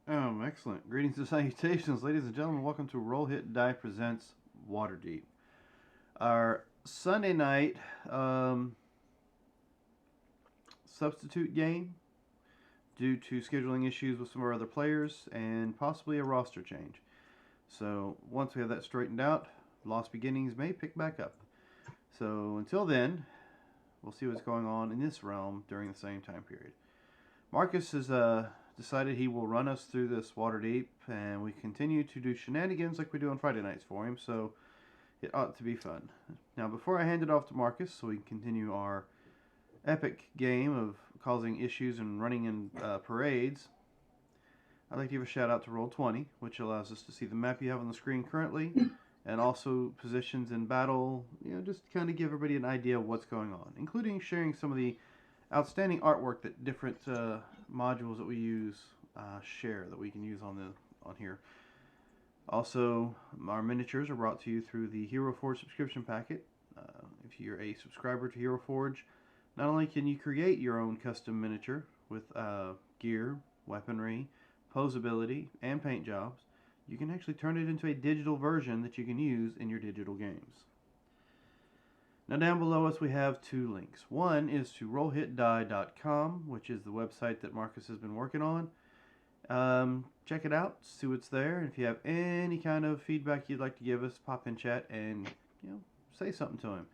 Excellent. Greetings and salutations, ladies and gentlemen. Welcome to Roll Hit Die Presents Waterdeep. Our Sunday night um, substitute game due to scheduling issues with some of our other players and possibly a roster change. So once we have that straightened out, Lost Beginnings may pick back up. So until then, we'll see what's going on in this realm during the same time period. Marcus has decided he will run us through this Waterdeep, and we continue to do shenanigans like we do on Friday nights for him, so it ought to be fun. Now, before I hand it off to Marcus so we can continue our epic game of causing issues and running in parades, I'd like to give a shout out to Roll20, which allows us to see the map you have on the screen currently, and also positions in battle, just to kind of give everybody an idea of what's going on, including sharing some of the outstanding artwork that different modules that we use share that we can use on here. Also, our miniatures are brought to you through the Hero Forge subscription packet. If you're a subscriber to Hero Forge, not only can you create your own custom miniature with gear, weaponry, posability, and paint jobs, you can actually turn it into a digital version that you can use in your digital games. Now down below us we have two links. One is to rollhitdie.com, which is the website that Marcus has been working on. Check it out, see what's there, and if you have any kind of feedback you'd like to give us, pop in chat and say something to him.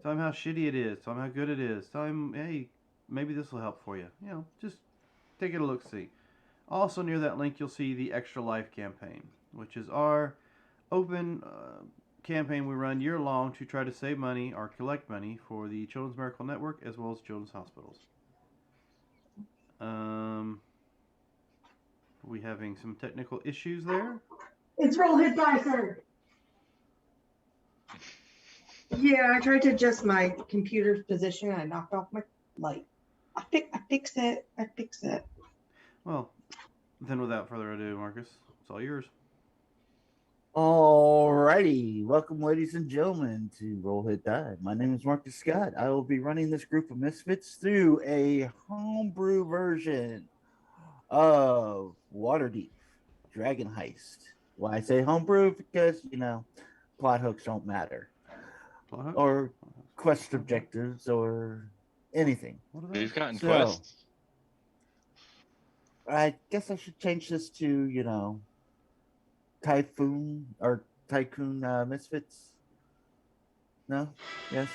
Tell him how shitty it is. Tell him how good it is. Tell him, hey, maybe this will help for you. Just take it a look see. Also near that link you'll see the Extra Life campaign, which is our open campaign we run year long to try to save money or collect money for the Children's Miracle Network as well as children's hospitals. We having some technical issues there. It's Roll Hit Die, sir. Yeah, I tried to adjust my computer's position and I knocked off my light. I fix it. Well, then without further ado, Marcus, it's all yours. Alrighty, welcome, ladies and gentlemen, to Roll Hit Die. My name is Marcus Scott. I will be running this group of misfits through a homebrew version of Waterdeep Dragon Heist. Why I say homebrew? Because plot hooks don't matter, or quest objectives, or anything. We've gotten quests. I guess I should change this to Typhoon or Tycoon Misfits? No? Yes?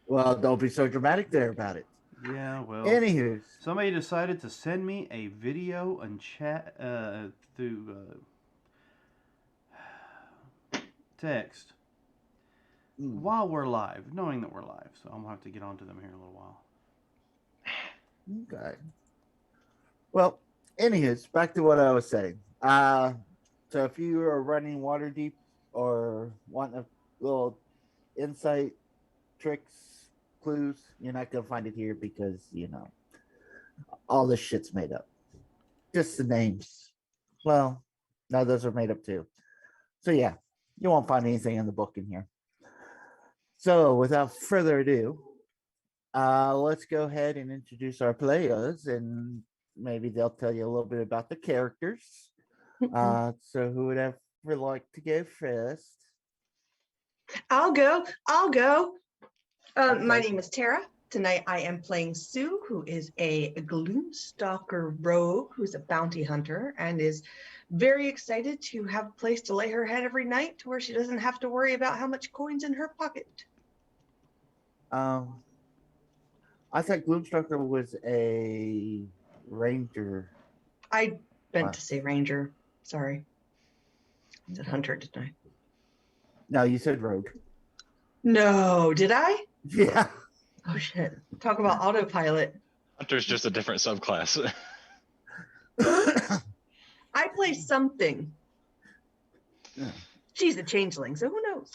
Well, don't be so dramatic there about it. Yeah, well. Anywho. Somebody decided to send me a video and chat through text while we're live, knowing that we're live. So I'm going to have to get onto them here in a little while. Okay. Well, anyways, back to what I was saying. So if you are running Waterdeep or want a little insight, tricks, clues, you're not gonna find it here because all this shit's made up. Just the names. Well, no, those are made up too. So yeah, you won't find anything in the book in here. So without further ado, let's go ahead and introduce our players, and maybe they'll tell you a little bit about the characters. So who would ever like to go first? I'll go. Okay. My name is Tara. Tonight I am playing Sue, who is a Gloomstalker rogue, who's a bounty hunter, and is very excited to have a place to lay her head every night to where she doesn't have to worry about how much coin's in her pocket. I thought Gloomstalker was a ranger. I meant to say ranger. Sorry. I said hunter, didn't I? No, you said rogue. No, did I? Yeah. Oh, shit. Talk about autopilot. Hunter's just a different subclass. I play something. Yeah. She's a changeling, so who knows?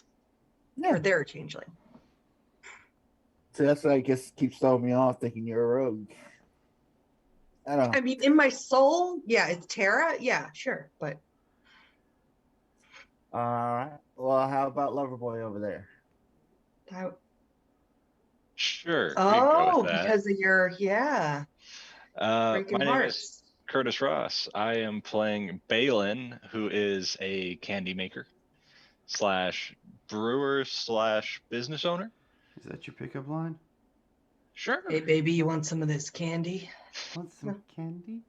Yeah. Or they're a changeling. So that's what I guess keeps throwing me off, thinking you're a rogue. I don't know. I mean, in my soul, yeah, it's Tara. Yeah, sure, but. All right. Well, how about Loverboy over there? Sure. Oh, because of your, yeah. Breaking My name is hearts. Curtis Ross. I am playing Balin, who is a candy maker / brewer / business owner. Is that your pickup line? Sure. Hey, baby, you want some of this candy? Want some candy?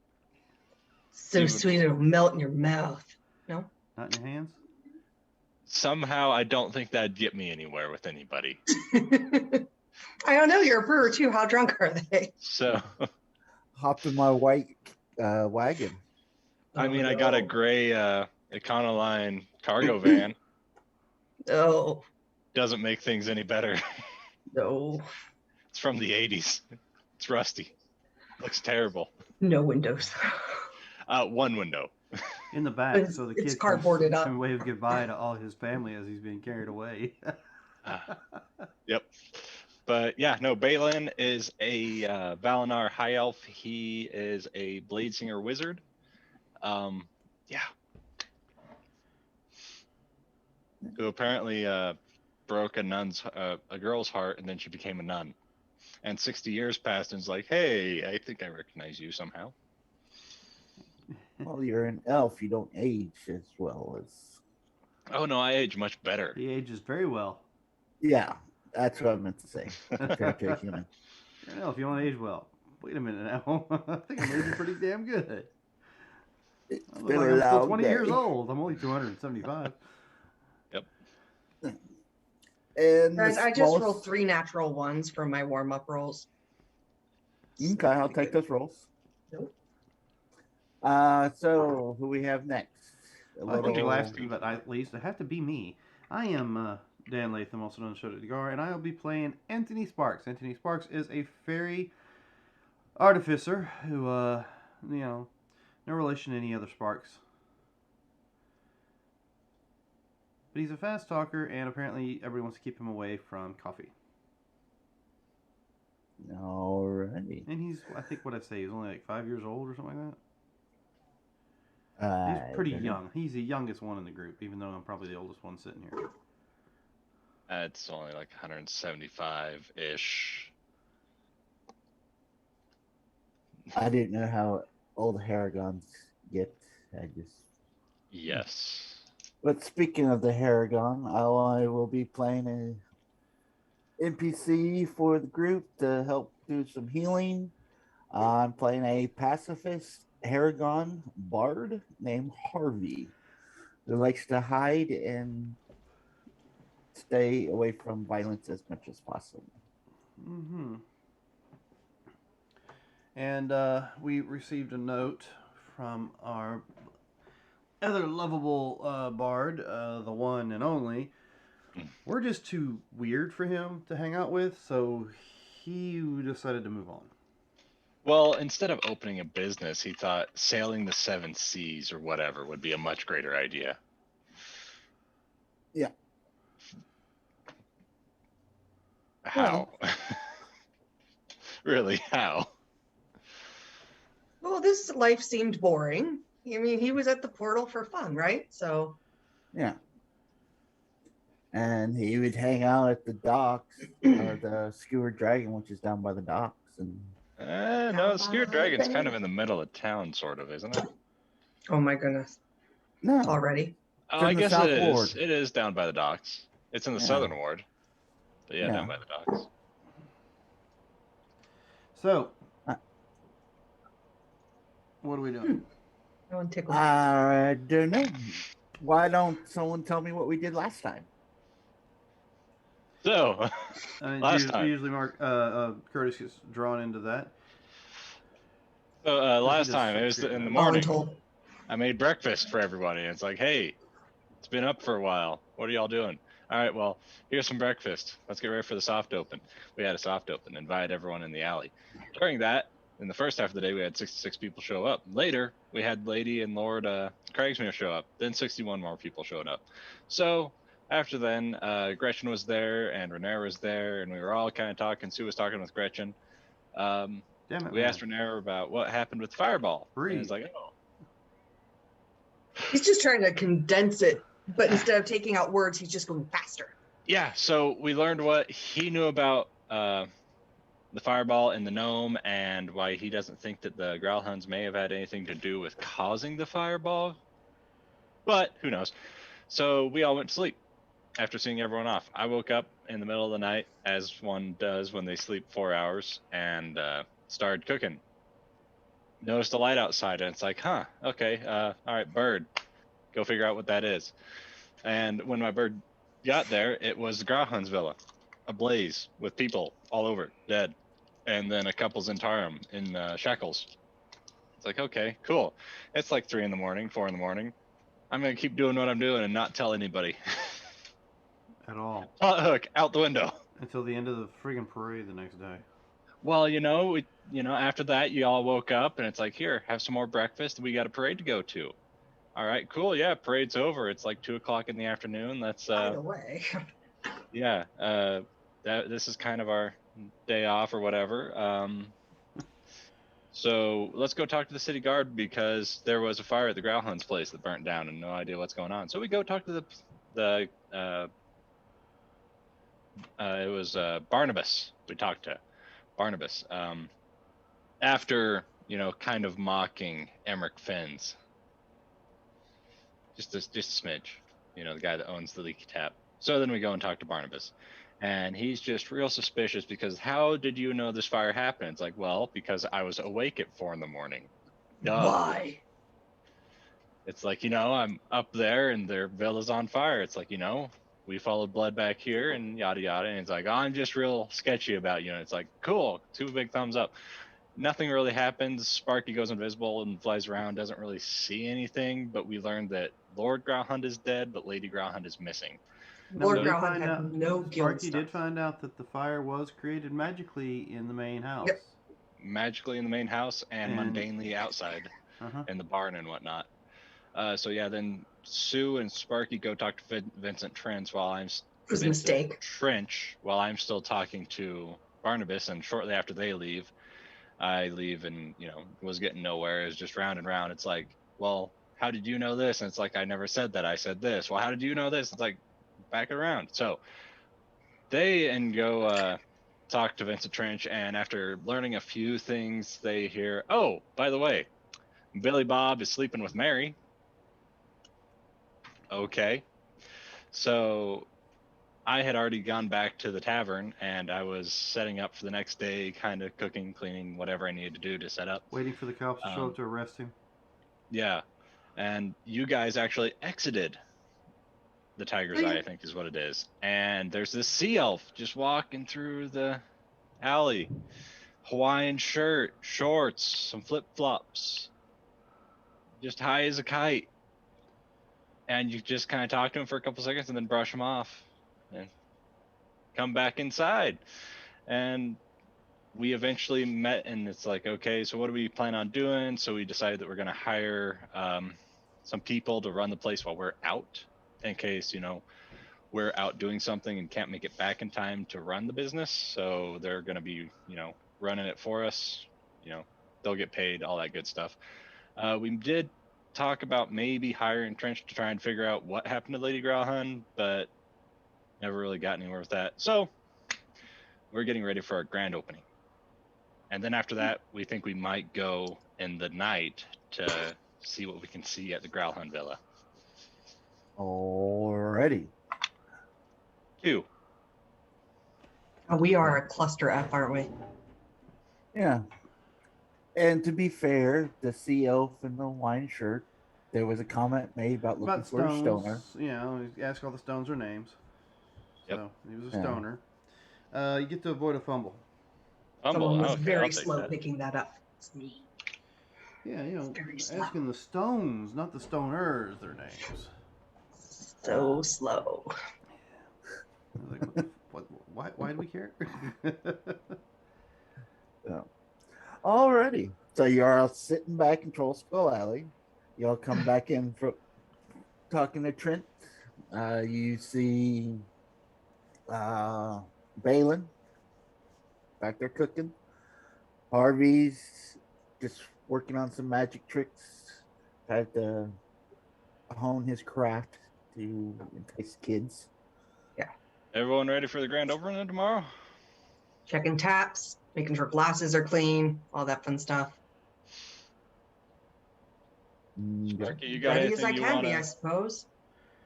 So You- sweet it'll melt in your mouth. No? Not in your hands? Somehow, I don't think that'd get me anywhere with anybody. I don't know. You're a brewer too. How drunk are they? So, Hop in my white wagon. I mean, I Oh, got a no. gray Econoline cargo van. Oh, Doesn't make things any better. no. It's from the 80s. It's rusty. Looks terrible. No windows. One window. In the back, It's- so the it's kid cardboarded up. can wave goodbye to all his family as he's being carried away. Yep. But yeah, no, Balin is a Valinor High Elf. He is a Blade Singer Wizard. Yeah. Who apparently broke a girl's heart, and then she became a nun. And 60 years passed, and it's like, hey, I think I recognize you somehow. Well, you're an elf. You don't age as well as. Oh no, I age much better. He ages very well. Yeah, that's what I meant to say. Compared to a human. You're an elf, you don't age well. Wait a minute now. I think I'm aging pretty damn good. It's I look been like a I'm still long 20 day. years old. I'm only 275. And Guys, the I just smallest- rolled 3 natural ones from my warm-up rolls. Okay, I'll take those rolls. Nope. So who we have next? Well, I think last but at least it had to be me. I am Dan Latham, also known as Shota Degar, and I'll be playing Anthony Sparks. Anthony Sparks is a fairy artificer who, no relation to any other Sparks. But he's a fast talker, and apparently everyone wants to keep him away from coffee. Alrighty. And he's, I think what I say, he's only like 5 years old or something like that. He's pretty young. He's the youngest one in the group, even though I'm probably the oldest one sitting here. It's only like 175-ish. I didn't know how old Haragons get. I just. Yes. But speaking of the Haragon, I will be playing a NPC for the group to help do some healing. I'm playing a pacifist Haragon bard named Harvey, who likes to hide and stay away from violence as much as possible. Mm-hmm. And we received a note from our other lovable bard, the one and only. We're just too weird for him to hang out with, so he decided to move on. Well, instead of opening a business, he thought sailing the 7 seas or whatever would be a much greater idea. Yeah. How? Really, how? Well, this life seemed boring. I mean, he was at the portal for fun, right? So, Yeah. And he would hang out at the docks, or the Skewered Dragon, which is down by the docks. And No, the Skewered Dragon's kind of in the middle of town, sort of, isn't it? oh my goodness, no, already. Oh, in I the guess South it is. Ward. It is down by the docks. It's in the Yeah. Southern Ward. But yeah, Yeah. down by the docks. So, what are we doing? No one tickled. I don't know. Why don't someone tell me what we did last time? So, last time. Usually Curtis gets drawn into that. Last does time, it was secret in the now. morning. Voluntold. I made breakfast for everybody. And it's like, hey, it's been up for a while. What are y'all doing? All right, well, here's some breakfast. Let's get ready for the soft open. We had a soft open, invited everyone in the alley. During that, in the first half of the day, we had 66 people show up. Later, we had Lady and Lord Craigsmere show up. Then 61 more people showed up. So after then, Gretchen was there and Renee was there, and we were all kind of talking. Sue was talking with Gretchen. Damn it, We man. asked Renee about what happened with Fireball. Breathe. And it's like, oh. He's just trying to condense it, but instead of taking out words, he's just going faster. Yeah, so we learned what he knew about the fireball and the gnome, and why he doesn't think that the Growlhounds may have had anything to do with causing the fireball. But who knows? So we all went to sleep after seeing everyone off. I woke up in the middle of the night, as one does when they sleep 4 hours, and started cooking. Noticed a light outside, and it's like, huh, okay, all right, bird. Go figure out what that is. And when my bird got there, it was the Growlhound's villa, ablaze with people all over it, dead. And then a couple's Zentarum in shackles. It's like, okay, cool. It's like 3 in the morning, 4 in the morning. I'm going to keep doing what I'm doing and not tell anybody. At all. Hook out the window. Until the end of the friggin' parade the next day. Well, after that, you all woke up and it's like, here, have some more breakfast. We got a parade to go to. All right, cool. Yeah, parade's over. It's like 2 o'clock in the afternoon. That's By the way. yeah. This is kind of our day off or whatever. So let's go talk to the city guard because there was a fire at the Growlhound's place that burnt down and no idea what's going on. So we go talk to it was Barnabas. We talked to Barnabas after kind of mocking Emmerich Fens. Just a smidge, the guy that owns the Leaky Tap. So then we go and talk to Barnabas, and he's just real suspicious because how did you know this fire happened? It's like, well, because I was awake at 4 in the morning. Duh. Why? It's like, I'm up there and their villa's on fire. It's like, we followed blood back here and yada yada. And it's like, I'm just real sketchy about you. And it's like, cool, 2 big thumbs up. Nothing really happens. Sparky goes invisible and flies around, doesn't really see anything, but we learned that Lord Growlhound is dead, but Lady Growlhound is missing. Lord So Growlhound had no guild Sparky stuff. did find out that the fire was created magically in the main house. Yep. Magically in the main house and mundanely outside Uh-huh. in the barn and whatnot. So yeah, then Sue and Sparky go talk to Vincent Trench while I'm still talking to Barnabas, and shortly after they leave, I leave and, was getting nowhere. It was just round and round. It's like, well, how did you know this? And it's like, I never said that. I said this. Well, how did you know this? It's like, back it around. So they go talk to Vincent Trench, and after learning a few things, they hear, oh, by the way, Billy Bob is sleeping with Mary. Okay. So I had already gone back to the tavern, and I was setting up for the next day, kind of cooking, cleaning, whatever I needed to do to set up. Waiting for the cops to show up to arrest him. Yeah. And you guys actually exited the Tiger's Eye, I think is what it is. And there's this sea elf just walking through the alley. Hawaiian shirt, shorts, some flip-flops. Just high as a kite. And you just kind of talk to him for a couple seconds and then brush him off. And come back inside. And we eventually met, and it's like, okay, so what do we plan on doing? So we decided that we're going to hire some people to run the place while we're out, in case, we're out doing something and can't make it back in time to run the business. So they're going to be, running it for us. They'll get paid, all that good stuff. We did talk about maybe hiring Trench to try and figure out what happened to Lady Growlhound, but never really got anywhere with that. So we're getting ready for our grand opening. And then after that, we think we might go in the night to see what we can see at the Growlhound Villa. Alrighty. 2. We are a cluster F, aren't we? Yeah. And to be fair, the sea elf in the wine shirt, there was a comment made about looking for a stoner. He asked all the stones their names. Yep. So he was a stoner. You get to avoid a fumble. Someone was Okay, very slow picking that up. It's me. Yeah, asking the stones, not the stoners, their names. So slow. I was like, why do we care? Yeah. Alrighty. So you're all sitting back in Troll Skull Alley. Y'all come back in for talking to Trent. You see Balin back there cooking. Harvey's just working on some magic tricks. Had to hone his craft to entice kids. Everyone ready for the grand opening tomorrow? Checking taps. making sure glasses are clean, all that fun stuff. Sparky, you got Ready as I anything you can want be, I to? suppose.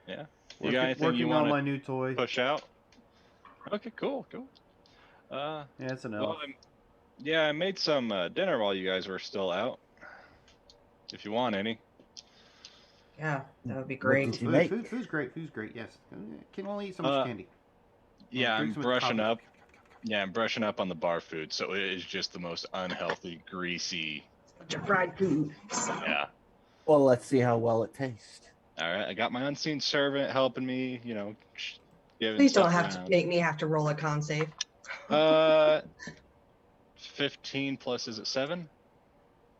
Yeah. You got anything you Working on want my to new toy. push out? Okay, cool. Yeah, it's an elf. Well, I made some dinner while you guys were still out. If you want any. Yeah, that would be What great. did you make? Food's great. Food's great. Yes, can only eat so much candy. Yeah, Drink I'm so much brushing coffee. up. Yeah, I'm brushing up on the bar food, so it is just the most unhealthy, greasy. Bunch of fried food. Yeah. Well, let's see how well it tastes. All right, I got my unseen servant helping me. Giving Please don't stuff have to around. make me have to roll a con save. 15 plus is it 7?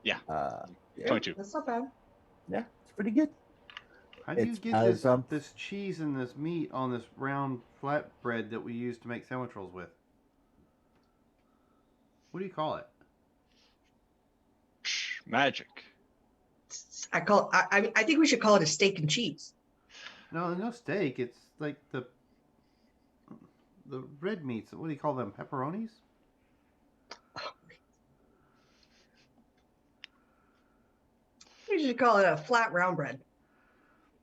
Yeah. Yeah, 22. That's not bad. yeah, it's pretty good. How do you It's get as, this cheese and this meat on this round flatbread that we use to make sandwich rolls with? What do you call it? Magic. I think we should call it a steak and cheese. No, there's no steak. It's like the red meats. What do you call them? Pepperonis? We should call it a flat round bread.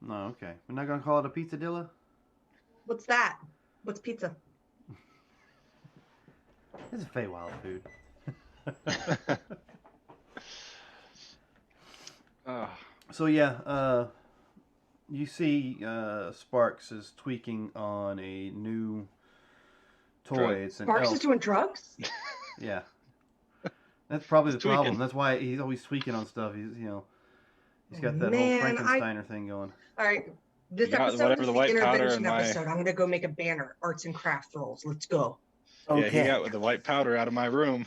No, okay. We're not gonna call it a pizzadilla. What's that? What's pizza? This is Feywild food. So yeah, you see Sparks is tweaking on a new toy. Drug. It's an Sparks elf. is doing drugs? Yeah. That's probably the He's tweaking. problem. That's why he's always tweaking on stuff. He's got that Man, whole Frankensteiner thing going. All right. This You got episode whatever is the the white powder intervention in my- episode. I'm going to go make a banner. Arts and crafts rolls. Let's go. Okay. Yeah, he got the white powder out of my room.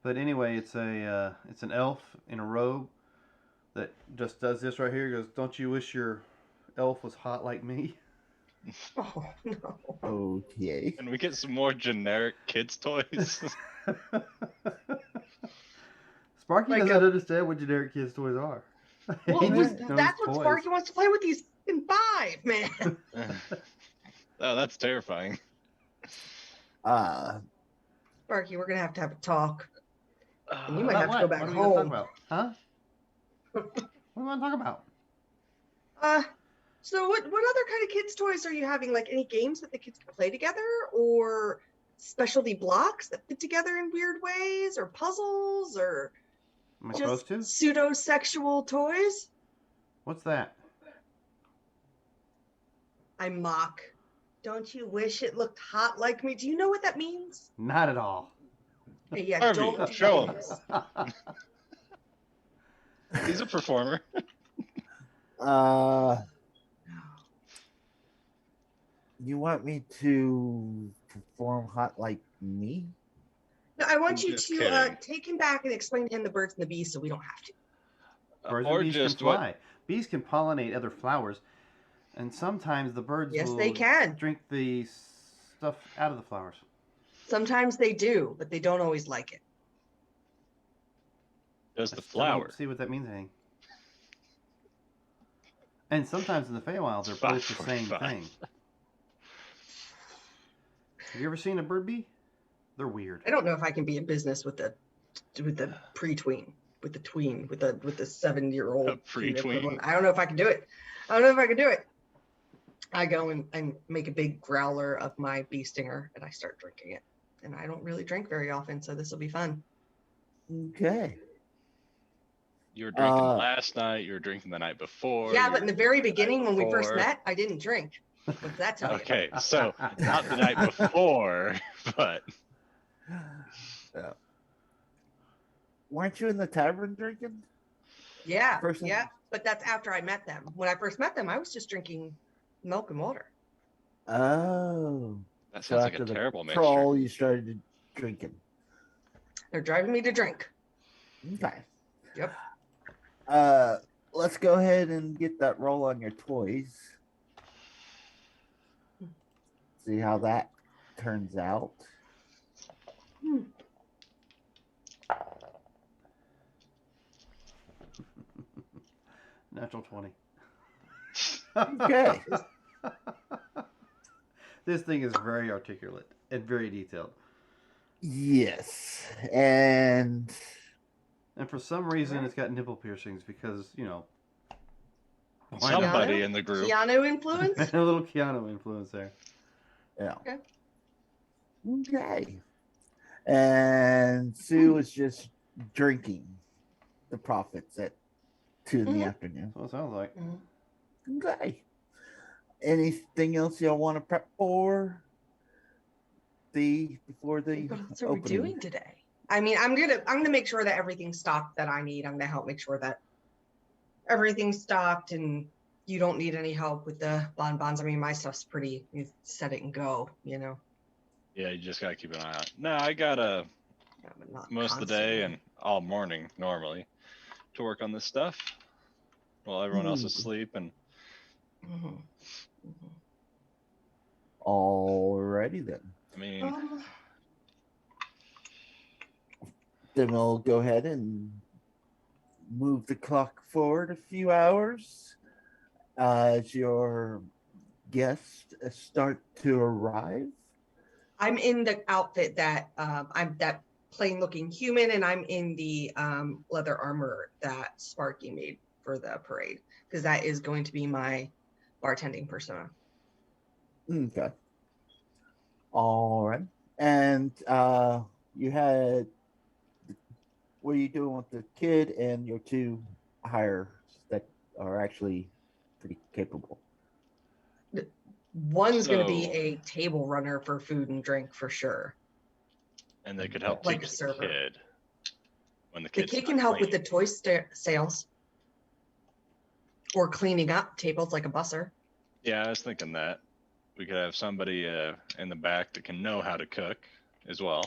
But anyway, it's an elf in a robe that just does this right here. He goes, "Don't you wish your elf was hot like me?" Oh, no. Okay. And we get some more generic kids' toys. Sparky Like doesn't understand what generic kids' toys are. Well, He just knows that's what toys. Sparky wants to play with these in 5, man. Oh, that's terrifying. Sparky, we're going to have a talk. And you might About have to what? go back What are we gonna talk home. about? Huh? What do we want to talk about? So what other kind of kids' toys are you having? Like any games that the kids can play together, or specialty blocks that fit together in weird ways, or puzzles, or Am I just supposed to? pseudo-sexual toys? What's that? I mock. Don't you wish it looked hot like me? Do you know what that means? Not at all. Hey, yeah, Harvey, don't do show 'em. this. He's a performer. You want me to perform hot like me? No, I want I'm you just to kidding. take him back and explain to him the birds and the bees so we don't have to. Birds Or and bees just can what? fly. Bees can pollinate other flowers, and sometimes the birds Yes, will they can. drink the stuff out of the flowers. Sometimes they do, but they don't always like it. Does I the still don't flower? see what that means, Hank. And sometimes in the Feywild, they're both the same 5:45. thing. Have you ever seen a bird bee? They're weird. I don't know if I can be in business with the pre-tween, with the 7-year-old A pre-tween. I don't know if I can do it. I go and make a big growler of my bee stinger and I start drinking it. And I don't really drink very often, so this will be fun. Okay. You were drinking last night. You were drinking the night before. Yeah, you but in the were very drinking beginning when we first before. met, I didn't drink. What's that tell you? Okay, so not the night before, but Yeah. Weren't you in the tavern drinking? Yeah, Person- yeah, but that's after I met them. When I first met them, I was just drinking milk and water. Oh. that So sounds like after a the terrible mixture. troll, you started drinking. They're driving me to drink. Okay. Yep. Let's go ahead and get that roll on your toys. See how that turns out. Natural 20. Okay. This thing is very articulate and very detailed. Yes, and And for some reason, it's got nipple piercings because, why not? Somebody in the group. Keanu influence? A little Keanu influence there. yeah. Okay. Okay. And Sue was just drinking the profits at 2 in the afternoon. That's what it sounds like. Okay. Anything else y'all want to prep for before the What are we opening? doing today? I mean, I'm gonna make sure that everything's stocked that I need. I'm gonna help make sure that everything's stocked and you don't need any help with the bonbons. I mean, my stuff's pretty, you set it and go, Yeah, you just gotta keep an eye on it. No, I got but not most of the day constantly. and all morning normally to work on this stuff while everyone else is asleep. And Mhm. Alrighty then. I mean, Then we'll go ahead and move the clock forward a few hours as your guests start to arrive. I'm in the outfit that I'm that plain looking human, and I'm in the leather armor that Sparky made for the parade, because that is going to be my bartending persona. Okay. All right. And you had, what are you doing with the kid and your two hires that are actually pretty capable? One's going to be So- a table runner for food and drink for sure. and they could help Like teach a the server. kid when the The kid's kid not can help with the clean. toy sales or cleaning up tables like a busser. Yeah, I was thinking that we could have somebody in the back that can know how to cook as well.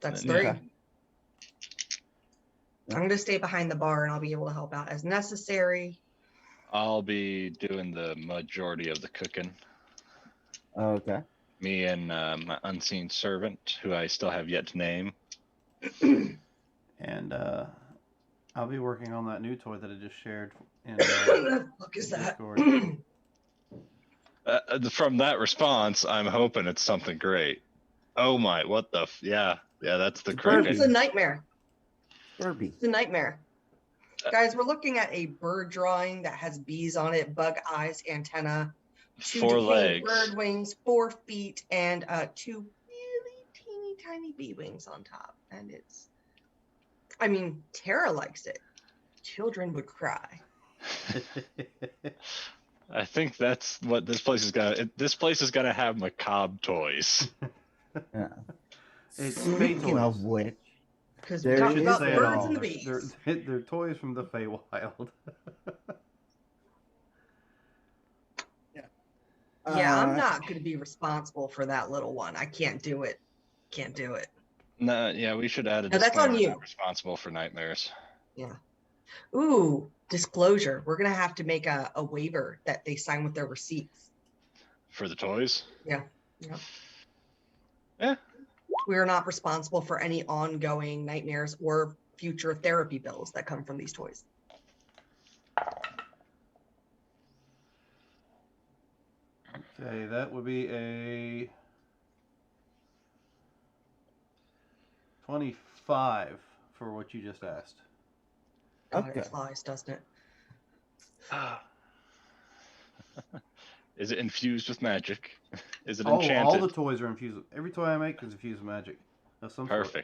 That's Then- three. Okay. I'm going to stay behind the bar and I'll be able to help out as necessary. I'll be doing the majority of the cooking. Okay. Me and my unseen servant, who I still have yet to name. And I'll be working on that new toy that I just shared in Look, is that? Discord. From that response, I'm hoping it's something great. Oh my, what the? Yeah, that's the It's cricket. It's a nightmare. Furby. It's a nightmare. Guys, we're looking at a bird drawing that has bees on it, bug eyes, antenna, two 4 decaying legs. bird wings, 4 feet, and 2 really teeny tiny bee wings on top. And it's, I mean, Tara likes it. Children would cry. I think that's what this place is gonna. This place is gonna have macabre toys. Yeah. It's Speaking Fey of toys. which, Because we There talked is about Say the it birds all. and the bees. They're toys from the Feywild. Yeah, I'm not going to be responsible for that little one. I can't do it. Can't do it. No, yeah, we should add a No, that's on disclaimer, you. not responsible for nightmares. Ooh, disclosure. We're going to have to make a waiver that they sign with their receipts. For the toys? Yeah. Yeah. We are not responsible for any ongoing nightmares or future therapy bills that come from these toys. Okay, that would be a 25 for what you just asked. God, Okay. it flies, doesn't it? Is it infused with magic? Is it All enchanted? the toys are infused. Every toy I make is infused with magic of some sort.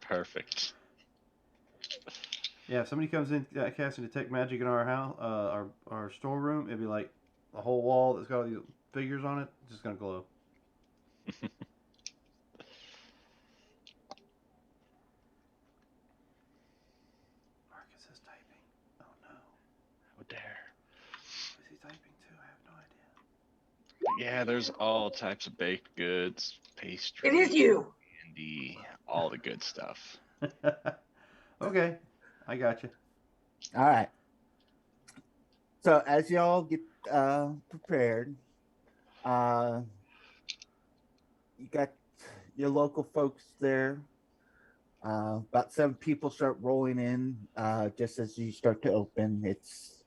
Perfect. Yeah, if somebody comes in casting detect magic in our house, our storeroom, it'd be like a whole wall that's got all these figures on it. It's just gonna glow. Marcus is typing. Oh no. Oh dare. Is he typing too? I have no idea. Yeah, there's all types of baked goods, pastry, It is you. candy, all the good stuff. Okay, I got you. All right. So as y'all get prepared, you got your local folks there. About 7 people start rolling in just as you start to open. It's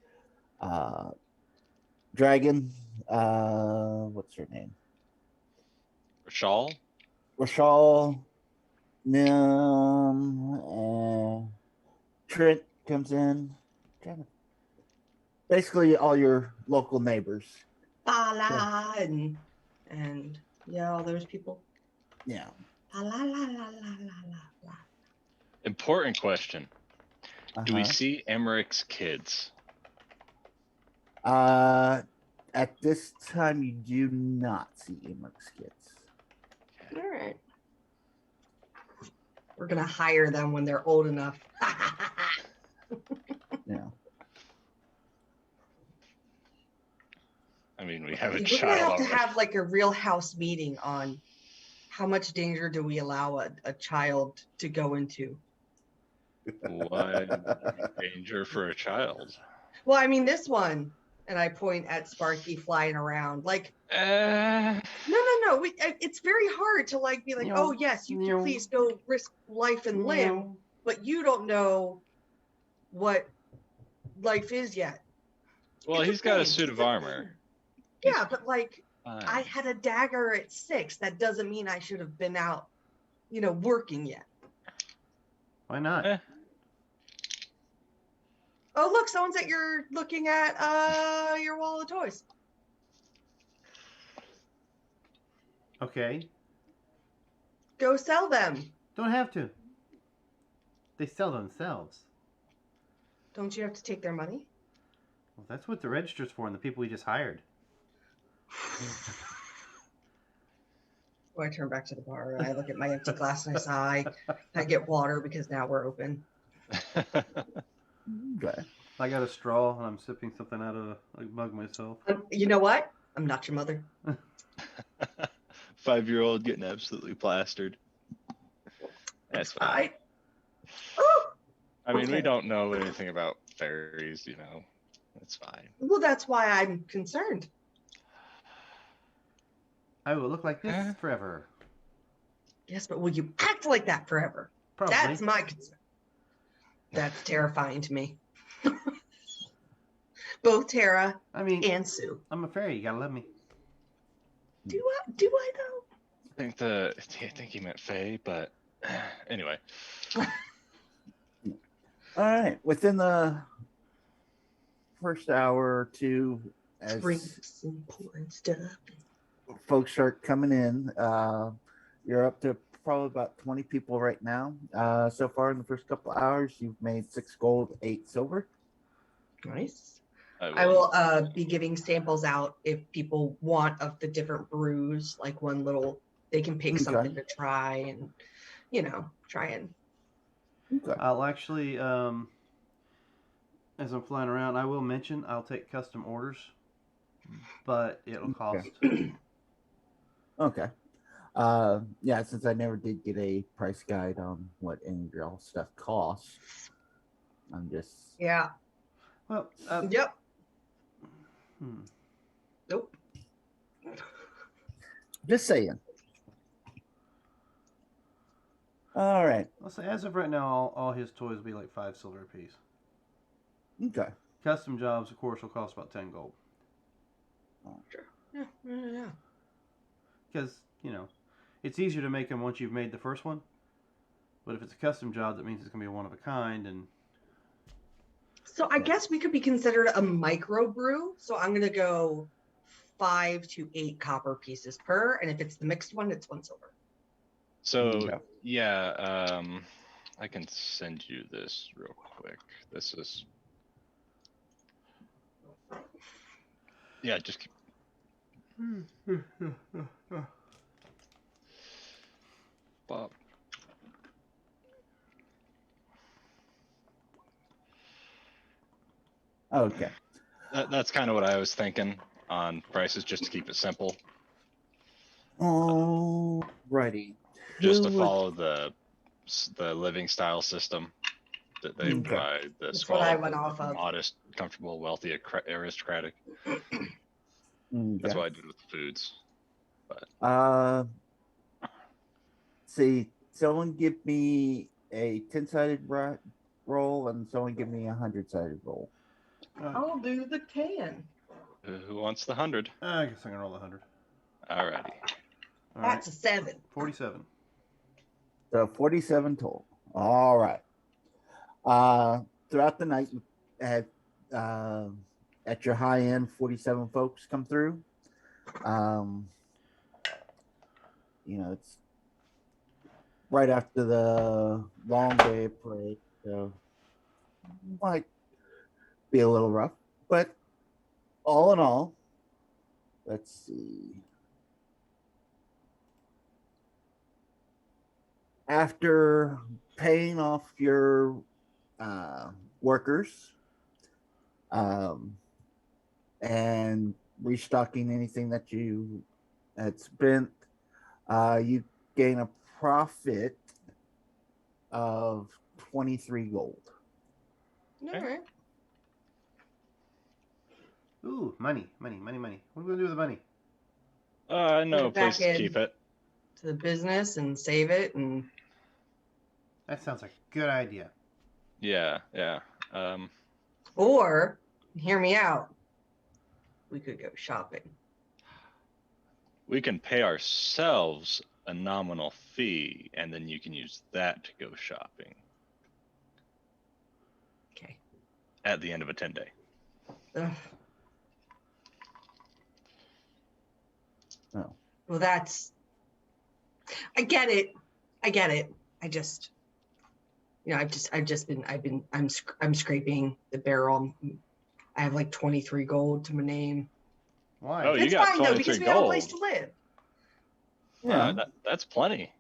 Dragon. What's her name? Shawl? Rashal, Nim, and Trent comes in. Basically, all your local neighbors. Bala and yeah, all those people. Yeah. La la la la la la la. Important question. Do we Uh-huh. see Emmerich's kids? At this time, you do not see Emmerich kids. All right. We're gonna hire them when they're old enough. Yeah. I mean, we have a We're gonna child have to already. have like a real house meeting on how much danger do we allow a child to go into. What danger for a child? Well, I mean this one, and I point at Sparky flying around. Like, no. It's very hard to like be like, oh yes, you can please go risk life and limb, but you don't know what life is yet. Well, It's he's got a pain. suit of armor. Yeah, but like Fine. I had a dagger at 6. That doesn't mean I should have been out, working yet. Why not? Eh. Oh, look, someone's at your looking at your wall of toys. Okay. Go sell them. Don't have to. They sell themselves. Don't you have to take their money? Well, that's what the register's for and the people we just hired. I turn back to the bar and I look at my empty glass and I sigh. I get water because now we're open. Okay. I got a straw and I'm sipping something out of a mug myself. You know what? I'm not your mother. 5-year-old getting absolutely plastered. That's fine. I mean, we don't know anything about fairies, That's fine. Well, that's why I'm concerned. I will look like this forever. Yes, but will you act like that forever? Probably. That's my concern. That's terrifying to me. Both Tara and Sue. I'm a fairy. You gotta love me. Do I though? I think he meant Faye, but anyway. All right. Within the first hour or two, as drinks and pouring stuff, folks start coming in, you're up to probably about 20 people right now. So far in the first couple of hours, you've made 6 gold, 8 silver. Nice. I will be giving samples out if people want of the different brews, like they can pick something to try and, try and. Okay. I'll actually, as I'm flying around, I will mention I'll take custom orders, but it'll cost. Okay. Yeah, since I never did get a price guide on what any of your stuff costs, I'm just. Yeah. Well. Yep. Nope. Just saying. All right. I'll say as of right now, all his toys will be like 5 silver a piece. Okay. Custom jobs, of course, will cost about 10 gold. Oh, sure. Yeah. Because, it's easier to make them once you've made the first one. But if it's a custom job, that means it's going to be one of a kind. And so I guess we could be considered a micro brew. So I'm going to go 5 to 8 copper pieces per. And if it's the mixed one, it's 1 silver. So, I can send you this real quick. This is... Yeah, just keep... Bob. Okay. That's kind of what I was thinking on prices, just to keep it simple. Alrighty. Just to follow the living style system that they provide. That's what I went off of. Modest, comfortable, wealthy, aristocratic. That's what I did with the foods. But see, someone give me a 10-sided roll and someone give me a 100-sided roll. I'll do the 10. Who wants the 100? I guess I'm gonna roll 100. Alrighty. All That's right. a 7. 47. So 47 total. All right. Throughout the night, you had at your high end 47 folks come through. It's right after the long day of parade, so might be a little rough. But all in all, let's see. After paying off your workers and restocking anything that you had spent, you gain a profit of 23 gold. All right. Ooh, money. What are we going to do with the money? I know Put a it back place to in. keep it. To the business and save it. And That sounds like a good idea. Yeah. or, hear me out, we could go shopping. We can pay ourselves a nominal fee, and then you can use that to go shopping Okay. at the end of a 10-day. Ugh. No. Well, that's. I get it. I just, I'm scraping the barrel. I have like 23 gold to my name. Why? Oh, you It's got fine though because 23 we have a place gold. to live. Yeah. That's plenty.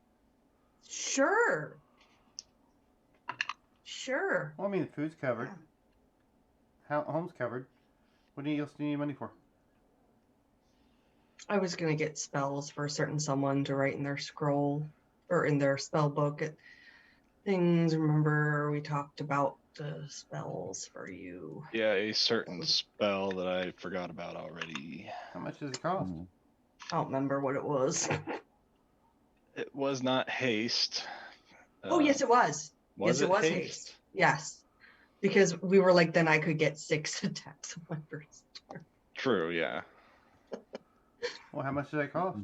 Sure. Well, I mean, the food's covered. Home's covered. What else do you need money for? I was gonna get spells for a certain someone to write in their scroll or in their spell book. Things. Remember, we talked about the spells for you. Yeah, a certain spell that I forgot about already. How much does it cost? I don't remember what it was. It was not haste. Oh, yes, it was. Was Yes, it was haste. Yes. Because we were like, then I could get 6 attacks on my first turn. True, yeah. Well, how much does that cost?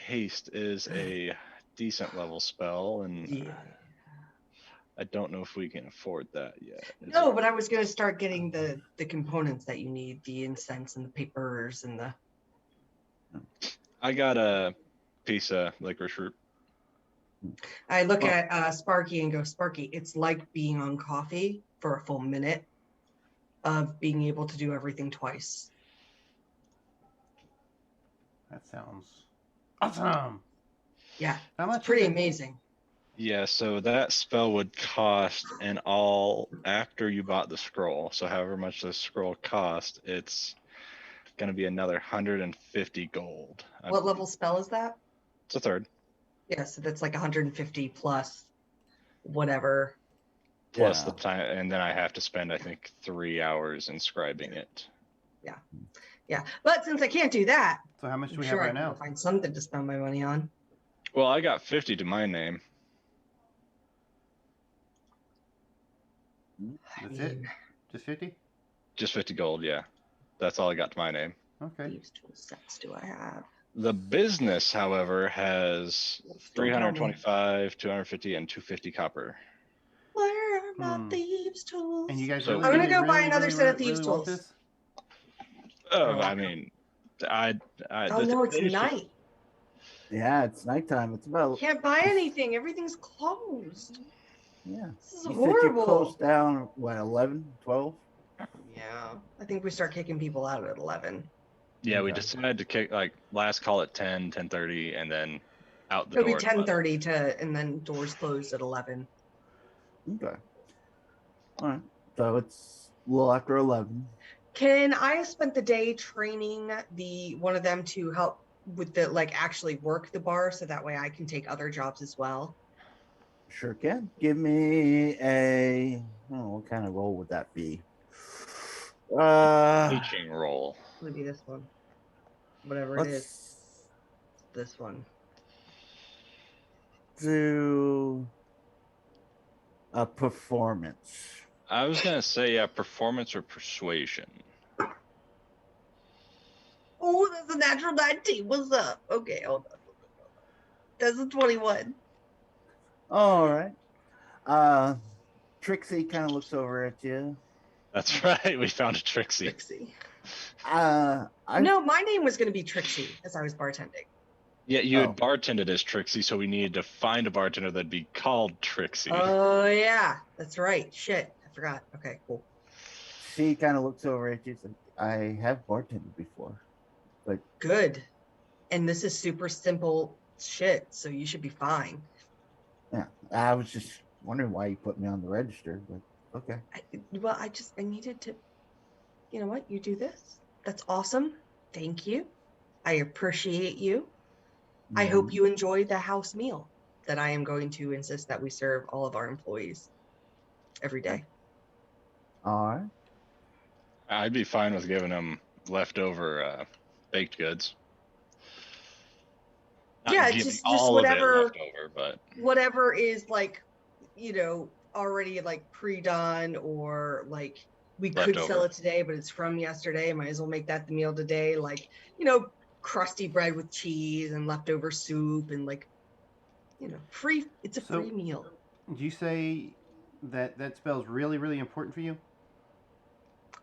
Haste is a decent level spell, and Yeah. I don't know if we can afford that yet. No, but I was going to start getting the components that you need, the incense and the papers and the... I got a piece of licorice root. I look at Sparky and go, Sparky, it's like being on coffee for a full minute of being able to do everything twice. That sounds awesome. Yeah, How much? it's pretty is it? amazing. Yeah, so that spell would cost in all after you bought the scroll. So however much the scroll cost, it's going to be another 150 gold. What level spell is that? It's a third. Yeah, so that's like 150 plus whatever. Plus the time, and then I have to spend, I think, 3 hours inscribing it. Yeah, but since I can't do that, So how much do I'm we sure have I right can now? find something to spend my money on. Well, I got 50 to my name. That's it? Just 50? Just 50 gold, yeah. That's all I got to my name. Okay. These tool sets do I have? The business, however, has Don't tell me. 325, 250, and 250 copper. Where are my thieves' tools? And you guys So- really, I'm gonna really, go buy really, another really, set of really, thieves' really want tools. this? I mean, I Oh no, it's issue- night. Yeah, it's nighttime. It's about Can't buy anything. Everything's closed. yeah. This is You said horrible. you closed down what 11, 12? Yeah, I think we start kicking people out at 11. Yeah, we Okay. decided to kick last call at 10, 10:30, and then out the It'll door. be at 11. 10:30 and then doors closed at 11. Okay. All right. So it's a little after 11. Can I spend the day training one of them to help with the actually work the bar so that way I can take other jobs as well? Sure can. Give me a what kind of role would that be? Teaching roll. Maybe this one. Whatever it is. Let's This one. do a performance. I was gonna say, yeah, performance or persuasion. Oh, that's a natural 19. What's up? Okay, hold on. That's a 21. All right. Trixie kind of looks over at you. That's right. We found a Trixie. Trixie. I No, my name was going to be Trixie as I was bartending. Yeah, you Oh. had bartended as Trixie, so we needed to find a bartender that'd be called Trixie. Oh, yeah. That's right. Shit. I forgot. Okay, cool. She kind of looks over at you. She's like, I have bartended before. Good. And this is super simple shit, so you should be fine. Yeah, I was just wondering why you put me on the register, but okay. I needed to, you know what? You do this. That's awesome. Thank you. I appreciate you. I hope you enjoy the house meal that I am going to insist that we serve all of our employees every day. All right. I'd be fine with giving them leftover baked goods. Not Yeah, giving just all whatever- of it leftover, but Whatever is like, you know, already like pre-done, or like we could sell Leftover. it today, but it's from yesterday. Might as well make that the meal today. Like, you know, crusty bread with cheese and leftover soup and like, you know, free. It's a So- free meal. Did you say that spell's really, really important for you?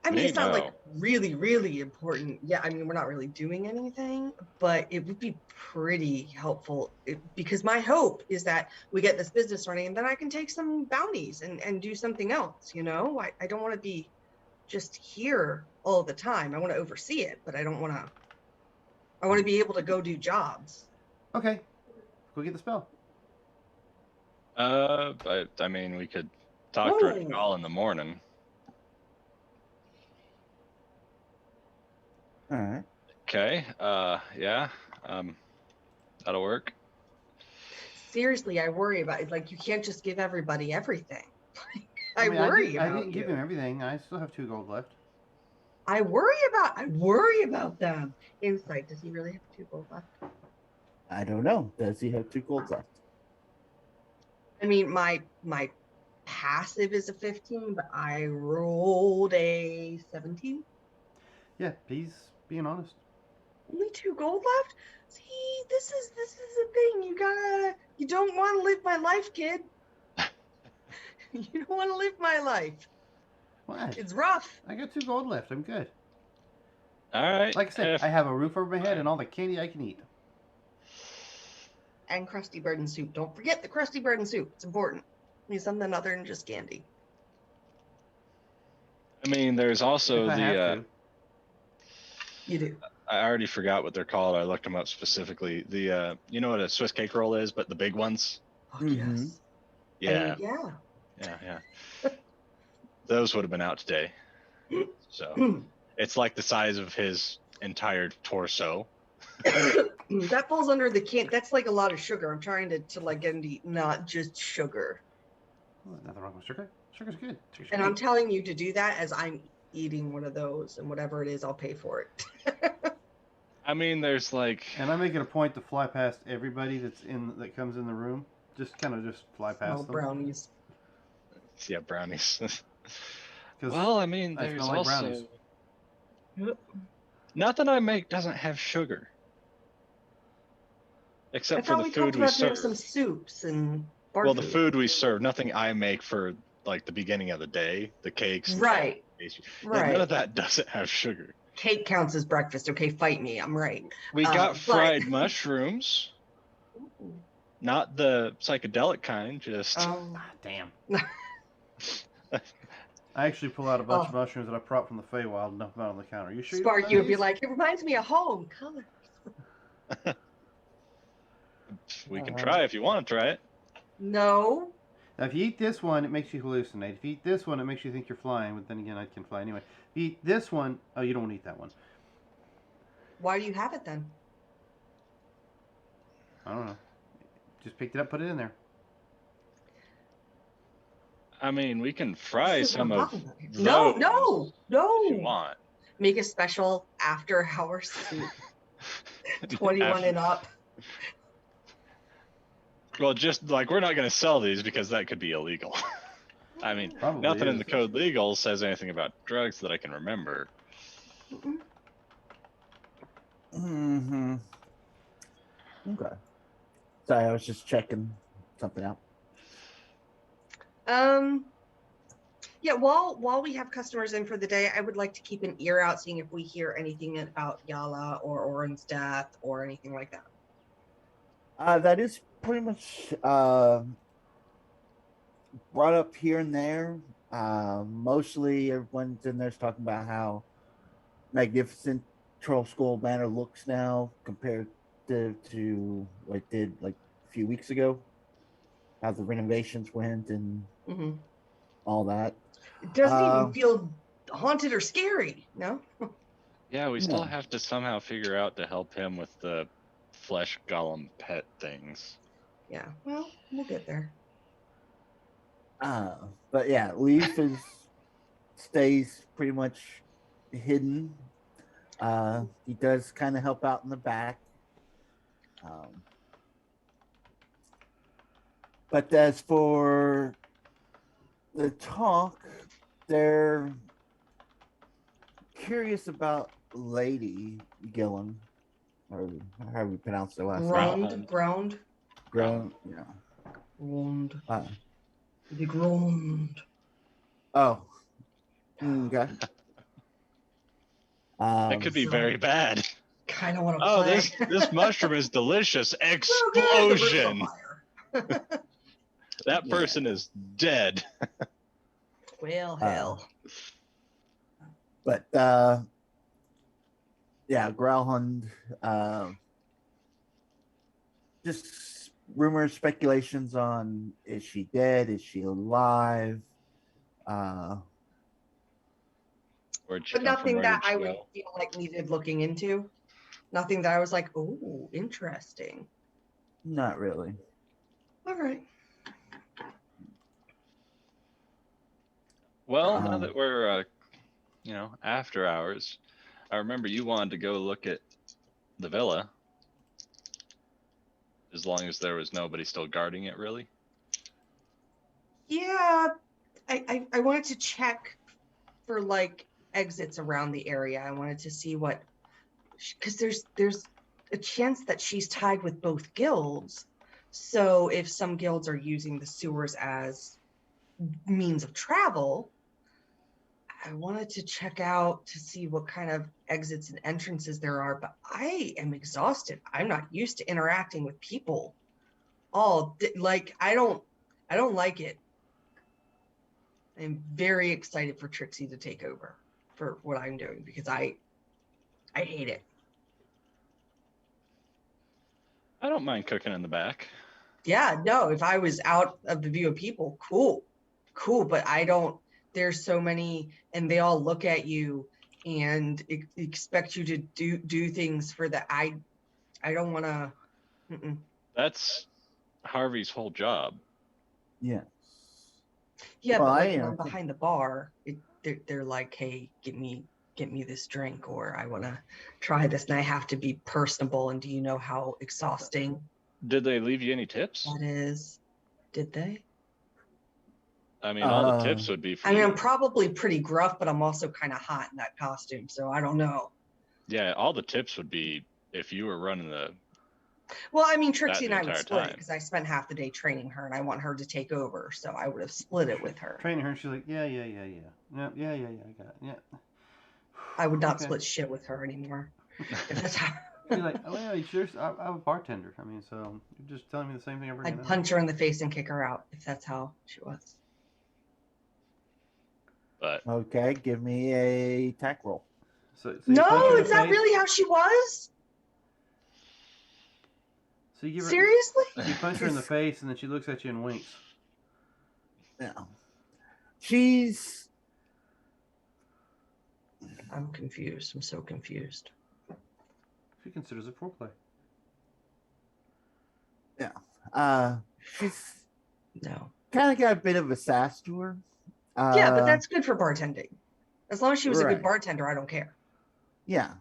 I mean, it's not No. like really, really important. Yeah, I mean, we're not really doing anything, but it would be pretty helpful because my hope is that we get this business running and then I can take some bounties and do something else, you know? I don't want to be just here all the time. I want to oversee it, but I don't want to, I want to be able to go do jobs. Okay. Go get the spell. but I mean, we could talk to Oh. all in the morning. All right. Okay. Yeah. That'll work. Seriously, I worry about it. Like, you can't just give everybody everything. I mean, worry I about didn't give you. him everything. I still have 2 gold left. I worry about them. Insight, does he really have 2 gold left? I don't know. Does he have 2 golds left? I mean, my passive is a 15, but I rolled a 17. Yeah, he's being honest. Only 2 gold left? See, this is the thing. You don't want to live my life, kid. You don't want to live my life. What? It's rough. I got 2 gold left. I'm good. All right. Like I said, I have a roof over my head and all the candy I can eat. And crusty bread and soup. Don't forget the crusty bread and soup. It's important. Need something other than just candy. I mean, there's also If I have the. to. You do. I already forgot what they're called. I looked them up specifically. The you know what a Swiss cake roll is, but the big ones. Oh, Mhm. yes. Yeah. And yeah. Yeah. Those would have been out today. So it's like the size of his entire torso. That falls under the can. That's like a lot of sugar. I'm trying to like get into not just sugar. Oh, nothing wrong with sugar. Sugar's good. Sugar's And great. I'm telling you to do that as I'm eating one of those, and whatever it is, I'll pay for it. I mean, there's like. And I make it a point to fly past everybody that comes in the room. Just kind of just fly past Oh, them. brownies. Yeah, brownies. 'Cause Well, I mean, I there's smell like also. brownies. Yep. Nothing I make doesn't have sugar. I Except for thought the we food talked we about doing serve. some soups and bar Well, the food we serve, nothing I make for like the beginning of the day, the cakes. and Right. pastries. Yeah, Right. none of that doesn't have sugar. Cake counts as breakfast. Okay, fight me. I'm right. We got but- fried mushrooms, not the psychedelic kind, just. Oh. Ah, damn. I actually pull out a bunch of Oh. mushrooms that I brought from the Feywild and dump them out on the counter. You sure? Spark, want you would be these? like, it reminds me of home. Color. We can try if you want to try it. No. Now, if you eat this one, it makes you hallucinate. If you eat this one, it makes you think you're flying. But then again, I can fly anyway. If you eat this one, oh, you don't want to eat that one. Why do you have it then? I don't know. Just picked it up, put it in there. I mean, we can fry This is some what I'm of talking about here. those No, no, if you no. want. Make a special after hours soup. 21 After- and up. Well, just like we're not going to sell these because that could be illegal. I mean, Probably nothing in is. the code legal says anything about drugs that I can remember. Mm-mm. Mm-hmm. Okay. Sorry, I was just checking something out. Yeah, while we have customers in for the day, I would like to keep an ear out, seeing if we hear anything about Yala or Oren's death or anything like that. That is pretty much brought up here and there. Mostly everyone's in there's talking about how magnificent Troll Skull Manor looks now compared to what it did like a few weeks ago. How the renovations went and Mm-hmm. all that. It doesn't even feel haunted or scary, no? Yeah, we still No. have to somehow figure out to help him with the flesh golem pet things. Yeah, well, we'll get there. But yeah, Leaf stays pretty much hidden. He does kind of help out in the back. But as for the talk, they're curious about Lady Gillen, or however you pronounce the last name. Ground. Grown, yeah. Ground. Uh, The ground. oh, okay. That could be very bad. Kind of want to Oh, play. this mushroom is delicious. Well, there's the Explosion. fire. That person is dead. Well, hell. But yeah, Growlhund. Just rumors, speculations on is she dead? Is she alive? Where'd she But come from? nothing Where that did she I would go? feel like needed looking into. Nothing that I was like, oh, interesting. Not really. All right. Well, now that we're after hours, I remember you wanted to go look at the villa. As long as there was nobody still guarding it, really. Yeah, I wanted to check for like exits around the area. I wanted to see what, because there's a chance that she's tied with both guilds. So if some guilds are using the sewers as means of travel, I wanted to check out to see what kind of exits and entrances there are, but I am exhausted. I'm not used to interacting with people. Like I don't like it. I'm very excited for Trixie to take over for what I'm doing because I hate it. I don't mind cooking in the back. Yeah, no, if I was out of the view of people, cool, but I don't. There's so many, and they all look at you and expect you to do things for that. I don't want to. That's Harvey's whole job. Yeah. Yeah, well, but like when I'm behind the bar, they're like, "Hey, get me this drink," or "I want to try this," and I have to be personable. And do you know how exhausting? Did they leave you any tips? That is. Did they? I mean, all the tips would be for you. I'm probably pretty gruff, but I'm also kind of hot in that costume, so I don't know. Yeah, all the tips would be if you were running the. Well, I mean, Trixie and I would split it because I spent half the day training her, and I want her to take over, so I would have split it with her. Training her, and she's like, yeah, I got it, yeah. I would not split shit with her anymore. If that's how. She's like, oh yeah, I'm a bartender. I mean, so you're just telling me the same thing every day. I'd punch her in the face and kick her out if that's how she was. But okay, give me a attack roll. So no, is that really how she was? So you give her, seriously? You punch her in the face, and then she looks at you and winks. No, she's. I'm confused. I'm so confused. She considers it foreplay. Yeah. She's no kind of got a bit of a sass to her. Yeah, but that's good for bartending. As long as she was a good bartender, I don't care. Yeah,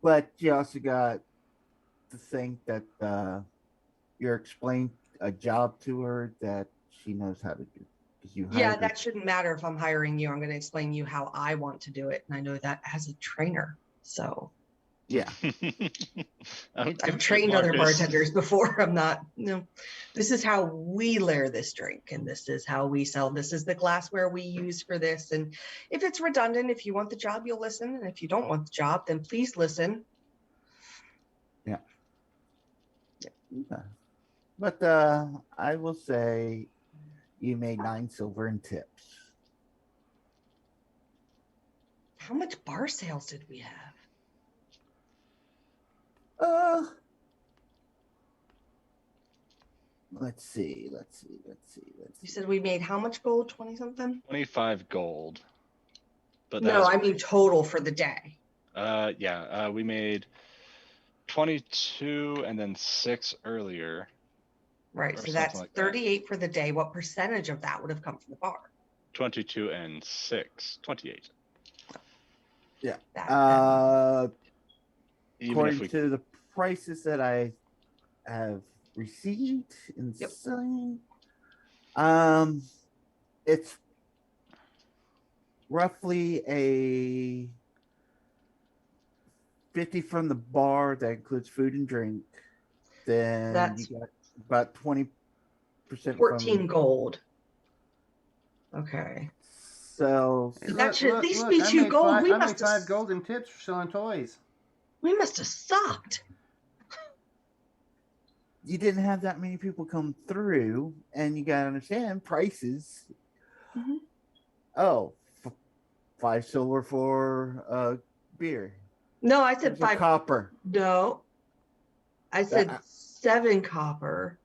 but you also got to think that you're explaining a job to her that she knows how to do. Yeah, that shouldn't matter if I'm hiring you. I'm going to explain you how I want to do it, and I know that as a trainer. So Yeah. I've trained other bartenders before. I'm not, no. This is how we layer this drink, and this is how we sell. This is the glassware we use for this. And if it's redundant, if you want the job, you'll listen. And if you don't want the job, then please listen. Yeah. But I will say you made 9 silver in tips. How much bar sales did we have? Let's see. You said we made how much gold? 20 something? 25 gold. But no, was, I mean total for the day. We made 22 and then 6 earlier. Right, so that's like 38 that. For the day. What percentage of that would have come from the bar? 22 and 6, 28. Yeah. Even according to the prices that I have received in selling, it's roughly a 50 from the bar that includes food and drink. Then that's you got about 20%. 14 gold. Okay. So that should at least be 2 gold. I made 5 gold in tips for selling toys. We must have sucked. You didn't have that many people come through, and you gotta understand prices. Mm-hmm. Oh, 5 silver for beer. No, I said 5 copper. No, I said 7 copper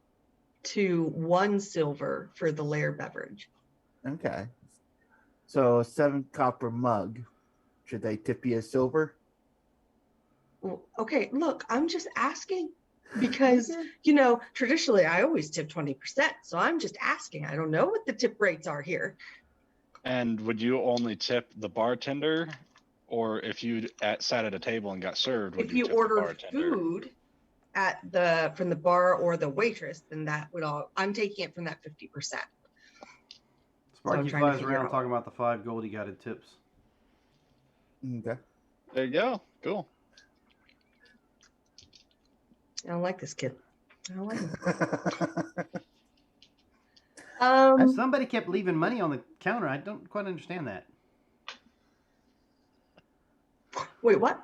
to 1 silver for the layered beverage. Okay, so a 7 copper mug. Should they tip you a silver? Well, okay, look, I'm just asking because, you know, traditionally I always tip 20%. So I'm just asking. I don't know what the tip rates are here. And would you only tip the bartender, or if you sat at a table and got served, would if you tip order food from the bar or the waitress, then that would all, I'm taking it from that 50%. Sparky flies around talking about the 5 gold he got in tips. Okay. There you go. Cool. I don't like this kid. I don't like him. Somebody kept leaving money on the counter. I don't quite understand that. Wait, what?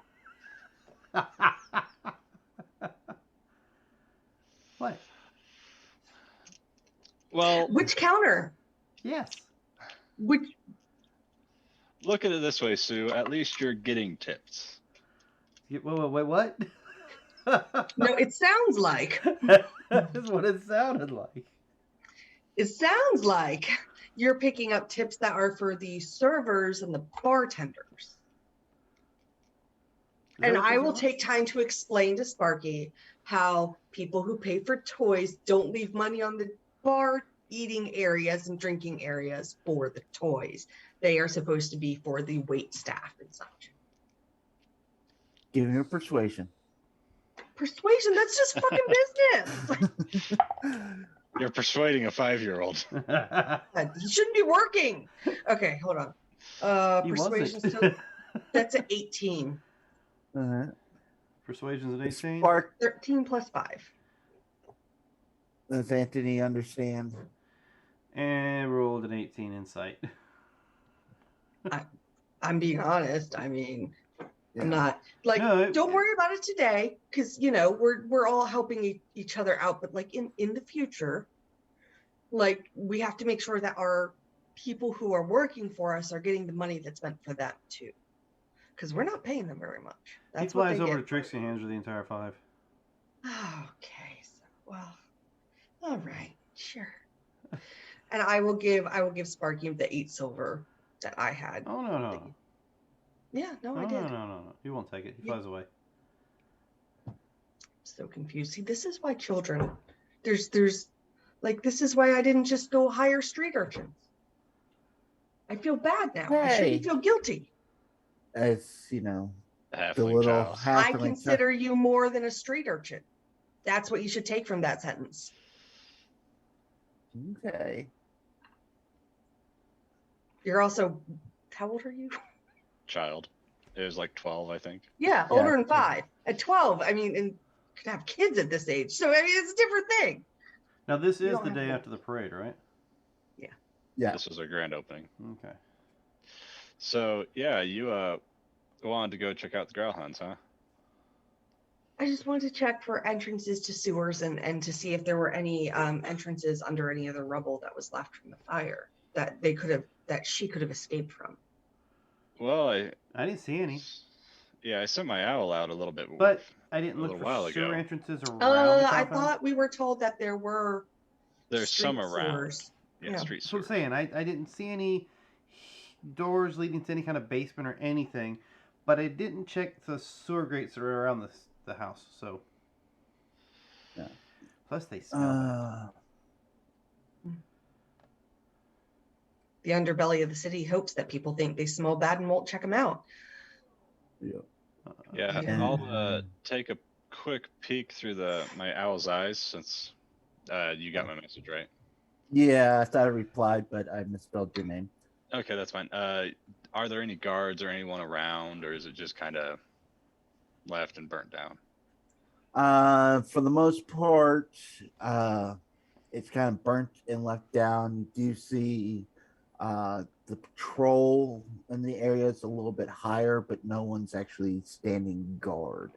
What? Well, which counter? Yes. Which? Look at it this way, Sue. At least you're getting tips. Wait, what? No, it sounds like. That's what it sounded like. It sounds like you're picking up tips that are for the servers and the bartenders. And I will take time to explain to Sparky how people who pay for toys don't leave money on the bar eating areas and drinking areas for the toys. They are supposed to be for the wait staff and such. Give me a persuasion. Persuasion? That's just fucking business. You're persuading a 5-year-old. He shouldn't be working. Okay, hold on. Persuasion still, that's an 18. Uh-huh. Persuasion's an 18. 13 plus 5. Does Anthony understand? And rolled an 18 insight. I'm being honest. I mean, I'm not like, don't worry about it today, because you know we're all helping each other out. But like in the future, like we have to make sure that our people who are working for us are getting the money that's meant for them too, because we're not paying them very much. He flies over to Trixie and hands her the entire 5. Okay, so well, all right, sure. And I will give Sparky the 8 silver that I had. Oh no. Yeah, no, I did. No. He won't take it. He flies away. I'm so confused. See, this is why children, there's like, this is why I didn't just go hire street urchins. I feel bad now. Hey. I shouldn't feel guilty. As you know, the little I consider you more than a street urchin. That's what you should take from that sentence. Okay. You're also, how old are you? Child. It was like 12, I think. Yeah, older than 5. At 12, I mean, and could have kids at this age. So I mean, it's a different thing. Now this You is don't the have day to- after the parade, right? Yeah. This was our grand opening. Okay. So yeah, you wanted to go check out the growl hunts, huh? I just wanted to check for entrances to sewers and to see if there were any entrances under any of the rubble that was left from the fire that she could have escaped from. Well, I didn't see any, I sent my owl out a little bit. but I didn't A look little for while sewer ago. entrances around the I compound. thought we were told that there were There's some street around. sewers. Yeah, Yeah. street That's what I'm sewers. saying. I didn't see any doors leading to any kind of basement or anything, but I didn't check the sewer grates that are around the house. So, Yeah. Plus they smell bad. The underbelly of the city hopes that people think they smell bad and won't check them out. Yeah. Yeah, Yeah. I'll take a quick peek through my owl's eyes since you got my message, right? Yeah, I thought I replied, but I misspelled your name. Okay, that's fine. Are there any guards or anyone around, or is it just kind of left and burnt down? For the most part, it's kind of burnt and left down. You do see the patrol in the area is a little bit higher, but no one's actually standing guard.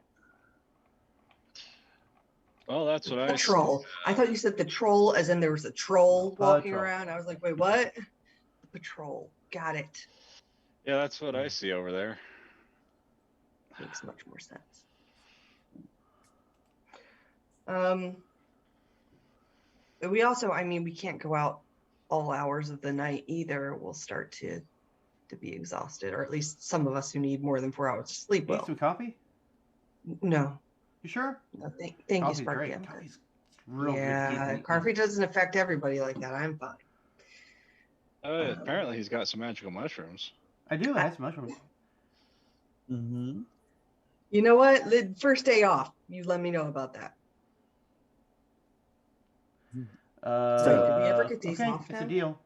Well, that's what I Patrol. I thought you said the troll, as in there was a troll walking Patrol. around. I was like, wait, what? The patrol. Got it. Yeah, that's what I see over there. Makes much more sense. We also, I mean, we can't go out all hours of the night either. We'll start to be exhausted, or at least some of us who need more than 4 hours of sleep Need will. some coffee? No, You sure? no, thank you, Coffee's Sparky. great. I'm good. Coffee's real Yeah, good. coffee doesn't affect everybody like that. I'm fine. Apparently, he's got some magical mushrooms. I do. I have some mushrooms. Mm-hmm. You know what? The first day off, you let me know about that. So, did we ever get days okay, off it's now? a deal.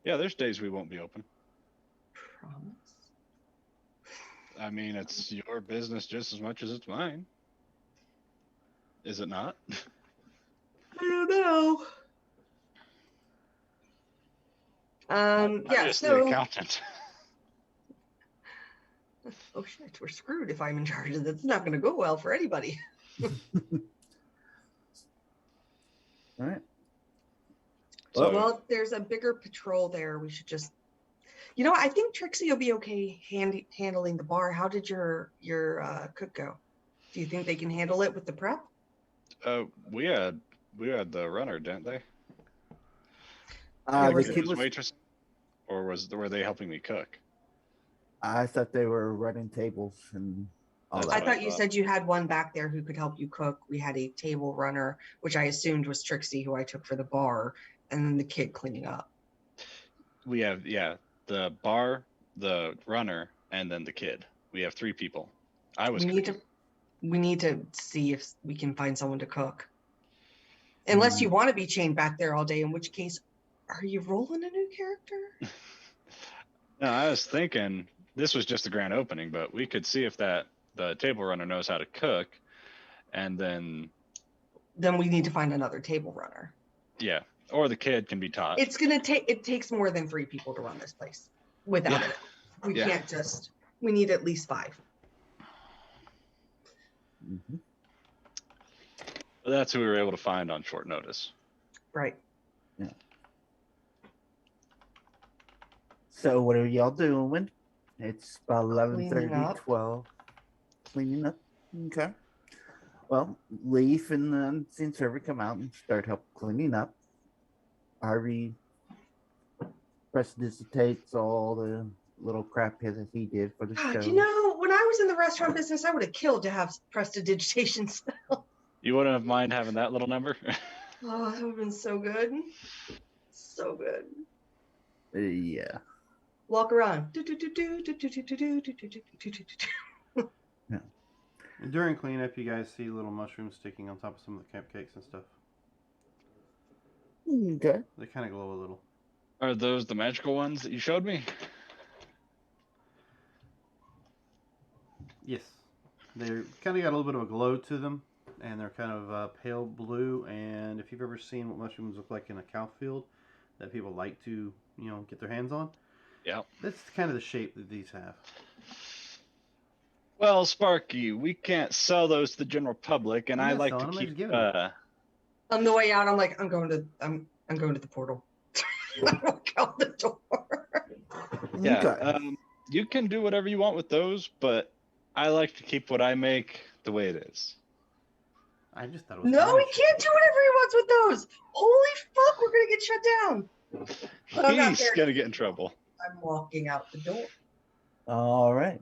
Yeah, there's days we won't be open. Promise. I mean, it's your business just as much as it's mine. Is it not? I don't know. I'm Yeah, just the so accountant. oh shit, we're screwed if I'm in charge of this. It's not gonna go well for anybody. All right. So, Well, if there's a bigger patrol there, we should just, you know what, I think Trixie will be okay handling the bar. How did your cook go? Do you think they can handle it with the prep? we had the runner, didn't they? Yeah, The was kid was. waitress, or were they helping me cook? I thought they were running tables and all That's I that. what thought you said you had one back there who could help you cook. We had a table runner, which I assumed was Trixie, who I took for the bar, and then the kid cleaning up. We have the bar, the runner, and then the kid. We have 3 people. I was cooking. We need to see if we can find someone to cook. Unless you want to be chained back there all day, in which case, are you rolling a new character? No, I was thinking this was just the grand opening, but we could see if the table runner knows how to cook, and then Then we need to find another table runner. or the kid can be taught. It's gonna take. It takes more than 3 people to run this place. Without it, we Yeah. can't just. We need at least 5. Mm-hmm. But that's who we were able to find on short notice. Right. So what are y'all doing? It's about 11:30, Cleaning up. 12. Cleaning up. Okay. Well, Leaf and the unseen server come out and start help cleaning up. Harvey prestidigitates all the little crap that he did for the show. God, you know, when I was in the restaurant business, I would have killed to have prestidigitation spell. You wouldn't have mind having that little number? Oh, that would have been so good. So good. Yeah. Walk around. And during cleanup, you guys see little mushrooms sticking on top of some of the cupcakes and stuff. Okay. They kind of glow a little. Are those the magical ones that you showed me? Yes. They're kind of got a little bit of a glow to them, and they're kind of pale blue. And if you've ever seen what mushrooms look like in a cow field that people like to, get their hands on, Yeah. that's kind of the shape that these have. Well, Sparky, we can't sell those to the general public, and I'm I not like to selling them, I keep. just giving them. On the way out, I'm like, I'm going to the portal. I walk out the door. Yeah. Okay. You can do whatever you want with those, but I like to keep what I make the way it is. I just thought it was No, he trash. can't do whatever he wants with those. Holy fuck, we're gonna get shut down. But I'm not He's there. gonna get in trouble. I'm walking out the door. All right.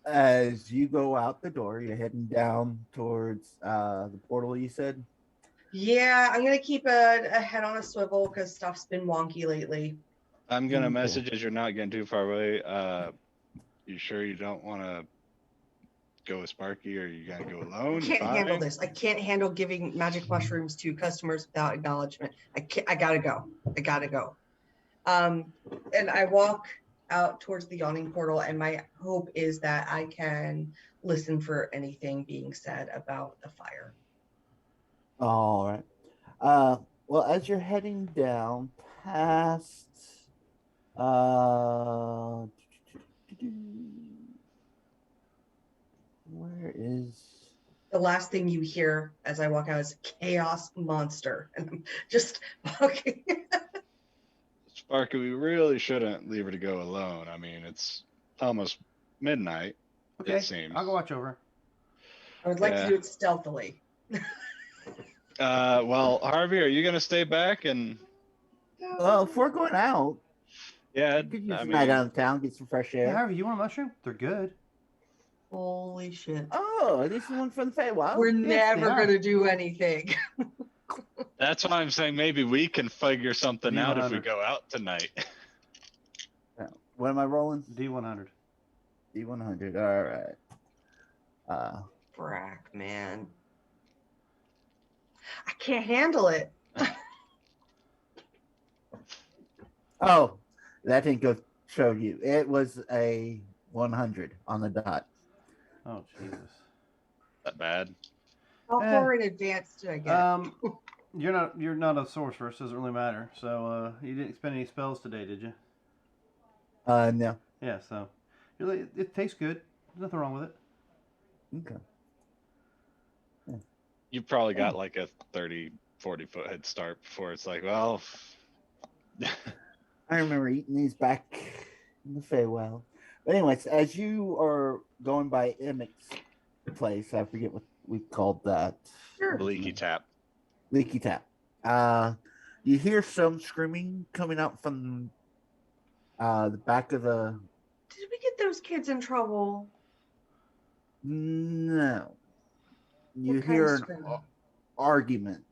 As you go out the door, you're heading down towards the portal. You said. Yeah, I'm gonna keep a head on a swivel because stuff's been wonky lately. I'm gonna Okay. message as you're not getting too far away. You sure you don't want to go with Sparky, or you gotta go alone? I can't Fine. handle this. I can't handle giving magic mushrooms to customers without acknowledgement. I gotta go. I gotta go. And I walk out towards the yawning portal, and my hope is that I can listen for anything being said about the fire. All right. Well, as you're heading down past, where is? The last thing you hear as I walk out is chaos monster, and I'm just walking. Sparky, we really shouldn't leave her to go alone. I mean, it's almost midnight. Okay, It seems. I'll go watch over. I would like Yeah. to do it stealthily. Well, Harvey, are you gonna stay back and? Well, if we're going out, Yeah, you could use I a night mean, out of town, get some fresh Hey, air. Harvey, you want a mushroom? They're good. Holy shit. Oh, this is one from the Feywild. We're yes, never they are. going to do anything. that's why I'm saying maybe we can figure something out if we D100. go out tonight. What am I rolling? D100. D100. All right. Frack, man. I can't handle it. Oh, that didn't go show you. It was a 100 on the dot. Oh, Jesus. That bad? How far in advance did I get? You're not a sorcerer, so it doesn't really matter. So you didn't spend any spells today, did you? No. Yeah, so it tastes good. There's nothing wrong with it. Okay. You probably got like a 30, 40 foot head start before it's like, well. I remember eating these back in the Feywild. But anyways, as you are going by Emmek's place, I forget what we called that. Sure. Leaky tap. Leaky Tap. You hear some screaming coming out from the back of the. Did we get those kids in trouble? No. You What kind hear of an screaming? argument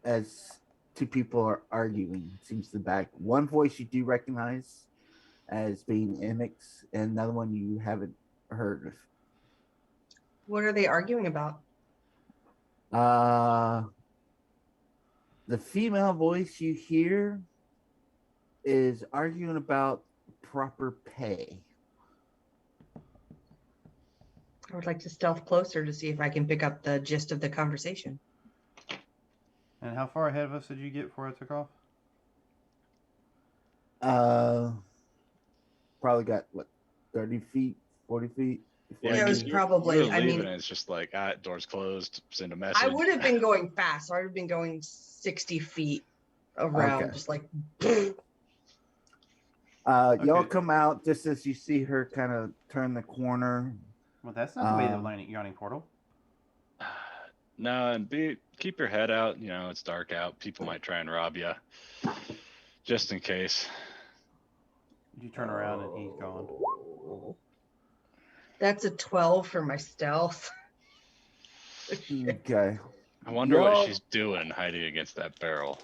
as two people are arguing. It seems the back. One voice you do recognize as being Emmek's, and another one you haven't heard of. What are they arguing about? The female voice you hear is arguing about proper pay. I would like to stealth closer to see if I can pick up the gist of the conversation. And how far ahead of us did you get before I took off? Probably got what, 30 feet, 40 feet. Yeah, it was you- probably- you were I mean- leaving and it's just like, door's closed. Send a message. I would have been going fast. So I would have been going 60 feet around, Okay. just like. Y'all Okay. come out just as you see her kind of turn the corner. Well, that's not the way the yawning portal. No, and keep your head out. You know, it's dark out. People might try and rob you. Just in case. You turn around and he's gone. That's a 12 for my stealth. Okay. I wonder Yo. what she's doing hiding against that barrel.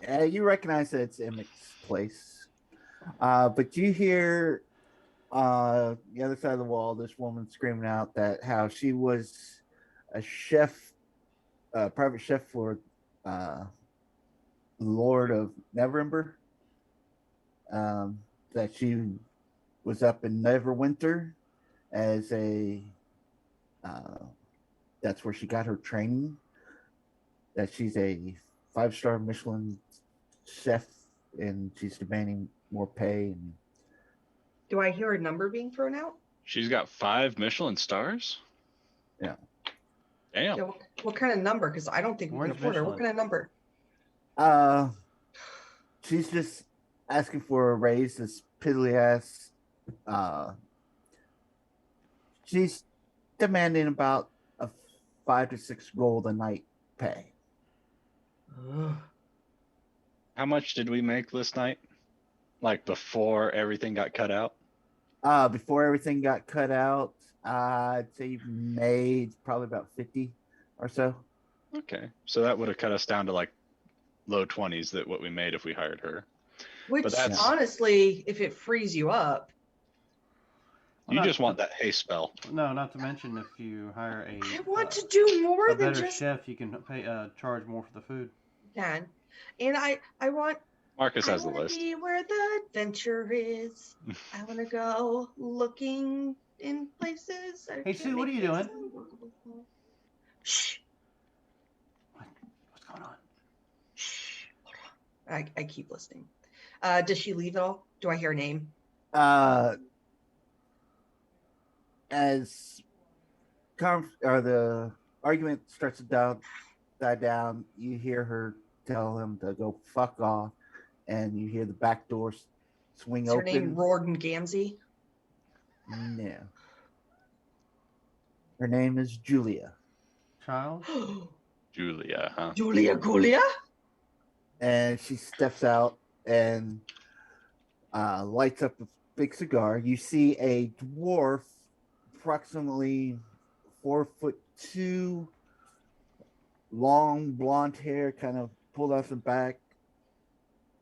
You recognize that it's Emmek's place. But you hear the other side of the wall, this woman screaming out that how she was a chef, private chef for Lord of Neverember. That she was up in Neverwinter as a that's where she got her training. That she's a 5-star Michelin chef, and she's demanding more pay. And Do I hear a number being thrown out? She's got 5 Michelin stars. Yeah. Damn. Yeah, what kind of number? Because I don't think we Where's can afford her. What Michelin? kind of number? she's just asking for a raise. This piddly ass. She's demanding about a 5 to 6 gold a night pay. How much did we make this night? Like before everything got cut out? Before everything got cut out, I'd say you made probably about 50 or so. Okay. So that would have cut us down to like low 20s that what we made if we hired her. Which that's- honestly, if it frees you up, You Well, just want that haste spell. No, not to mention if you hire I want to do more a than better just chef, you can pay charge more for the food. can. And I want Marcus has the I wanna list. be where the adventure is. I want to go looking in places. I Hey, can't Sue, what make are you things doing? unworkable. Shh. What's going on? Shh. Hold on. I keep listening. Does she leave at all? Do I hear a name? As the argument starts to die down, you hear her tell him to go fuck off, and you hear the back door swing Is her name open. Rorden Gamzee? No. Her name is Julia. Child? Julia, huh? Julia Gulia? And she steps out and lights up a big cigar. You see a dwarf, approximately 4'2", long blonde hair, kind of pulled off the back,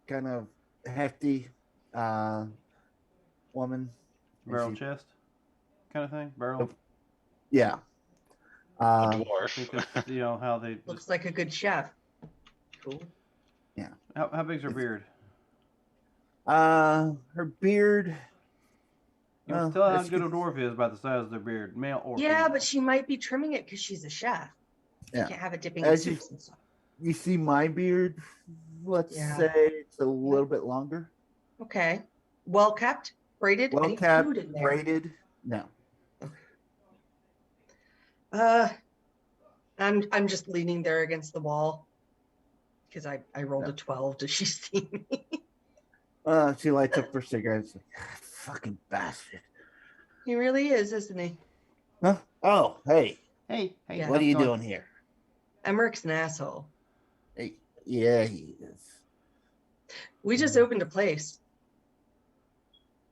kind of hefty woman. And Barrel she- chest? Kind of thing? Barrel? Yeah. A dwarf. Because, you know, how they... Looks like a good chef. Cool. How big's her beard? Her beard. You can Well, tell how it's- good a dwarf is by the size of their beard, male or Yeah, female. but she might be trimming it because she's a chef. Yeah. You can't have it dipping in As you- soups and stuff. You see my beard. Let's Yeah. say it's a little bit longer. Okay. Well kept, braided. Well Any kept, food in there? braided. No. I'm just leaning there against the wall because I rolled a 12. Does she see me? She lights up her cigarette. It's like, fucking bastard. He really is, isn't he? Huh? Oh, hey. Hey, Yeah. What are you how's it doing here? Emmerich's an asshole. Hey, yeah, he is. We just opened a place.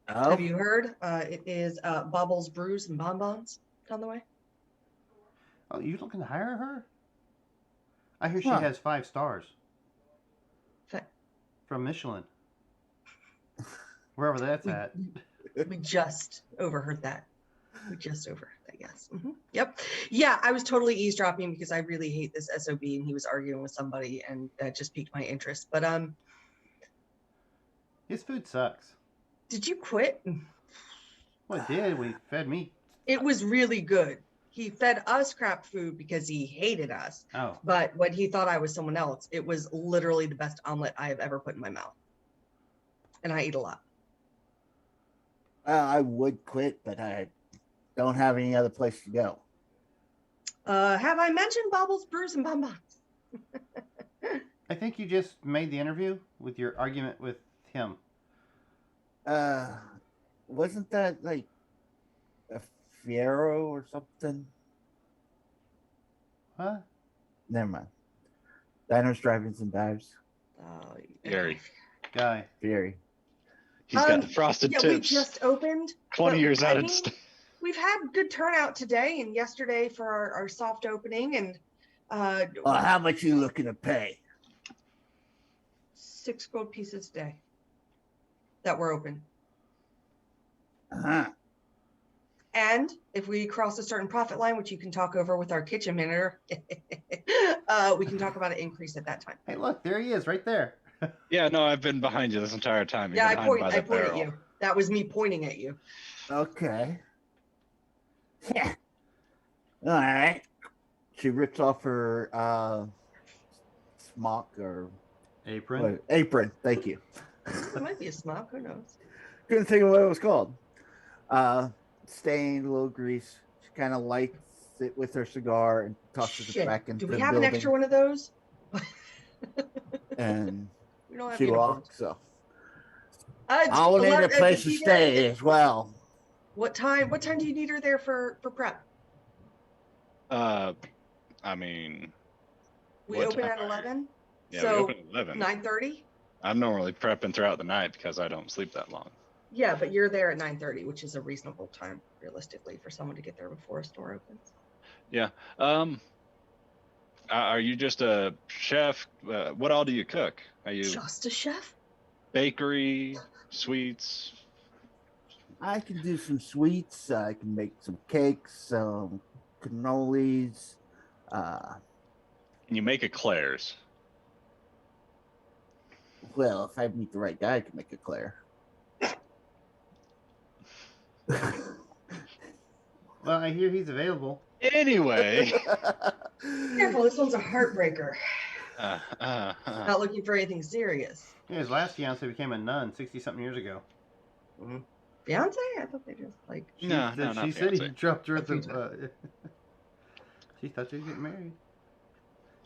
Oh, Have you heard? It is Bobbles Brews and Bonbons down the way. Oh, you looking to hire her? I hear she Huh. has 5 stars Fa- from Michelin. Wherever that's at. We just overheard that. Yes. Yep. Yeah, I was totally eavesdropping because I really hate this SOB and he was arguing with somebody and that just piqued my interest. But His food sucks. did you quit? Well, it did. We fed me. It was really good. He fed us crap food because he hated us. Oh. But when he thought I was someone else, it was literally the best omelet I have ever put in my mouth. And I eat a lot. I would quit, but I don't have any other place to go. Have I mentioned Bobbles, Brews, and Bonbons? I think you just made the interview with your argument with him. Wasn't that like a Fiero or something? Huh? Never mind. Diners, drive-ins, and dives. Gary. Guy. Fury. He's got the frosted Yeah, we tips. just opened. 20 but, years I out of mean, st- We've had good turnout today and yesterday for our soft opening, and How much you looking to pay? 6 gold pieces a day that were open. Uh-huh. And if we cross a certain profit line, which you can talk over with our kitchen manager, we can talk about an increase at that time. Hey, look, there he is, right there. Yeah, no, I've been behind you this entire time. You've Yeah, been I hiding point by the at barrel. you. That was me pointing at you. Okay. Yeah. All right. She rips off her smock or Apron. apron. Thank you. It might be a smock. Who knows? Couldn't think of what it was called. Stained, a little grease. She kind of lights it with her cigar and tosses it Shit. back into Do we the have an building. extra one of those? And We don't have she uniforms. walks. So It's I'll need a place to Tina, stay as well. What time do you need her there for prep? I mean, We what open time at are you? 11. Yeah, So we open at 11. 9:30. I'm normally prepping throughout the night because I don't sleep that long. Yeah, but you're there at 9:30, which is a reasonable time, realistically, for someone to get there before a store opens. Yeah. Are you just a chef? What all do you cook? Are you Just a chef? bakery, sweets? I can do some sweets. I can make some cakes, some cannolis. Can you make eclairs? Well, if I meet the right guy, I can make eclair. Well, I hear he's available. Anyway. Careful, this one's a heartbreaker. Not looking for anything serious. Yeah, his last fiance became a nun 60-something years ago. Fiance? I thought they just like. She No, said, no, not she said he fiance. dropped her A at few the. She thought she was getting married.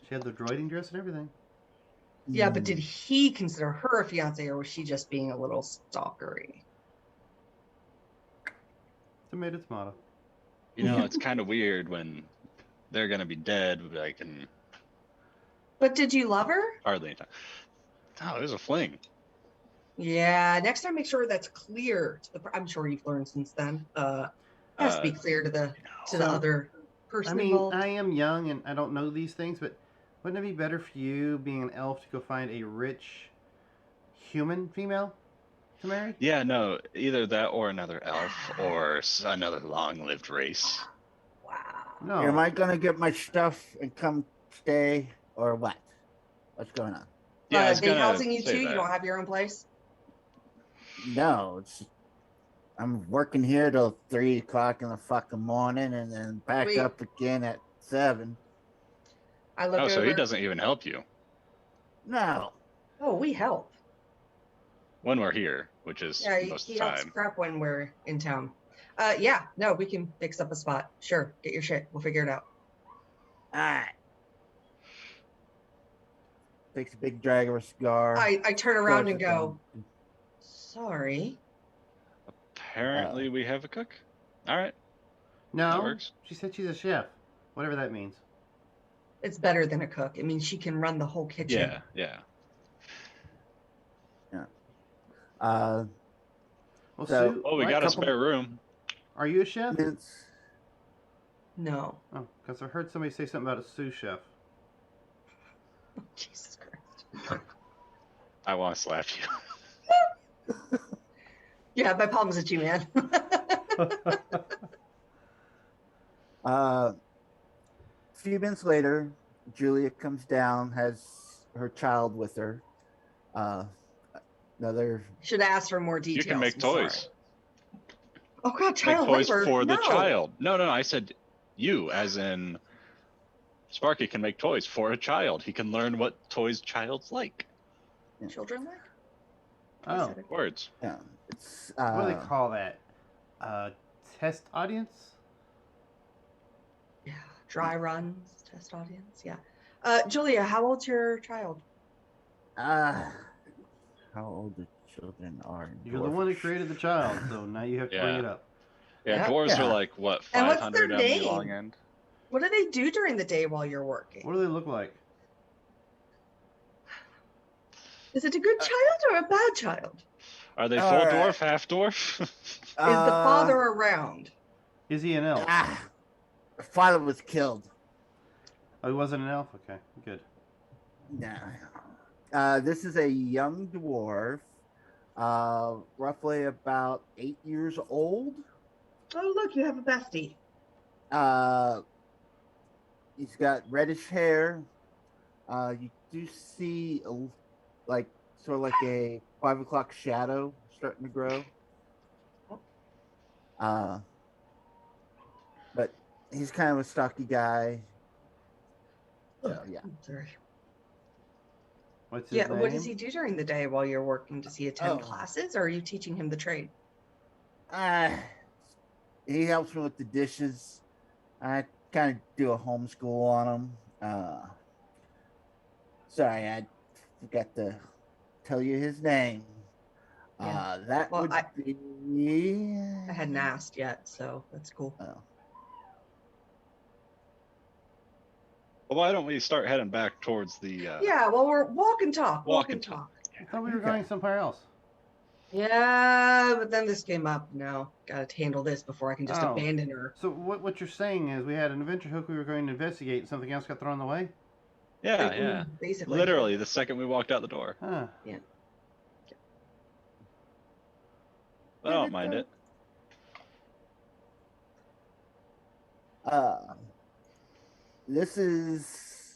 She had the droiding dress and everything. Yeah, but did he consider her a fiance, or was she just being a little stalkery? Tomato, tomato. You know, it's kind of weird when they're gonna be dead. Like, and But did you love her? hardly any time. No, it was a fling. Yeah. Next time, make sure that's clear. I'm sure you've learned since then. It has to be clear to the So, other person I mean, involved. I am young and I don't know these things, but wouldn't it be better for you, being an elf, to go find a rich human female to marry? Yeah, no, either that or another elf or another long-lived race. Wow. No. Am I gonna get my stuff and come stay, or what? What's going on? Yeah, I was They gonna housing you say too? You that. don't have your own place? No, I'm working here till 3:00 in the fucking morning, and then back Wait. up again at 7. I look Oh, over. so he doesn't even help you No, Oh, we help. when we're here, which is Yeah, most of he the helps time. prep when we're in town. Yeah, no, we can fix up a spot. Sure, get your shit. We'll figure it out. all right. Takes a big drag of a cigar. I turn around and throws it go, down. sorry. Apparently, we have a cook. All right, that No. works. She said she's a chef. Whatever that means. It's better than a cook. I mean, she can run the whole kitchen. Yeah. Uh, Well, So- Sue. Oh, we right, got a couple- spare room. Are you a chef? it's No. Oh, because I heard somebody say something about a sous chef. Jesus Christ. I want to slap you. Yeah, my palms at you, man. a few minutes later, Julia comes down, has her child with her. Another Should ask for more details. You can make I'm sorry. toys. Oh God, Make child toys labor. for the No. child. No, I said you, as in Sparky can make toys for a child. He can learn what toys childs like. Children like? Oh, said it. Words. yeah, it's what do they call that? Test audience? Yeah. Dry runs, test audience. Yeah. Julia, how old's your child? how old the children are. in You're the one who dwarf. created the child, so now you have to bring Yeah. it up. Yeah, Yeah. dwarves Yeah. are like what, And what's their 500 on the name? long end. What do they do during the day while you're working? What do they look like? Is it a good child or a bad child? Are they All full right. dwarf, half dwarf? Is the father around? Is he an elf? The father was killed. Oh, he wasn't an elf? Okay, good. No. This is a young dwarf, roughly about 8 years old. Oh, look, you have a bestie. He's got reddish hair. You do see sort of like a 5 o'clock shadow starting to grow. But He's kind of a stocky guy. Yeah. Sorry. What's his Yeah, name? what does he do during the day while you're working? Does he attend Oh. classes, or are you teaching him the trade? He helps me with the dishes. I kind of do a homeschool on him. Sorry, I forgot to tell you his name. Yeah. That Well, would be. I hadn't asked yet, so that's cool. Oh. Well, why don't we start heading back towards the Yeah, well, we're walk and talk. walk and talk? I thought we were Okay. going somewhere else. Yeah, but then this came up. No, gotta handle this before I can just Oh. abandon her. So what you're saying is we had an adventure hook we were going to investigate, and something else got thrown away? Yeah. Basically. Literally the second we walked out the door. Huh. I don't mind it. This is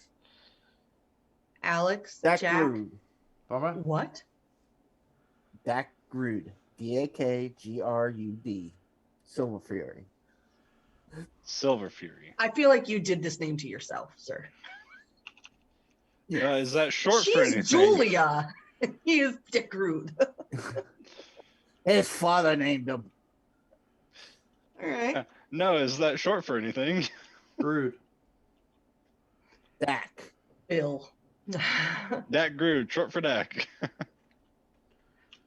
Alex, Dak Jack. Grood. Barbara? What? Dak Grood. Dakgrud. Silver Fury. Silver Fury. I feel like you did this name to yourself, sir. Is that short for anything? She's Julia. He is Dick Rude. His father named him. All right. No, is that short for anything? Rude. Dak. Bill. Dak Grood, short for Dak.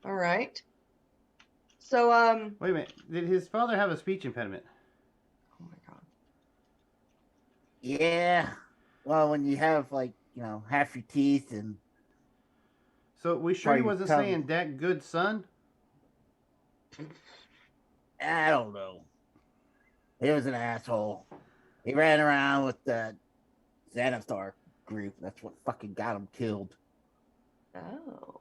All right. So, Wait a minute. Did his father have a speech impediment? oh my God. Yeah. Well, when you have half your teeth and So we sure he Probably wasn't tongue. saying that good son? I don't know. He was an asshole. He ran around with the Xanathar group. That's what fucking got him killed. Oh.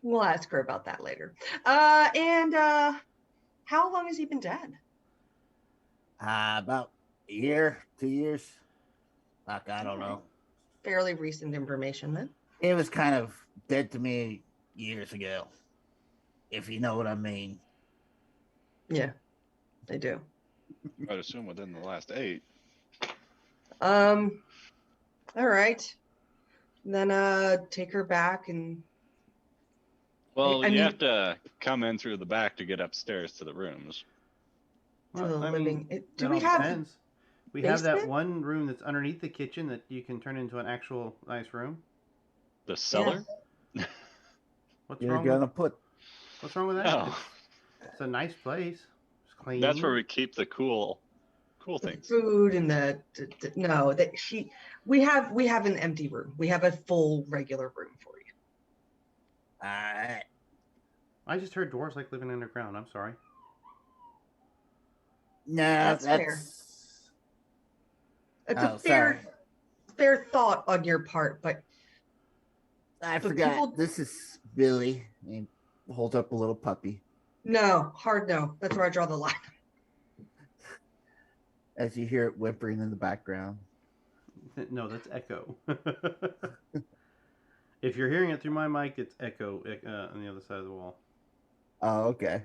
We'll ask her about that later. And how long has he been dead? About a year, 2 years. Fuck, I don't know. Fairly recent information then. It was kind of dead to me years ago, if you know what I mean. Yeah, I do. I'd assume within the last 8. All right. Then take her back and Well, I you mean- have to come in through the back to get upstairs to the rooms. to the I living. mean, Do that we all have? depends. We have that basement? one room that's underneath the kitchen that you can turn into an actual nice room. The cellar? What's You're wrong gonna with put. what's wrong with that? No. It's a nice place. It's clean. That's where we keep the cool The things. food and no that we have an empty room. We have a full regular room for you. Alright. I just heard dwarves like living underground. I'm sorry. No, That's that's fair. It's Oh, a fair sorry. fair thought on your part, but I But forgot. people- This is Billy. He holds up a little puppy no, hard no. That's where I draw the line. as you hear it whimpering in the background. No, that's echo. If you're hearing it through my mic, it's echo on the other side of the wall. Oh, okay.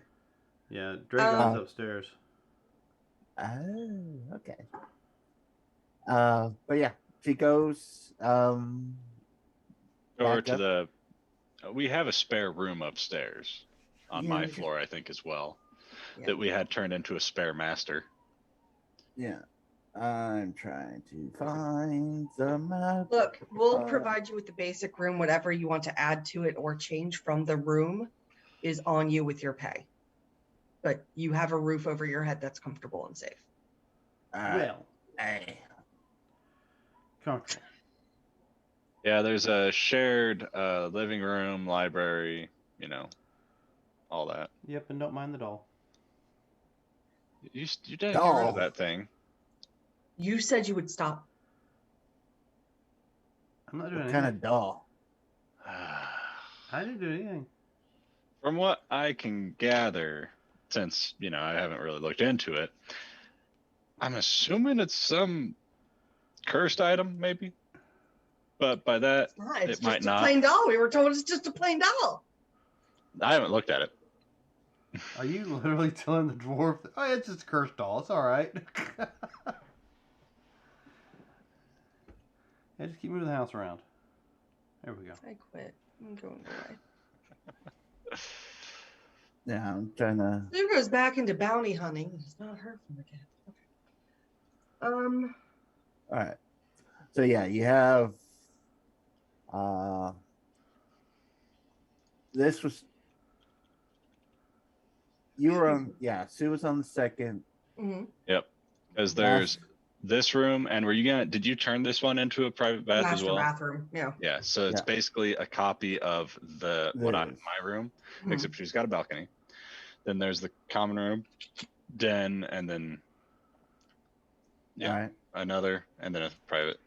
Yeah, Dragon's Um, upstairs. Oh, okay. But yeah, she goes. Over Back to up. the. We have a spare room upstairs on Yeah, my we do. floor, I think, as well. Yeah. That we had turned into a spare master. Yeah, I'm trying to find the map. Look, we'll Uh, provide you with the basic room. Whatever you want to add to it or change from the room is on you with your pay. But you have a roof over your head that's comfortable and safe. Well, Hey. comfortable. Yeah, there's a shared living room, library, all that. Yep, and don't mind the doll. You didn't get rid Doll. of that thing. You said you would stop. I'm not doing What anything. kind of doll? I didn't do anything. From what I can gather, since, I haven't really looked into it, I'm assuming it's some cursed item, maybe? But by that, It's not. It's It might just a not. plain doll. We were told it's just a plain doll. I haven't looked at it. Are you literally telling the dwarf? Oh, it's just a cursed doll. It's all right. Yeah, just keep moving the house around. There we go. I quit. I'm going away. Yeah, I'm trying to. Sue goes back into bounty hunting. He's not heard from again. Okay. All right. So yeah, you have. This was. You were on. Yeah, Sue was on the second. Mm-hmm. Yep. Because there's this room, and did you turn this one into a private bath as Master well? bathroom. Yeah. Yeah. So it's Yeah. basically a copy of what I'm in my room, Mhm. except she's got a balcony. Then there's the common room, den, and then All right. another, and then a private.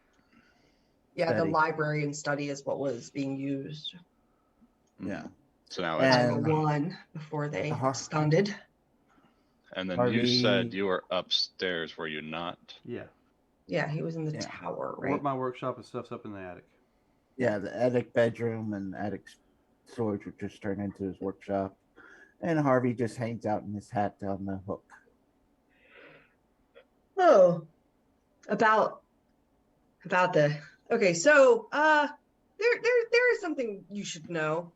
Yeah, the Study. library and study is what was being used. Yeah. So now And- it's By the one before they Uh-huh. stunned. and then Harvey- you said you were upstairs, were you not? Yeah. Yeah, he was in the Yeah. tower, right? My workshop and stuff's up in the attic. Yeah, the attic bedroom and attic storage would just turn into his workshop, and Harvey just hangs out in his hat down the hook. Oh, about the okay. So there is something you should know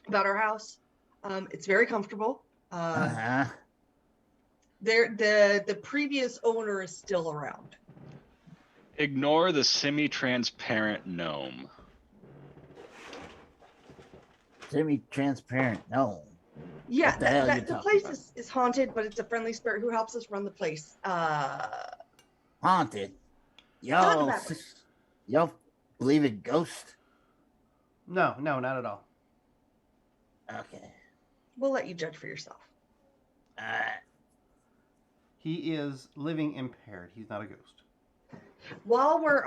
about our house. It's very comfortable. Uh-huh. The previous owner is still around. Ignore the semi-transparent gnome. Semi-transparent. No. Yeah, What the hell are you the talking place about? is haunted, but it's a friendly spirit who helps us run the place. Haunted. Talk Y'all, about it. y'all believe in ghosts? No, not at all. Okay. We'll let you judge for yourself. He is living impaired. He's not a ghost. While we're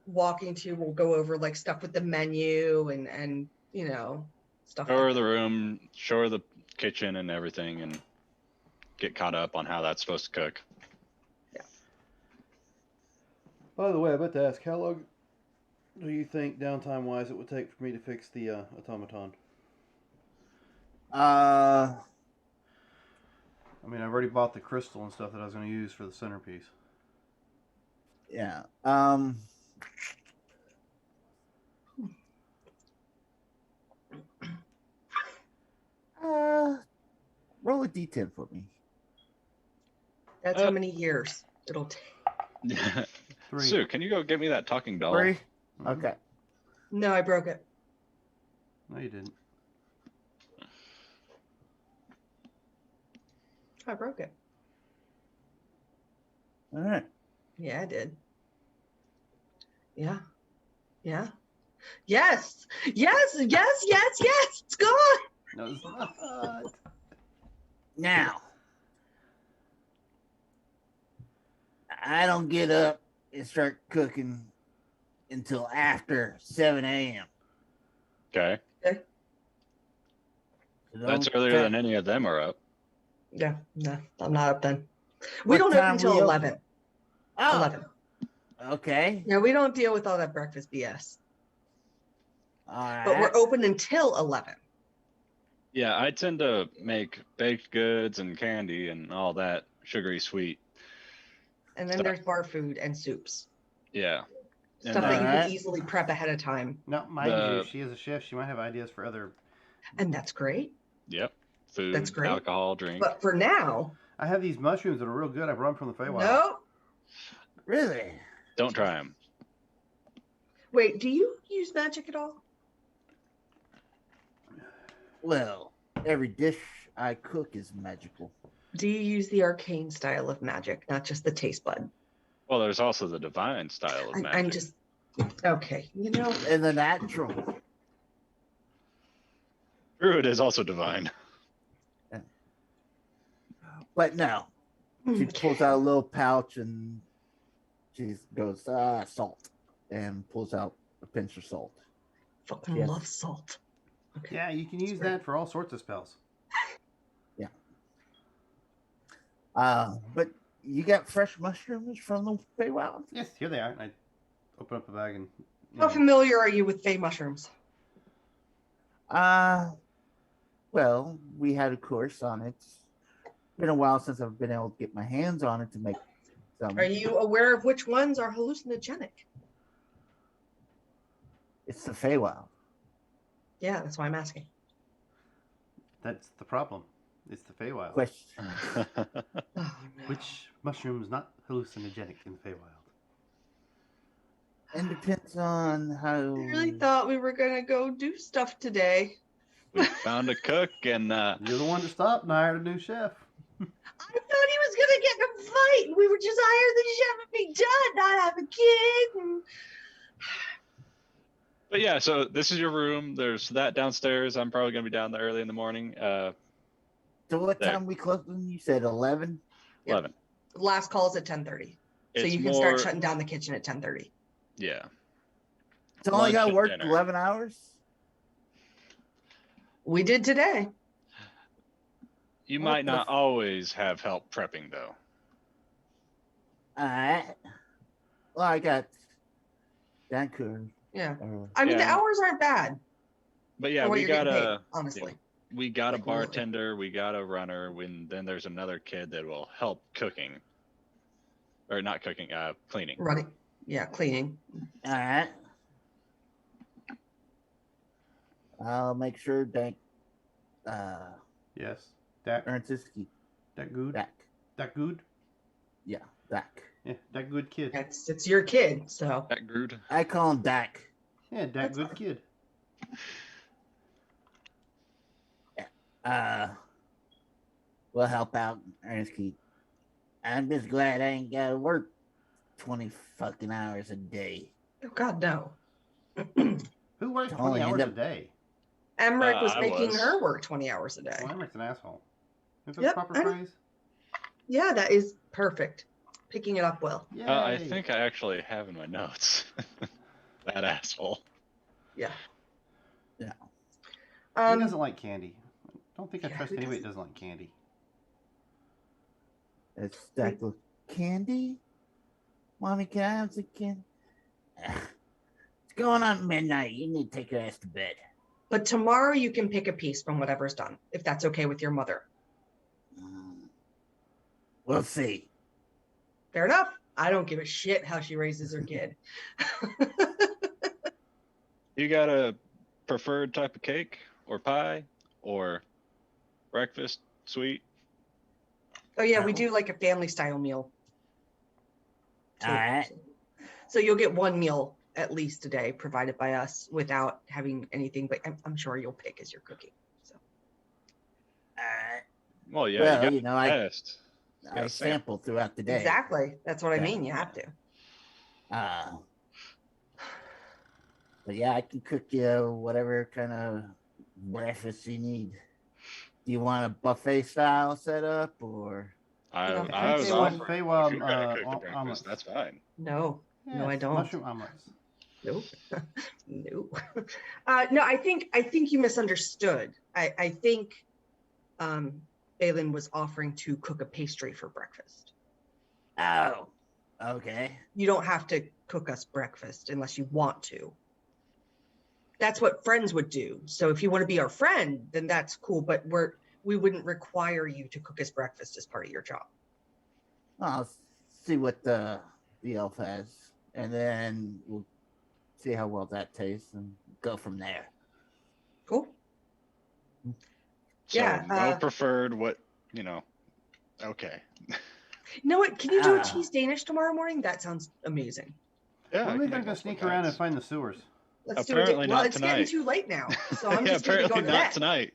walking to, we'll go over like stuff with the menu and you know stuff. Show her Like the room, show her the kitchen and everything, and get caught up on how that's supposed to cook. By the way, I meant to ask, how long do you think, downtime-wise, it would take for me to fix the automaton? I mean, I've already bought the crystal and stuff that I was going to use for the centerpiece. Yeah. Roll a d10 for me. that's how many years it'll take. 3. Sue, can you go get me that talking doll? 3? Mhm. Okay. No, I broke it. No, you didn't. I broke it. All right. Yeah, I did. Yeah. Yeah. Yes. Yes. Yes. Yes. Yes. It's gone. No, it's not. Now, I don't get up and start cooking until after 7 a.m. Okay. So That's don't earlier try- than any of them are up. Yeah. No, I'm not up then. We What don't open time until we open? 11. Oh, 11. okay. Yeah, we don't deal with all that breakfast BS. All right. But we're open until 11. Yeah, I tend to make baked goods and candy and all that sugary sweet. And then Stuff. there's bar food and soups. Yeah. Stuff And that you Alright. can easily prep ahead of time. No, mind you, The- she is a chef. She might have ideas for other... And that's great. Yep. Food, That's great. alcohol, drink. But for now, I have these mushrooms that are real good. I brought them from the Feywild. no. Really? Don't try them. Wait, do you use magic at all? Well, every dish I cook is magical. Do you use the arcane style of magic, not just the taste bud? Well, there's also the divine style of magic. I'm just okay. You know, And the natural. Druid is also divine. But no, she okay. pulls out a little pouch and she goes, salt. And pulls out a pinch of salt. Fucking Yes. love salt. Okay. Yeah, you can use great. that for all sorts of spells. But you got fresh mushrooms from the Feywild? Yes, here they are. I open up the bag and... How familiar are you with Fey mushrooms? Well, Well, we had a course on it. Been a while since I've been able to get my hands on it to make some. Are you aware of which ones are hallucinogenic? It's the Feywild. Yeah, that's why I'm asking. That's the problem. It's the Feywild. Question. Oh, no. Which mushroom is not hallucinogenic in the Feywild? And depends on how. I really thought we were gonna go do stuff today. We found a cook, and You're the one to stop and hired a new chef. I thought he was gonna get in a fight. We were just hire the chef and be done, not have a kid. And... but yeah. So this is your room. There's that downstairs. I'm probably gonna be down there early in the morning. So what there. time we closing? You said 11. 11. Last call is at 10:30, so It's you can start shutting down the kitchen at 10:30. Yeah. So only Lunch got to and work dinner. 11 hours. We did today. You What might the not always have help prepping though. All right. Well, I got Danker. Yeah, I mean the Yeah. hours aren't bad. But yeah, for what we you're got getting paid, a honestly. we got a Like, really. bartender, we got a runner. Then there's another kid that will help cooking, or not cooking, cleaning. Running, yeah, cleaning. All right. I'll make sure Dank Yes. That earns his keep. good. Dak. That good. Yeah, Dak. Yeah, that good kid. It's your kid, so That Grood. I call him Dak. Yeah, that That's good fine. kid. We'll help out earn his keep. I'm just glad I ain't got to work 20 fucking hours a day. oh God no. Who works Oh, 20 you hours end a up- day? Emmerich was I making was. her work 20 hours a day. Well, Emmerich an asshole. Is that Yep, the proper I know. phrase? Yeah, that is perfect. Picking it up well. Yay. I think I actually have in my notes. That asshole. Yeah. Yeah. He doesn't like candy. I don't think I Yeah, trust who anybody that doesn't? doesn't like candy. It's stacked with candy. Mommy, can I have some candy? It's going on midnight. You need to take your ass to bed. But tomorrow you can pick a piece from whatever's done, if that's okay with your mother. We'll see. Fair enough. I don't give a shit how she raises her kid. You got a preferred type of cake or pie or breakfast sweet? Oh yeah, we do like a family style meal. too. All right. So you'll get one meal at least a day provided by us without having anything, but I'm sure you'll pick as you're cooking. So All right. Well, yeah, Well, you got I test. I sample throughout the day. exactly, that's what I Yeah. mean. You have to. But yeah, I can cook you whatever kind of breakfast you need. Do you want a buffet style setup or? I No, I was Feywild- offering. If Feywild, you gotta cook the omelets. breakfast, that's fine. No, No, I Yes, don't. Mushroom omelets. nope, nope. No, I think you misunderstood. I think Balin was offering to cook a pastry for breakfast. Oh, okay. You don't have to cook us breakfast unless you want to. That's what friends would do. So if you want to be our friend, then that's cool. But we wouldn't require you to cook us breakfast as part of your job. I'll see what the elf has, and then we'll see how well that tastes and go from there. Cool. So Yeah, no preferred. What Okay. You know what? Can you do a Ah. cheese Danish tomorrow morning? That sounds amazing. Yeah. When I are they can going make to multiple sneak around and kinds. find the sewers? Let's Apparently do it. Well, not it's tonight. getting too late now, so I'm Yeah, just going to go apparently to not bed. tonight.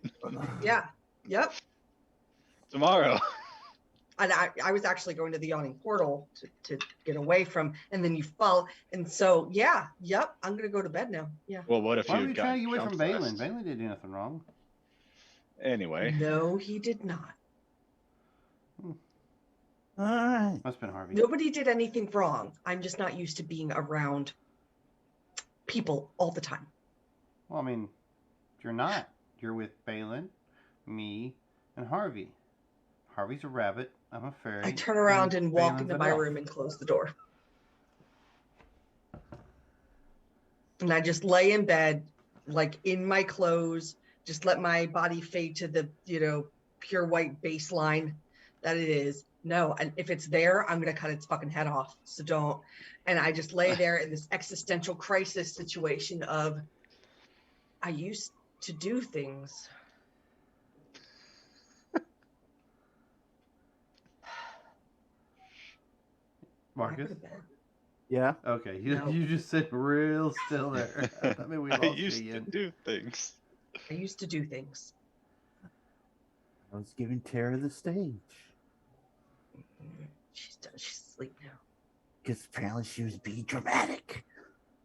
Yeah. Yep. Tomorrow. And I was actually going to the yawning portal to get away from, and then you fall. And so, yeah, yep, I'm going to go to bed now. Yeah. Well, what if Why you were you got trying to get away from jumped Balin? last? Balin didn't do nothing wrong. Anyway, No, he did not. All right. Must have been Harvey. Nobody did anything wrong. I'm just not used to being around people all the time. Well, I mean, you're not. You're with Balin, me, and Harvey. Harvey's a rabbit. I'm a fairy. I turn around and walk Balin's into an my elf. room and close the door. And I just lay in bed, like in my clothes, just let my body fade to the, pure white baseline that it is. No, and if it's there, I'm gonna cut its fucking head off. So don't. And I just lay there in this existential crisis situation of, I used to do things. Marcus? Yeah. Okay, you, No. you just sit real still there. I thought maybe we I lost you used to again. do things. I used to do things. I was giving Tara the stage. She's done. She's asleep now. Because apparently she was being dramatic.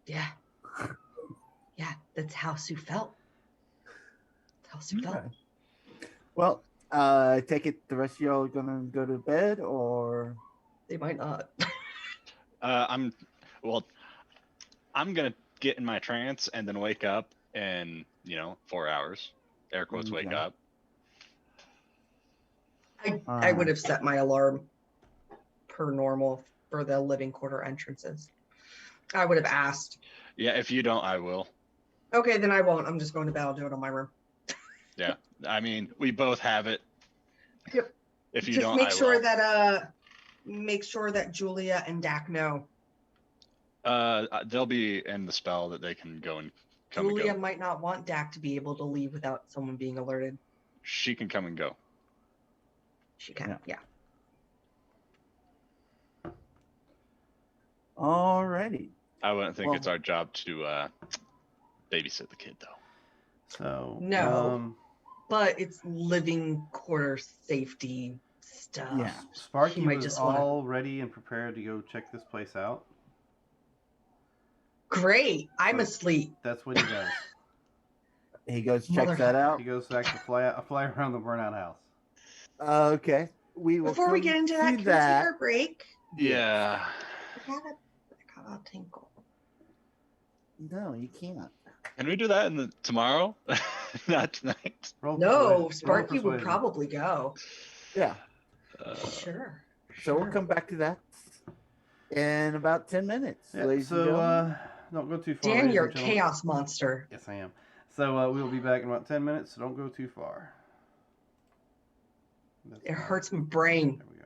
Yeah. Yeah, that's how Sue felt. That's how Sue felt. Okay. Well, I take it the rest of y'all are gonna go to bed, or They might not. I'm gonna get in my trance and then wake up in 4 hours. Air quotes wake Okay. up. I would have set my alarm per normal for the living quarter entrances. I would have asked. Yeah, if you don't, I will. Okay, then I won't. I'm just going to bed. I'll do it on my room. Yeah, I mean, we both have it. Yep. If you Just don't, make I sure will. that make sure that Julia and Dak know. They'll be in the spell that they can go and come Julia and go. might not want Dak to be able to leave without someone being alerted. She can come and go. She can, yeah. alrighty. I wouldn't think Well- it's our job to babysit the kid, though. So, No. But it's living quarter safety stuff. Yeah. Sparky might was just wanna- all ready and prepared to go check this place out. Great. I'm So- asleep. That's what he does. He goes check that Motherfucker. out. He goes back to fly around the burnout house. Okay. We will Before we come get into to that, can we take our break? Yeah. I got a tinkle. No, you can't. Can we do that tomorrow? Not tonight. Roll No, persuasion. Roll Sparky would persuasion. probably go. Yeah. Sure. So we'll come back to that in about 10 minutes, Yeah, ladies and gentlemen. don't go too far. Dan, ladies you're a and gentlemen. chaos monster. Yes, I am. So we will be back in about 10 minutes, so don't go too far. It hurts my brain. There we go.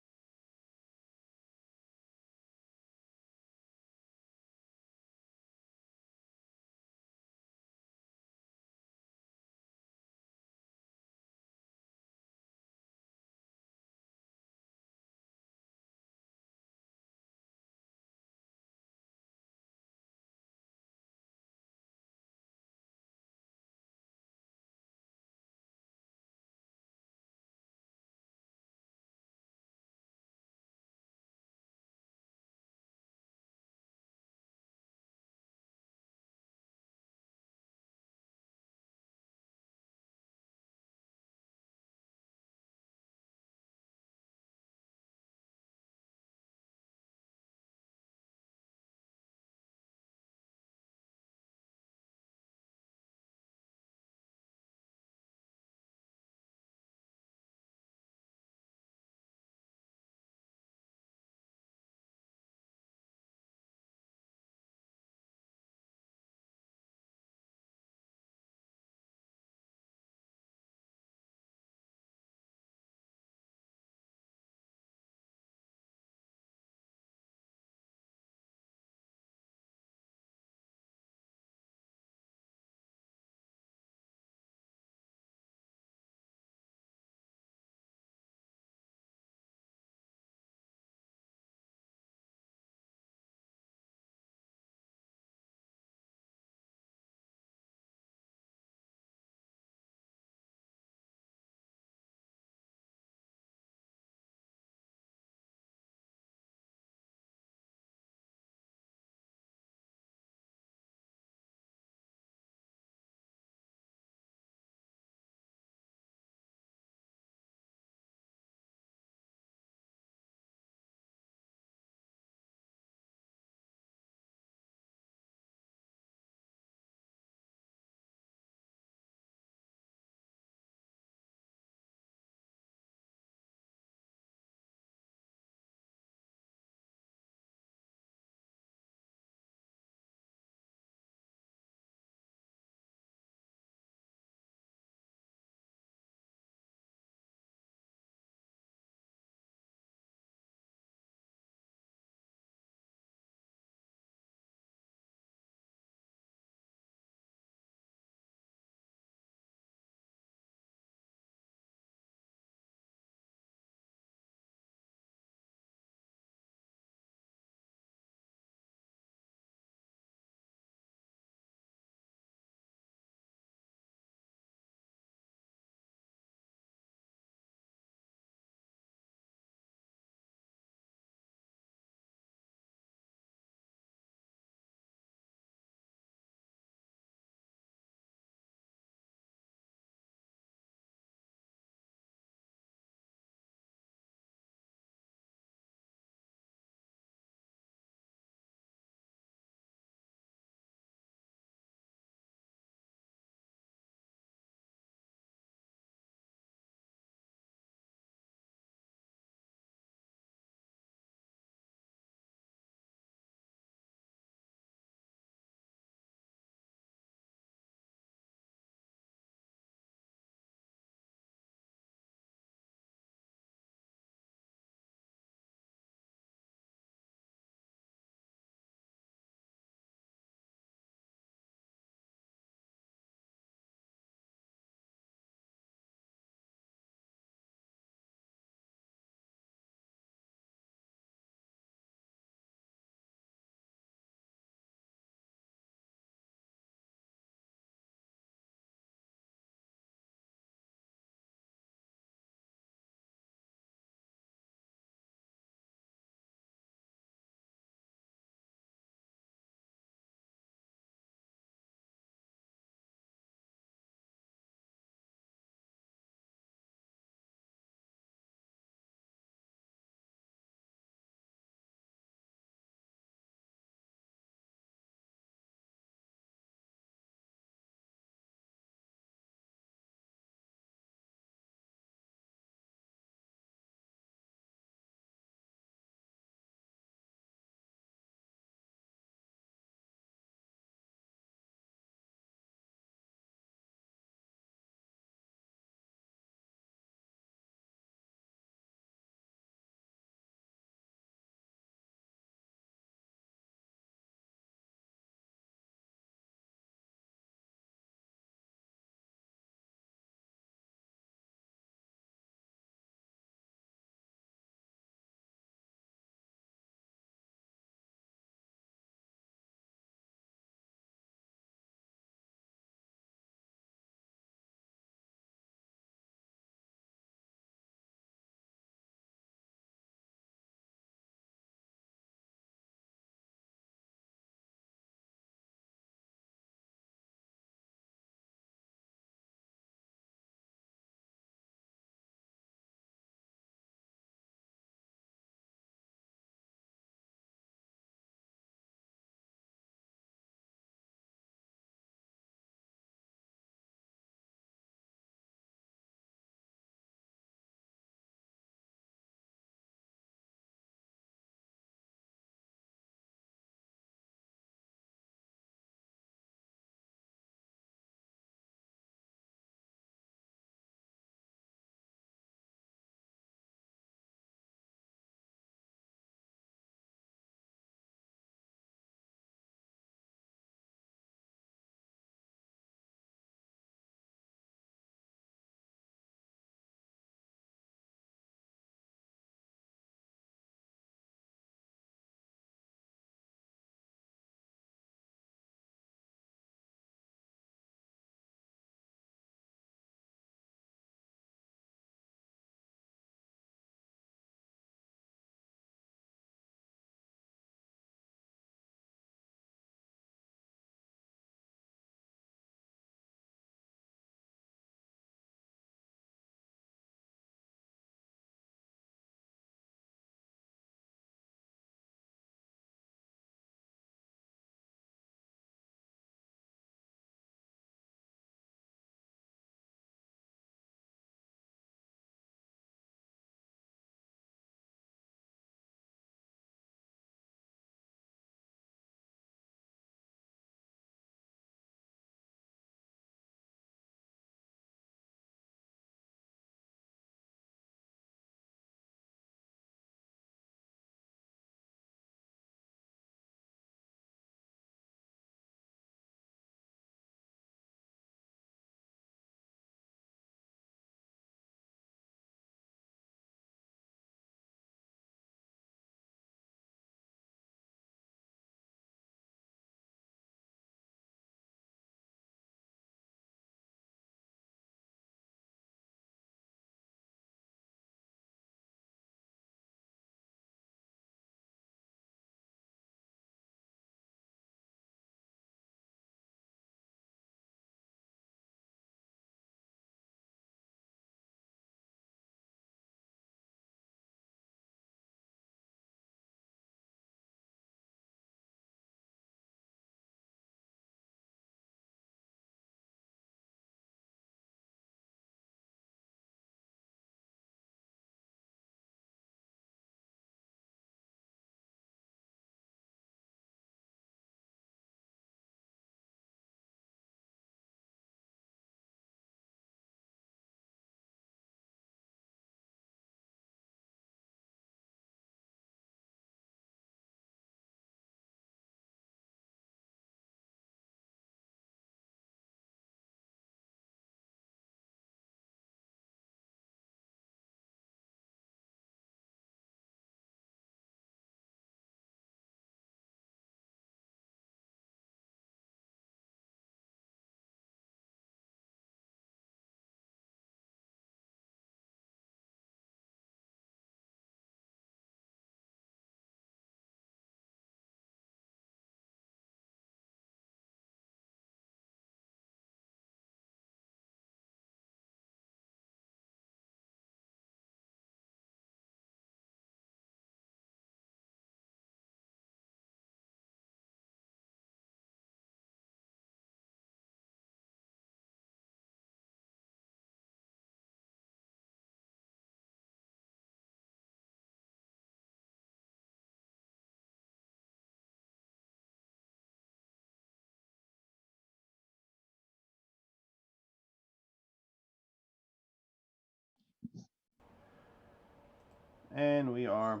And we are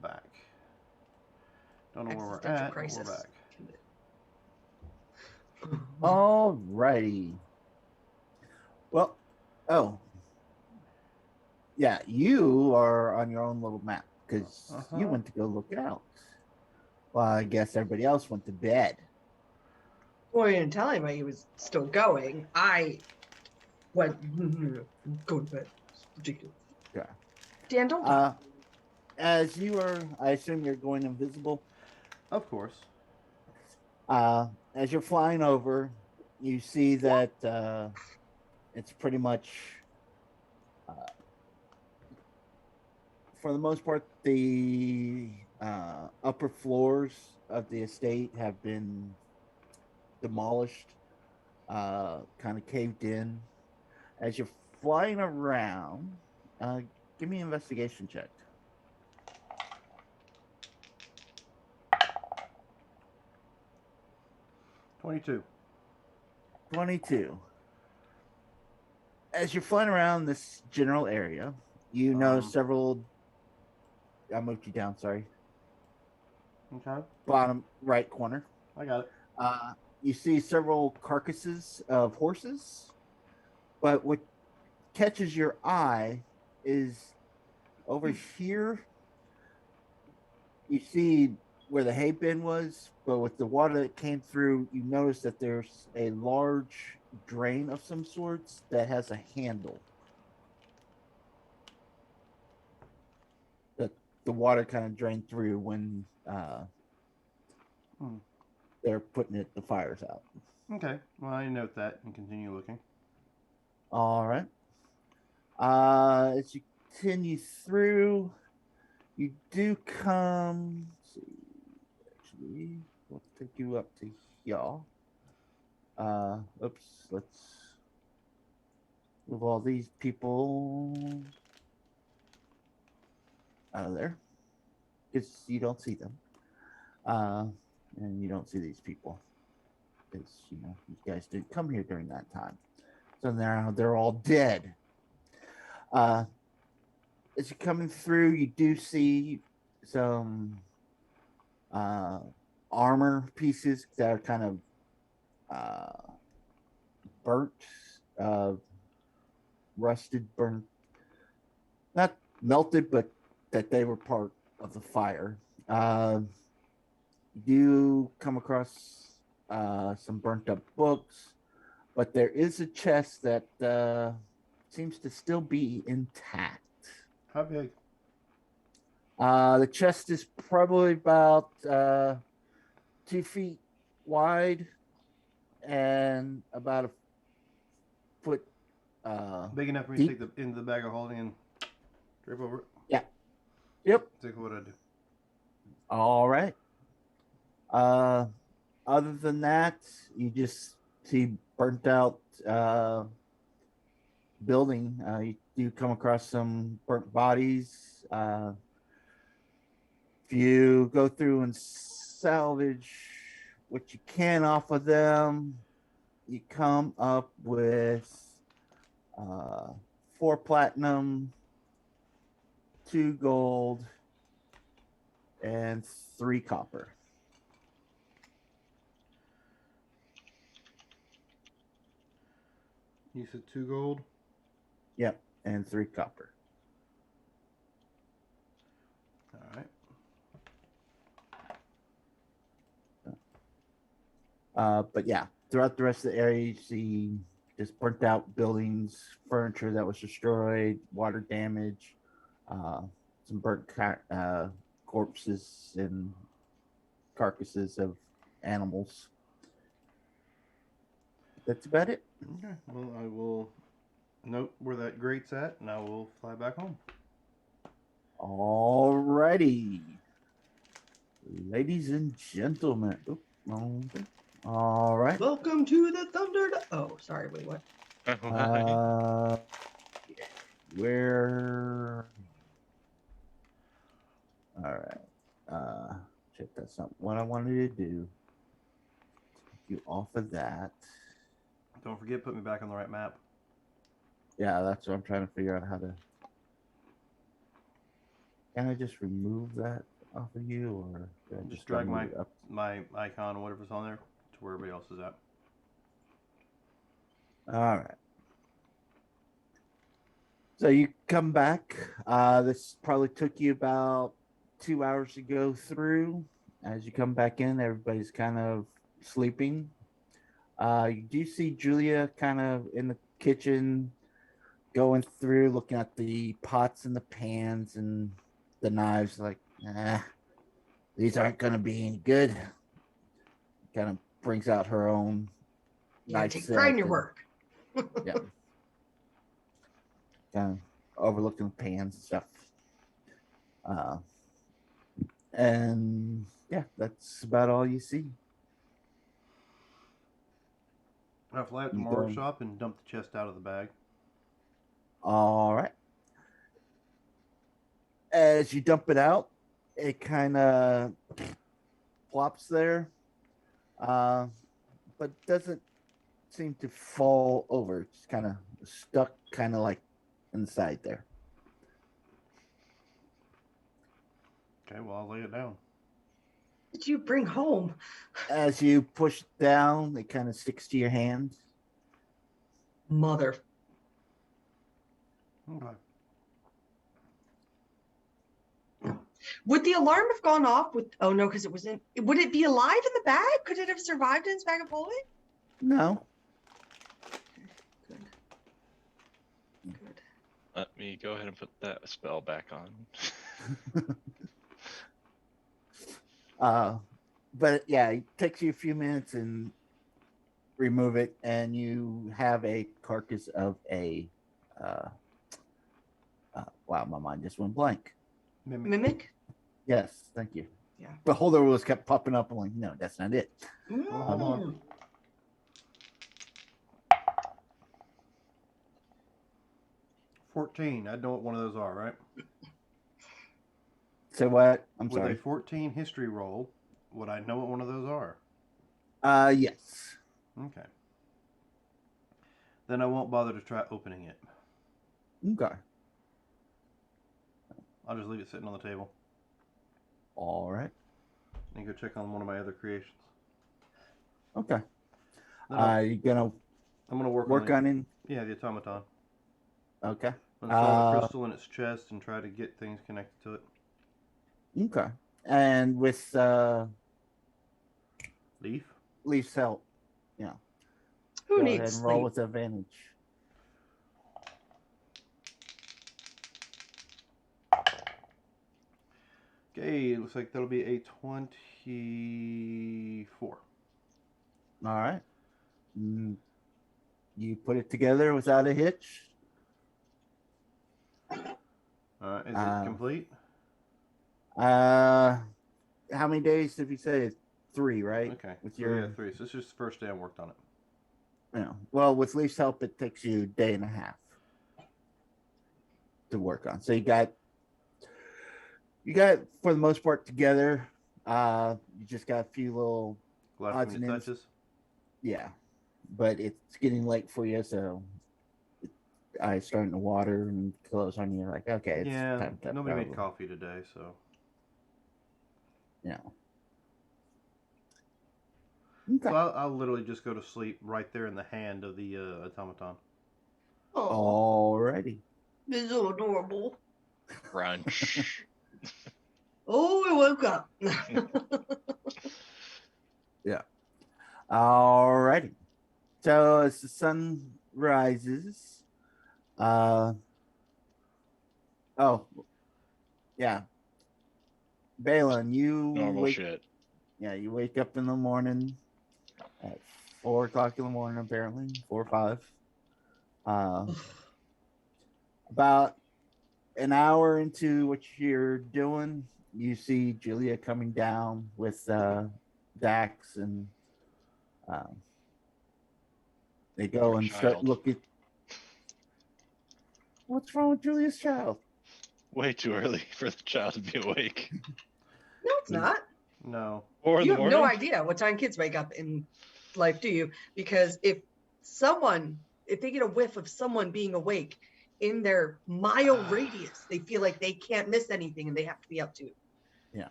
back. Don't know where we're Existential at, crisis. but we're back. Alrighty. Well, oh. Yeah, you are on your own little map because you went to go look it out. Well, I guess everybody else went to bed. Well, you didn't tell anybody he was still going. I went, go to bed. It's ridiculous. Yeah. Dan, don't talk. As you are, I assume you're going invisible. Of course. As you're flying over, you see that it's pretty much, for the most part, the upper floors of the estate have been demolished, kind of caved in. As you're flying around, give me an investigation check. 22. 22. As you're flying around this general area, you notice several. I moved you down, sorry. Okay. Bottom right corner. I got it. You see several carcasses of horses, but what catches your eye is over here. You see where the hay bin was, but with the water that came through, you notice that there's a large drain of some sorts that has a handle. That the water kind of drained through when they're putting the fires out. Okay. Well, I note that and continue looking. All right. As you continue through, you do come. Let's see. Actually, we'll take you up to here. Oops. Let's move all these people out of there because you don't see them. And you don't see these people because you guys didn't come here during that time. So now they're all dead. As you're coming through, you do see some armor pieces that are kind of burnt, rusted, burnt, not melted, but that they were part of the fire. You come across some burnt up books, but there is a chest that seems to still be intact. How big? The chest is probably about 2 feet wide and about a foot. Big enough for me to take the into the bag of holding and drape over it? Yeah. Yep. Take what I do. All right. Other than that, you just see burnt out building. You do come across some burnt bodies. If you go through and salvage what you can off of them, you come up with 4 platinum, 2 gold, and 3 copper. You said 2 gold? Yep, and 3 copper. All right. But yeah, throughout the rest of the area, you see just burnt out buildings, furniture that was destroyed, water damage, some burnt corpses and carcasses of animals. That's about it. Okay. Well, I will note where that grate's at, and I will fly back home. Alrighty. Ladies and gentlemen. All right. Welcome to the Thunder. Oh, sorry. Wait, what? Where? All right. Shit, that's not what I wanted to do. Take you off of that. Don't forget, put me back on the right map. Yeah, that's what I'm trying to figure out how to. Can I just remove that off of you, or do I Just drag move it up? my icon, whatever's on there, to where everybody else is at. All right. So you come back. This probably took you about 2 hours to go through. As you come back in, everybody's kind of sleeping. You do see Julia kind of in the kitchen, going through, looking at the pots and the pans and the knives, like, these aren't going to be any good. Kind of brings out her own knife Take set. pride in your work. Yeah. Kind of overlooking the pans and stuff. And yeah, that's about all you see. I fly up to my workshop and dump the chest out of the bag. All right. As you dump it out, it kind of plops there, but doesn't seem to fall over. It's kind of stuck, kind of like inside there. Okay, well, I'll lay it down. What did you bring home? As you push down, it kind of sticks to your hand. Mother. Okay. Would the alarm have gone off with, oh no, because it was in, would it be alive in the bag? Could it have survived in its bag of holding? No. Good. Good. Let me go ahead and put that spell back on. But yeah, it takes you a few minutes and remove it, and you have a carcass of a wow, my mind just went blank. Mimic? Yes, thank you. Yeah. The holder was kept popping up. I'm like, no, that's not it. Mm. 14. I know what one of those are, right? So what? I'm With sorry. a 14 history roll, would I know what one of those are? Yes. Okay. Then I won't bother to try opening it. Okay. I'll just leave it sitting on the table All right. and go check on one of my other creations. Okay. No, You gonna I'm gonna work on it? Yeah, the automaton. Okay. I'm gonna throw the crystal in its chest and try to get things connected to it. Okay. And with Leaf's help, yeah. Who Go needs ahead and sleep? roll with advantage. Okay, it looks like that'll be a 24. All right. You put it together without a hitch. Is it complete? How many days did you say? 3, right? Okay. With So your yeah, 3. So this is just the first day I worked on it. Yeah. Well, with Leaf's help, it takes you a day and a half to work on. So you got for the most part together. You just got a few little odds and ends. Touches. Yeah, but it's getting late for you, so eyes starting to water and close on you. Like, okay, it's time to nobody made coffee today, so yeah. Okay. So I'll literally just go to sleep right there in the hand of the automaton. Oh, alrighty. this is so adorable. Crunch. Oh, I woke up. Yeah. Alrighty. So as the sun rises, oh, yeah. Balin, you Normal shit. Yeah, you wake up in the morning at 4 o'clock in the morning, apparently 4 or 5. About an hour into what you're doing, you see Julia coming down with Dax, and they go and start looking. What's wrong with Julia's child? Way too early for the child to be awake. No, it's not. No. You have no idea what time kids wake up in life, do you? Because if they get a whiff of someone being awake, in their mile radius. They feel like they can't miss anything and they have to be up to it. Yeah.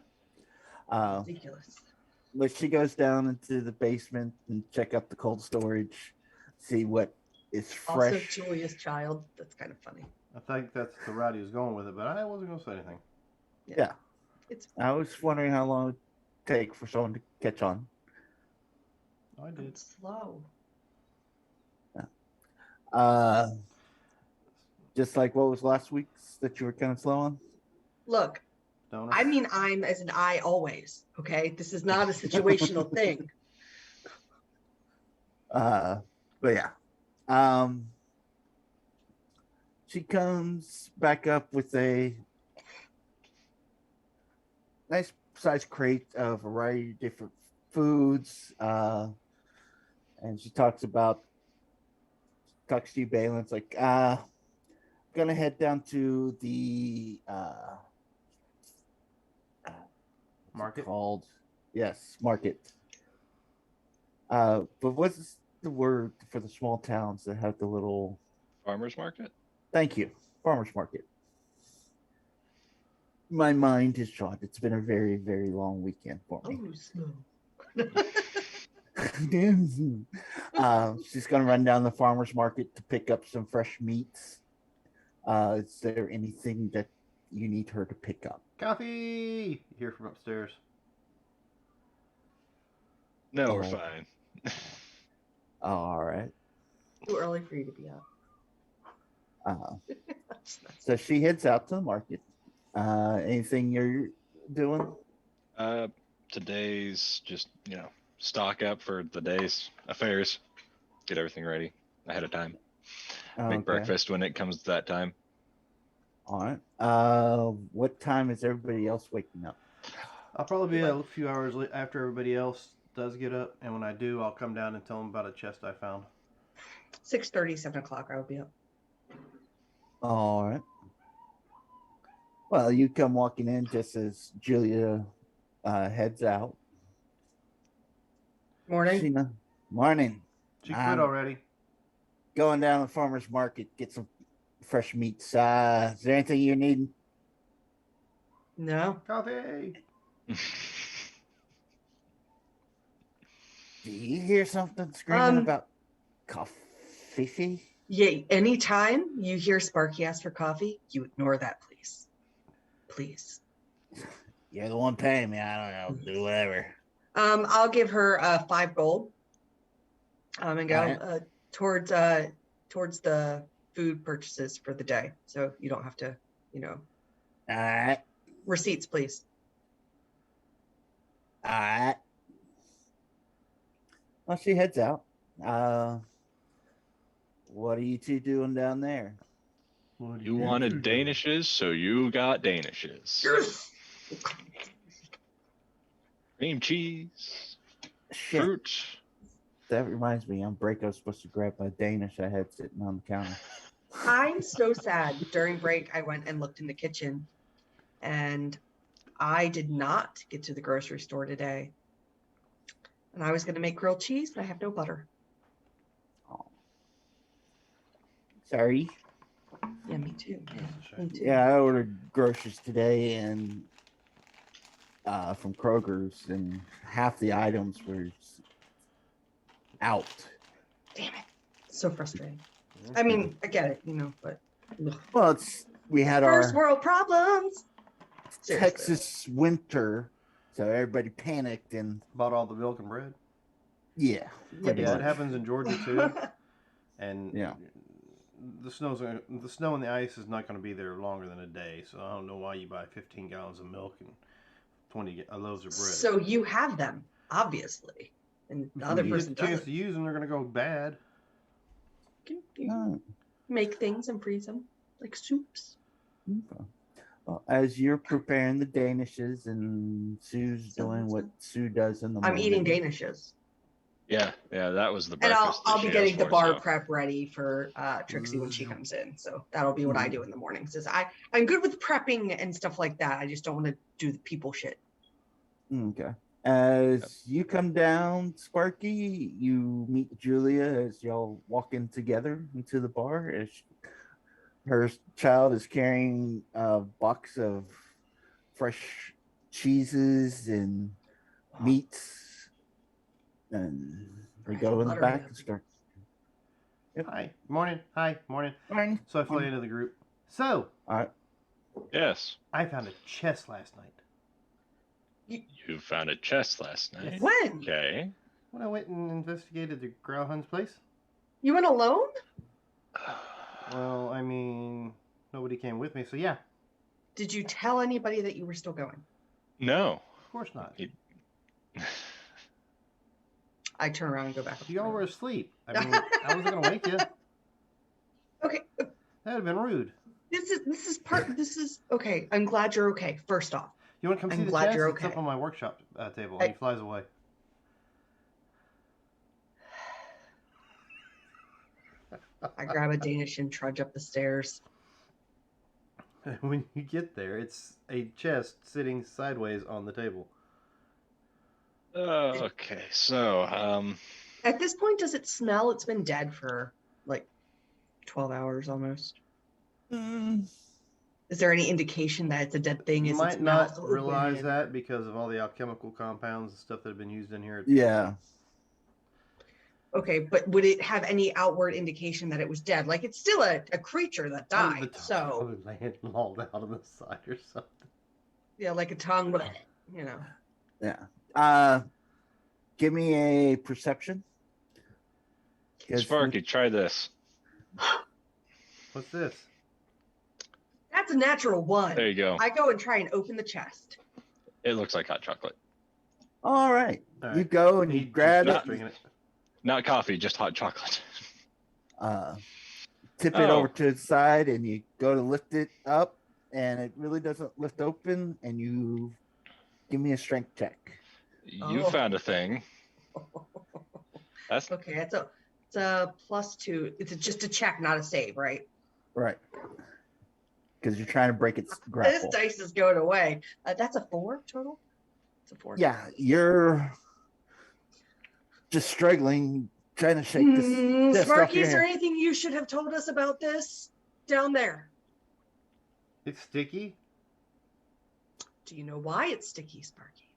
Ridiculous. But she goes down into the basement and check out the cold storage, see what is fresh. Also, Julia's child. That's kind of funny. I think that's the route he was going with it, but I wasn't going to say anything. Yeah. It's I was wondering how long it would take for someone to catch on. I did. slow. Just like what was last week's that you were kind of slow on? Look, Don't I mean, I'm as an I always. Okay, this is not a situational thing. But yeah. She comes back up with a nice sized crate of a variety of different foods. And she talks to you, Balin. It's like, gonna head down to the Market? called? Yes, market. But what's the word for the small towns that have the little Farmers market? Thank you. Farmers market. My mind is shot. It's been a very, very long weekend for me. Oh, slow. She's going to run down the farmer's market to pick up some fresh meats. Is there anything that you need her to pick up? Coffee! You hear from upstairs. No, we're Oh. fine. All right. Too early for you to be up. So she heads out to the market. Anything you're doing? Today's just, stock up for the day's affairs. Get everything ready ahead of time. Make Okay. breakfast when it comes to that time. All right. What time is everybody else waking up? I'll probably be a few hours after everybody else does get up, and when I do, I'll come down and tell them about a chest I found. 6:30, 7 o'clock, I will be up. All right. Well, you come walking in just as Julia heads out. Morning. Morning. She quit already. Going down to the farmer's market, get some fresh meats. Is there anything you need? No. Coffee! Do you hear something screaming about coffee? Yeah, anytime you hear Sparky ask for coffee, you ignore that, please. Please. You're the one paying me. I don't know. Do whatever. I'll give her 5 gold. And go Alright. towards the food purchases for the day. So you don't have to, All right. receipts, please. All right. Well, she heads out. What are you two doing down there? You wanted Danishes, so you got Danishes. Yes. Cream cheese, Shit. fruit. That reminds me, on break I was supposed to grab my Danish I had sitting on the counter. I'm so sad. During break, I went and looked in the kitchen, and I did not get to the grocery store today. And I was going to make grilled cheese, but I have no butter. Oh. Sorry. Yeah, me too. Me too. Yeah, I ordered groceries today and from Kroger's, and half the items were out. Damn it. So frustrating. I mean, I get it, but ugh. Well, we had First our world problems. Seriously. Texas winter, so everybody panicked and Bought all the milk and bread. yeah, pretty Yeah, much. it happens in Georgia too. And Yeah. the snow and the ice is not going to be there longer than a day. So I don't know why you buy 15 gallons of milk and 20 loaves of bread. So you have them, obviously, and the other you get person the chance doesn't. to use them, they're going to go bad. You Oh, make things and freeze them like soups. okay. Well, as you're preparing the Danishes and Sue's So doing what what's Sue does in the I'm morning. eating Danishes. Yeah, that was the And breakfast. I'll that be she getting asked the for, bar so. prep ready for Trixie when she comes in. So that'll be what I do in the mornings. I'm good with prepping and stuff like that. I just don't want to do the people shit. Okay. As you come down, Sparky, you meet Julia as y'all walk in together into the bar. Her child is carrying a box of fresh cheeses and meats, and we go in the back and start. Yep. Hi, morning. Hi, morning. Morning. So I fly into the group. So All right. Yes. I found a chest last night. You found a chest last night. When? Okay. When I went and investigated the Growlhound's place. You went alone? Well, I mean, nobody came with me, so yeah, Did you tell anybody that you were still going? No. of course not. I turn around and go back. You all were asleep. I mean, I wasn't gonna wake you. That Okay, would have been rude. this is okay. I'm glad you're okay. First off, You want to come I'm see the glad chest? you're It's up okay. on my workshop table. I- And he flies away. I grab a Danish and trudge up the stairs. When you get there, it's a chest sitting sideways on the table. Okay. So, At this point, does it smell? It's been dead for like 12 hours almost. Is there any indication that it's a dead thing? You Is might its not mouth realize open? that because of all the alchemical compounds and stuff that have been used in here. Yeah. Okay, but would it have any outward indication that it was dead? Like it's still a creature that Under the died. tongue, So probably laying lolled out on the side or something. yeah, like a tongue, but you know. Yeah. Give me a perception. Sparky, try this. What's this? That's a natural one. There you go. I go and try and open the chest. It looks like hot chocolate. All right. All You right. go and He you just grab starts it. drinking it. Not coffee, just hot chocolate. Tip it over to the side, and you go to lift it up, and it really doesn't lift open. And you give me a strength check. You Oh. found a thing. That's Okay, it's a +2. It's just a check, not a save, right? Right. Because you're trying to break its This grapple. dice is going away. That's a 4 total. It's a 4. Yeah, you're just struggling, trying to shake this. dust off Sparky, your is there hand. anything you should have told us about this down there? It's sticky. Do you know why it's sticky, Sparky?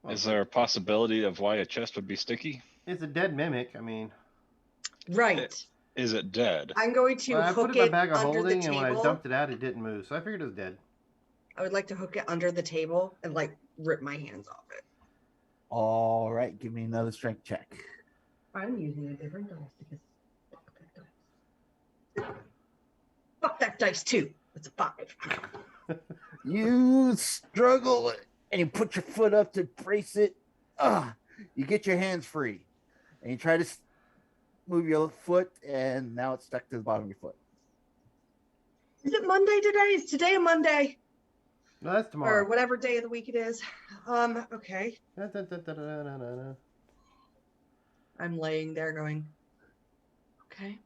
Well, Is there a possibility of why a chest would be sticky? It's a dead mimic. I mean, Right. Is it dead? I'm going to well, I hook put it in my it bag of under the holding, and when I table. dumped it out, it didn't move. So I figured it was dead. I would like to hook it under the table and like rip my hands off it. All right, give me another strength check. I'm using a different dice because fuck that dice. Fuck that dice too. It's a 5. You struggle and you put your foot up to brace it. You get your hands free, and you try to move your foot, and now it's stuck to the bottom of your foot. Is it Monday today? Is today a Monday? No, that's Or tomorrow. whatever day of the week it is. Okay. Da-da-da-da-da-da-da. I'm laying there going, okay,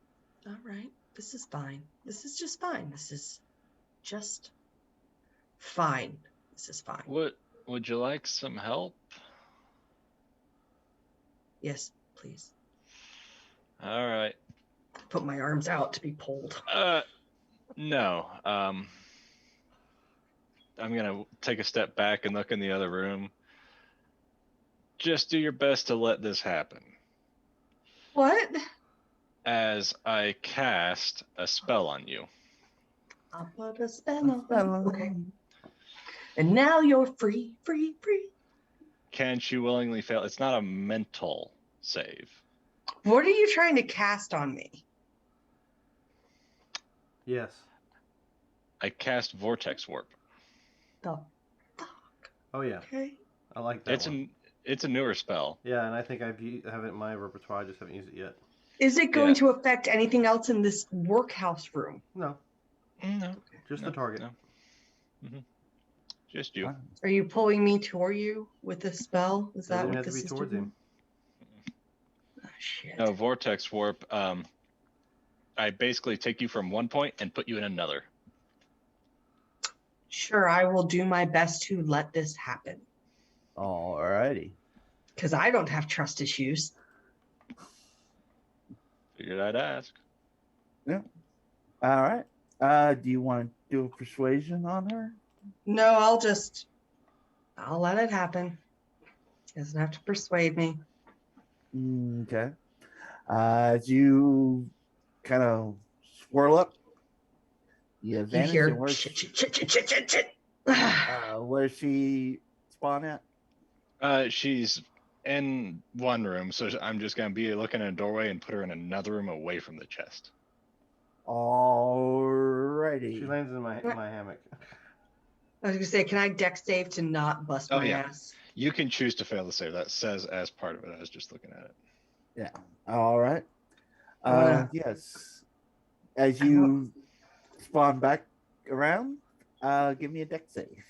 all right. This is fine. This is just fine. This is just fine. This is fine. Would you like some help? Yes, please. All right. Put my arms out to be pulled. No. I'm gonna take a step back and look in the other room. Just do your best to let this happen. What? As I cast a spell on you. I'll put a spell on. Okay. And now you're free, free, free. Can't you willingly fail? It's not a mental save. What are you trying to cast on me? Yes. I cast Vortex Warp. The fuck? Oh yeah, Okay. I like that one. It's a newer spell. Yeah, and I think have it in my repertoire. I just haven't used it yet. Is it going Yeah. to affect anything else in this workhouse room? No, No. just No, the target. no. Just you. Are you pulling me toward you with the spell? Is that Doesn't what have to this be is towards doing? him. Oh, shit. No, Vortex Warp. I basically take you from one point and put you in another. Sure, I will do my best to let this happen. All righty. Because I don't have trust issues. Figured I'd ask. All right. Do you want to do a persuasion on her? No, I'll let it happen. Doesn't have to persuade me. Okay. As you kind of swirl up, you You vanish, and hear shit. where's she spawn at? She's in one room, so I'm just gonna be looking at a doorway and put her in another room away from the chest. Alrighty. She lands in my hammock. I was gonna say, can I dex save to not bust Oh, my yeah. ass? You can choose to fail the save. That says as part of it. I was just looking at it. Yeah. All right. I wanna- Yes. As I you spawn back around, give me a deck save.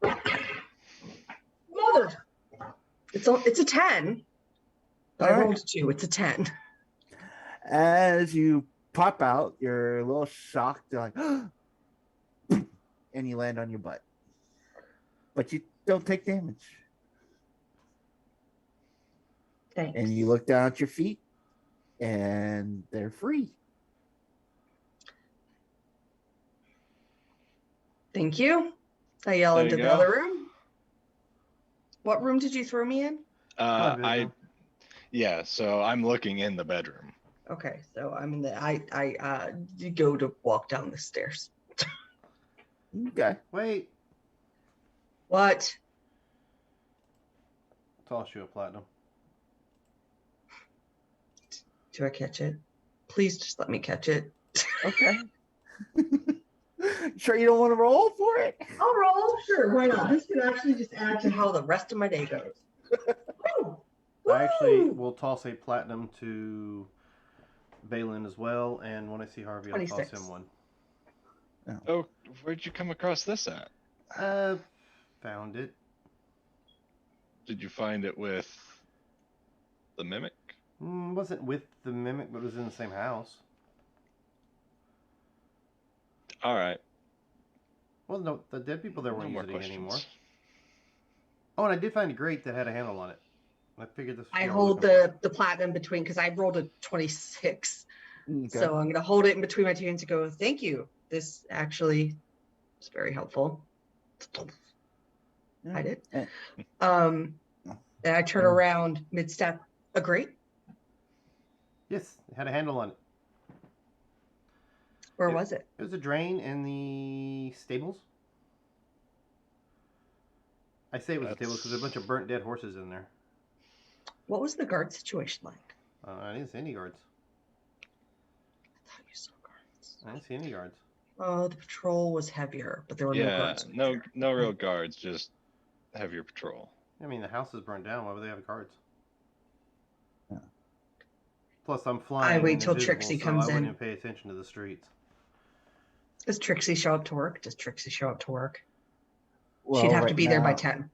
Mother. It's a 10. But I All right. rolled 2. It's a 10. As you pop out, you're a little shocked. You're like, and you land on your butt. But you don't take damage. Thanks. And you look down at your feet, and they're free. Thank you. I yell There into you the go. other room. What room did you throw me in? Yeah. So I'm looking in the bedroom. Okay, so I'm in the I go to walk down the stairs. Okay. Wait. What? Toss you a platinum. Do I catch it? Please just let me catch it. Okay. Sure you don't want to roll for it? I'll roll. Sure, why not? This can actually just add to how the rest of my day goes. Woo! I actually Woo! will toss a platinum to Balin as well, and when I see Harvey, I'll 26. toss him one. Oh, where'd you come across this at? Found it. Did you find it with the mimic? Wasn't with the mimic, but it was in the same house. All right. Well, no, the dead people there No weren't more using it anymore. questions. Oh, and I did find a grate that had a handle on it. I figured this. I was hold the platinum between because I rolled a 26. Okay. So I'm gonna hold it in between my two hands and go, thank you. This actually is very helpful. I did. Eh. And I turn around mid-step. A grate? Yes, it had a handle on it. Where was it? It was a drain in the stables. I say it was a stables because there's a bunch of burnt dead horses in there. What was the guard situation like? I didn't see any guards. I thought you saw guards. I didn't see any guards. Oh, the patrol was heavier, but there were no Yeah, guards. no real guards, just heavier patrol. I mean, the house is burnt down. Why would they have guards? Yeah. Plus, I'm flying. I wait and till invisible, Trixie so comes I wouldn't in. even pay attention to the streets. Does Trixie show up to work? Does Trixie show up to work? Well, She'd have to right be there by now- 10.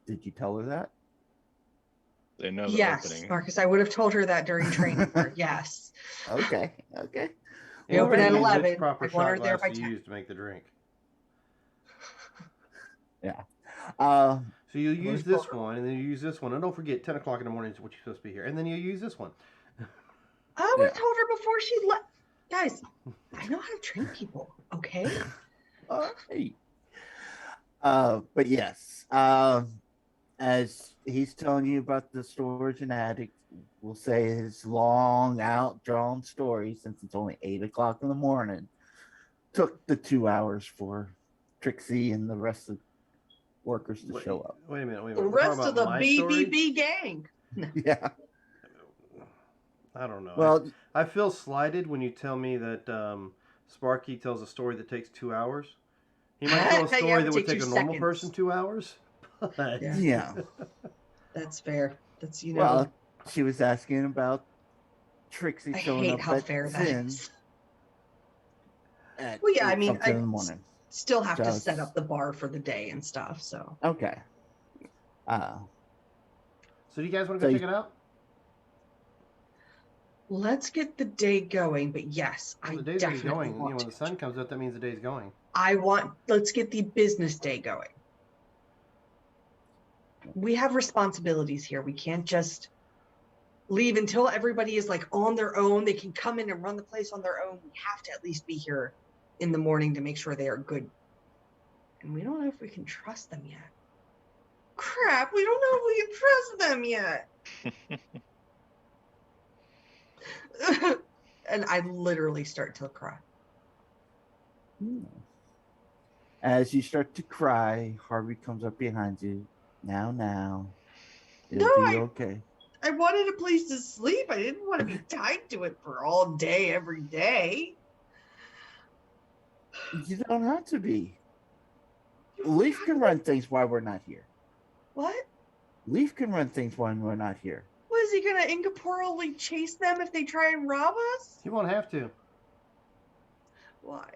Did you tell her that? They know the Yes, opening. Marcus, I would have told her that during training. Yes. Okay. Okay. We open at Depends on 11. Which proper I want her shot there glass by you 10. use to make the drink. Yeah. So you use Well, this one, and then you use this one, and don't forget 10 o'clock in the morning is what you're supposed to be here, and then you use this one. I would have Yeah. told her before she left. Guys, I know how to train people, okay? All right. But yes, as he's telling you about the storage and attic, we'll say his long outdrawn story, since it's only 8 o'clock in the morning, took the 2 hours for Trixie and the rest of the workers to show up. Wait a minute. The We're rest talking of the about my story? BBB gang. Yeah. I don't know. Well, I feel slighted when you tell me that Sparky tells a story that takes 2 hours. He might tell a Yeah, story it that would would take take a 2 normal seconds. person 2 hours. But Yeah. yeah. That's fair. That's, you know, Well, she was asking about Trixie I showing hate up how at fair that 10 is. at Well, yeah, I 8 mean, something in I the morning. still have to Just- set up the bar for the day and stuff, so. Okay. So do you guys want to So go you- check it out? Let's get the day going, but yes, Well, I the day's already definitely going. want When the to. sun comes up, that means the day's going. Let's get the business day going. We have responsibilities here. We can't just leave until everybody is like on their own. They can come in and run the place on their own. We have to at least be here in the morning to make sure they are good. And we don't know if we can trust them yet. Crap, we don't know if we can trust them yet. And I literally start to cry. As you start to cry, Harvey comes up behind you. Now. It'll No, be okay. I wanted a place to sleep. I didn't want to be tied to it for all day, every day. You don't have to be. Leaf can run things while we're not here. What? Leaf can run things when we're not here. What, is he going to incorporeally chase them if they try and rob us? You won't have to. Why?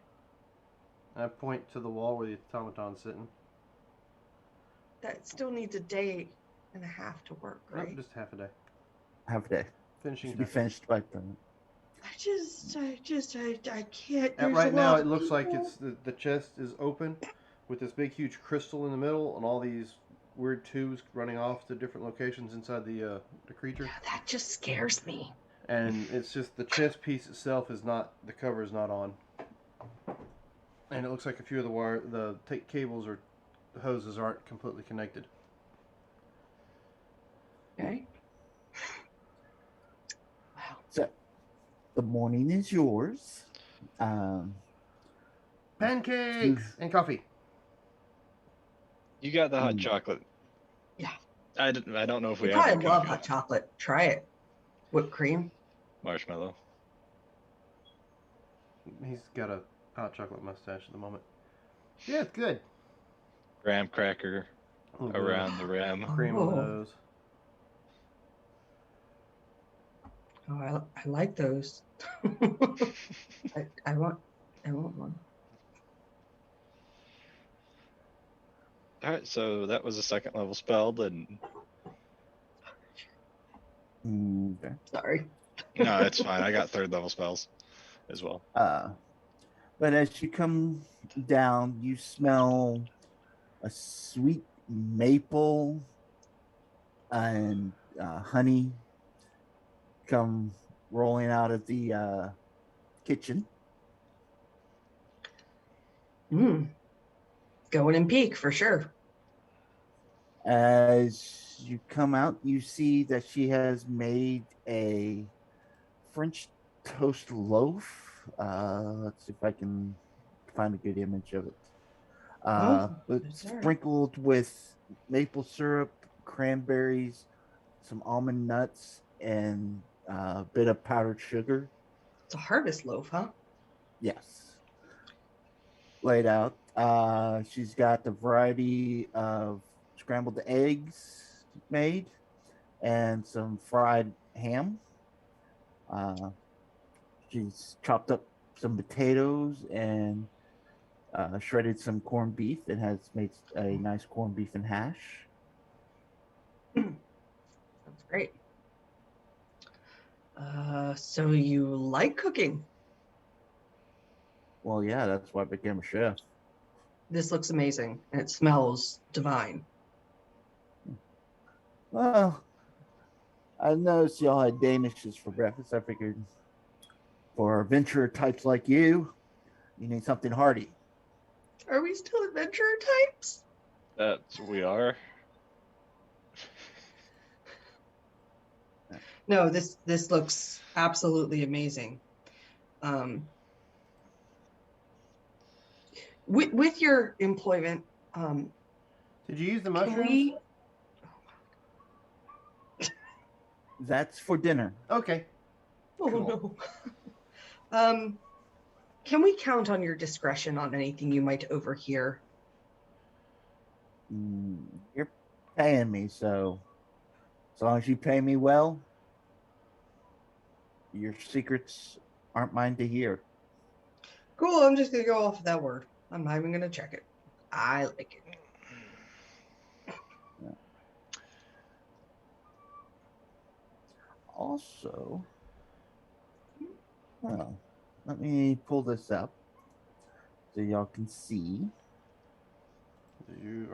I point to the wall where the automaton's sitting. That still needs a day and a half to work, right? Nope, just half a day. Half a day. Finishing Should be touches. finished by then. I can't. Right now, it looks like it's the chest is open with this big, huge crystal in the middle and all these weird tubes running off to different locations inside the creature. Yeah, that just scares me. And it's just the chest piece itself is not, the cover is not on. And it looks like a few of the cables or the hoses aren't completely connected. Okay. Wow. So, the morning is yours. Pancakes and coffee. You got the hot chocolate. Yeah. I don't know if we You have probably love hot chocolate. Try it. Whipped cream. marshmallow. He's got a hot chocolate mustache at the moment. Yeah, it's good. Graham cracker A little bit around the rim. of cream on the nose. Oh, I like those. I want one. All right, so that was a second level spell, and Okay. Sorry. no, it's fine. I got third level spells as well. But as you come down, you smell a sweet maple and honey come rolling out of the kitchen. Going in peak for sure. As you come out, you see that she has made a French toast loaf. Let's see if I can find a good image of it. It's dessert. sprinkled with maple syrup, cranberries, some almond nuts, and a bit of powdered sugar. It's a harvest loaf, huh? Yes. Laid out. She's got a variety of scrambled eggs made and some fried ham. She's chopped up some potatoes and shredded some corned beef and has made a nice corned beef and hash. Sounds great. So you like cooking? Well, yeah, that's why I became a chef. This looks amazing, and it smells divine. Well, I noticed y'all had Danishes for breakfast. I figured for adventurer types like you, you need something hearty. Are we still adventurer types? We are. No, this looks absolutely amazing. With your employment, Did you use the can mushrooms? we? That's for dinner. Okay. Oh Cool. no. Can we count on your discretion on anything you might overhear? You're paying me, so as long as you pay me well, your secrets aren't mine to hear. Cool. I'm just gonna go off of that word. I'm not even gonna check it. I like it. Also, well, let me pull this up so y'all can see. You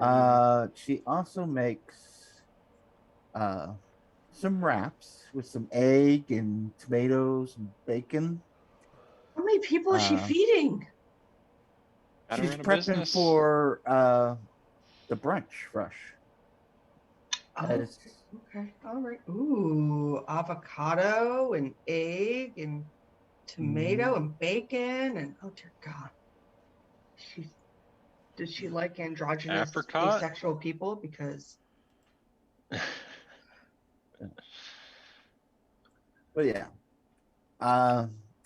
She also makes some wraps with some egg and tomatoes and bacon. How many people is she feeding? Gotta She's run a prepping business. for the brunch rush. That Oh, is- okay. All right. Ooh, avocado and egg and tomato and bacon and oh dear God. Does she like androgynous Apricot? asexual people? Because But yeah.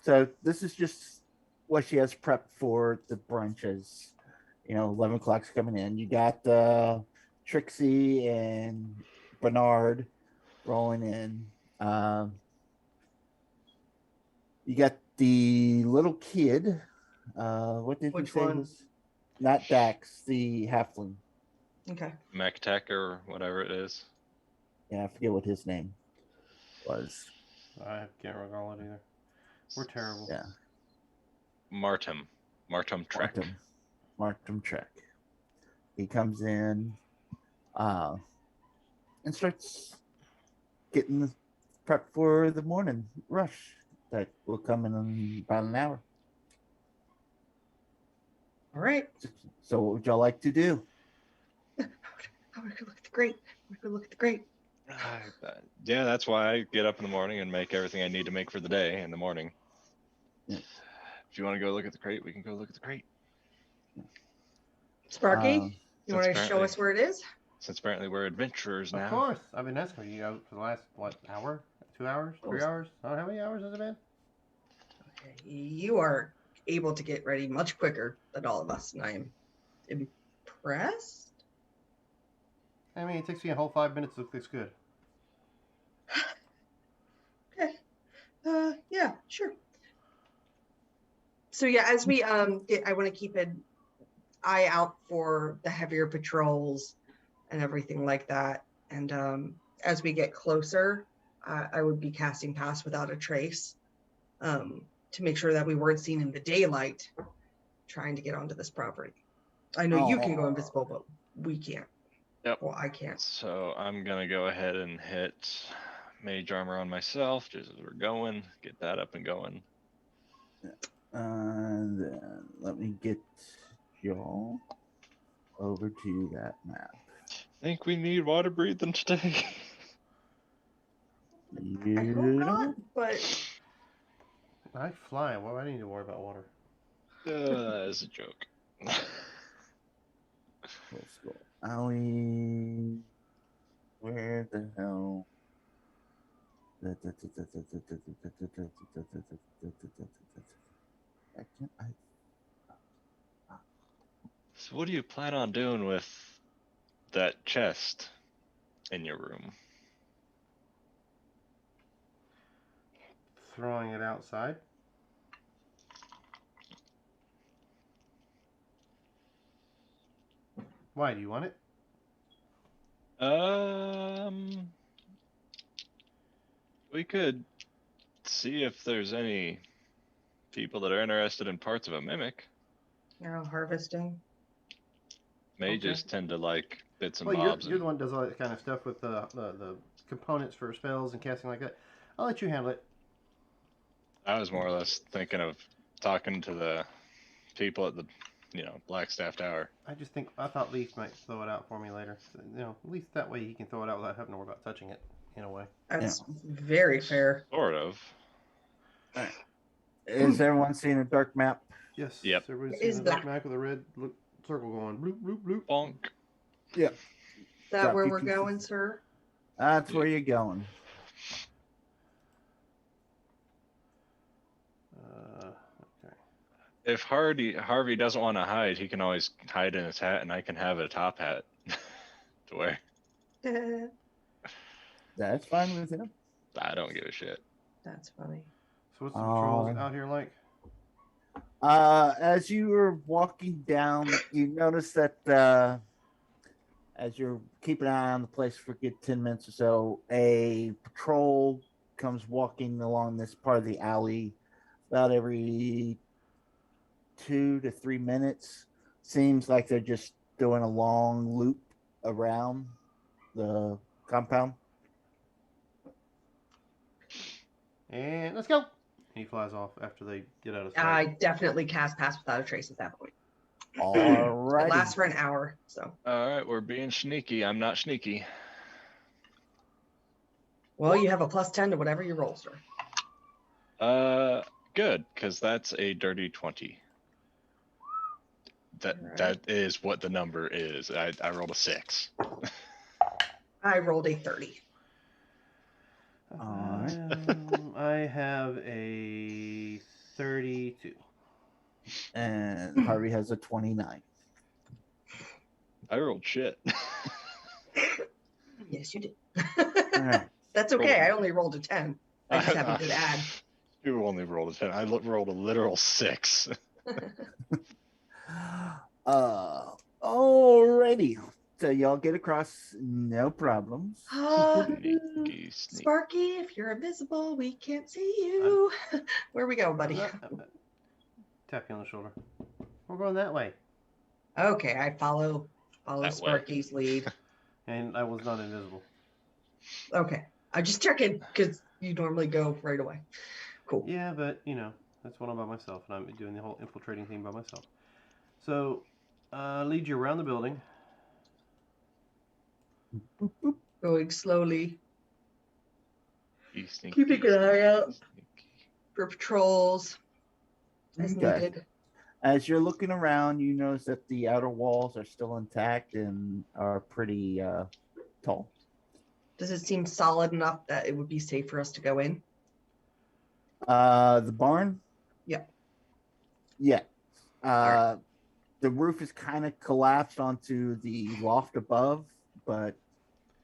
So this is just what she has prepped for the brunch as 11 o'clock's coming in. You got Trixie and Bernard rolling in. You got the little kid. What did Which you say one? was not Dax, the halfling. okay. Mech or whatever it is. Yeah, I forget what his name was. I can't recall it either. We're terrible. Yeah. Martum Trek. Markham Trek. He comes in and starts getting the prep for the morning rush that will come in about an hour. All right. So what would y'all like to do? I want to go look at the grate. I want to go look at the grate. Yeah, that's why I get up in the morning and make everything I need to make for the day in the morning. Yeah. If you want to go look at the crate, we can go look at the crate. Sparky, you Since want to show apparently- us where it is? Since apparently we're adventurers now. Of course. I've been asking you guys for the last, hour? 2 hours? 3 hours? I don't know, how many hours has it been? Okay. You are able to get ready much quicker than all of us, and I am impressed. I mean, it takes me a whole 5 minutes to look this good. Okay. Yeah, sure. So yeah, as we I want to keep an eye out for the heavier patrols and everything like that. And as we get closer, I would be casting Pass Without a Trace to make sure that we weren't seen in the daylight trying to get onto this property. I know you can go invisible, but we can't. Yep. Well, I can't. So I'm gonna go ahead and hit mage armor on myself just as we're going. Get that up and going. And then let me get y'all over to that map. Think we need water breathing today. I hope not, but I fly. Well, I need to worry about water. That's a joke. Full scroll. Owie. Where the hell? So what do you plan on doing with that chest in your room? Throwing it outside. Why, do you want it? We could see if there's any people that are interested in parts of a mimic. harvesting. Mages tend to like bits and Well, bobs. you're the one that does all that kind of stuff with the components for spells and casting like that. I'll let you handle it. I was more or less thinking of talking to the people at the, Blackstaff Tower. I thought Leaf might throw it out for me later. So, at least that way he can throw it out without having to worry about touching it, in a way. That's very fair. Sort of. Is everyone seeing a dark map? Yes. Yep. Everybody's It is seeing the dark black. map with a red circle going bloop, bloop, bloop. Bonk. Yep. Is that Drop where you we're to- going, sir? That's where you're going. Okay. If Harvey doesn't want to hide, he can always hide in his hat, and I can have a top hat to wear. That's fine with him. I don't give a shit. That's funny. So what's the patrols out here like? As you were walking down, you notice that as you're keeping an eye on the place for a good 10 minutes or so, a patrol comes walking along this part of the alley about every 2 to 3 minutes. Seems like they're just doing a long loop around the compound. And let's go. And he flies off after they get out of sight. I definitely cast Pass Without a Trace at that point. All It right. lasts for an hour, so. All right, we're being sneaky. I'm not sneaky. Well, you have a +10 to whatever you roll, sir. Good, because that's a dirty 20. That is what the number is. I rolled a 6. I rolled a 30. I have a 32. And Harvey has a 29. I rolled shit. Yes, you did. All right. That's okay. I only rolled a 10. I just have a good add. You only rolled a 10. I rolled a literal 6. Alrighty. So y'all get across, no problems. Sneaky, sneaky. Sparky, if you're invisible, we can't see you. Where we go, buddy? Tap you on the shoulder. We're going that way. Okay, I follow That way. Sparky's lead. And I was not invisible. Okay, I'm just checking because you normally go right away. Cool. Yeah, but that's when I'm by myself, and I'm doing the whole infiltrating thing by myself. So, lead you around the building. Going slowly. Sneaky, Keeping an eye out sneaky. for patrols as Okay. needed. As you're looking around, you notice that the outer walls are still intact and are pretty tall. Does it seem solid enough that it would be safe for us to go in? The barn? Yeah. Yeah. Alright. The roof is kind of collapsed onto the loft above, but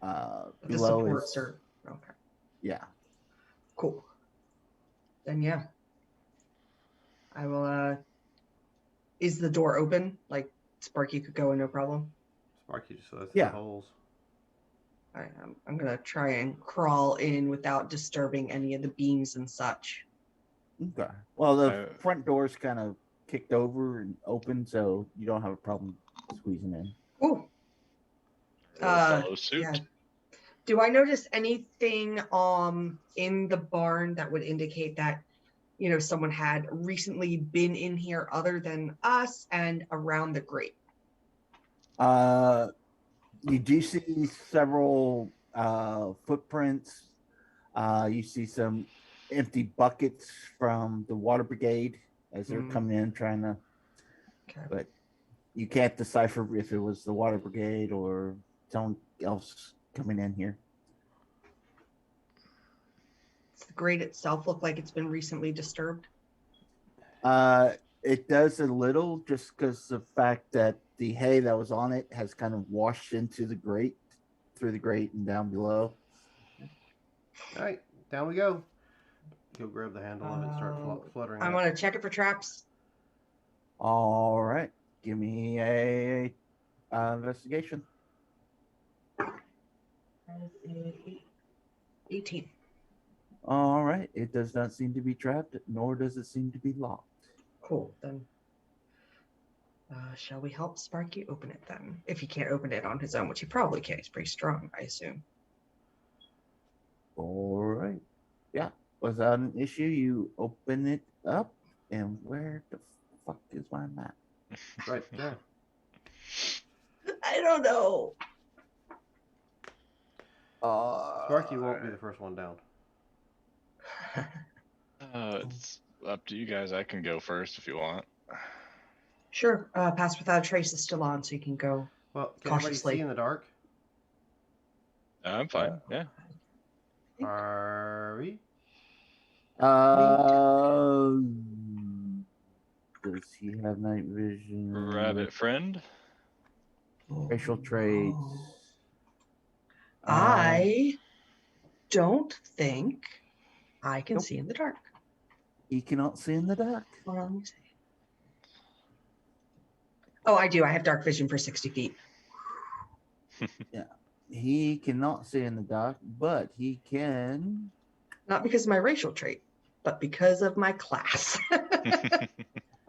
The below supports is are okay. yeah. Cool. Then yeah. I will is the door open? Like Sparky could go in no problem? Sparky just lets Yeah. the holes. All right, I'm gonna try and crawl in without disturbing any of the beams and such. Okay. Well, the front door's kind of kicked over and open, so you don't have a problem squeezing in. Cool. Follow suit. Yeah. Do I notice anything in the barn that would indicate that someone had recently been in here other than us and around the grate? You do see several footprints. You see some empty buckets from the water brigade as they're coming in trying to. Okay. But you can't decipher if it was the water brigade or someone else coming in here. Does the grate itself look like it's been recently disturbed? It does a little, just because the fact that the hay that was on it has kind of washed into the grate, through the grate and down below. All right, down we go. He'll grab the handle of it and start fluttering. I'm gonna check it for traps. All right, give me a investigation. 18. All right, it does not seem to be trapped, nor does it seem to be locked. Cool. Then, shall we help Sparky open it then? If he can't open it on his own, which he probably can. He's pretty strong, I assume. All right. Yeah. Without an issue, you open it up. And where the fuck is my map? Right there. I don't know. Sparky won't be the first one down. It's up to you guys. I can go first if you want. Sure. Pass Without a Trace is still on, so you can go. Well, can everybody Cautiously. see in the dark? I'm fine. Yeah. Harvey? Does he have night vision? Rabbit friend. Racial traits. I don't think I can Nope. see in the dark. He cannot see in the dark. Hold on, let me see. Oh, I do. I have dark vision for 60 feet. He cannot see in the dark, but he can. Not because of my racial trait, but because of my class. Ooh.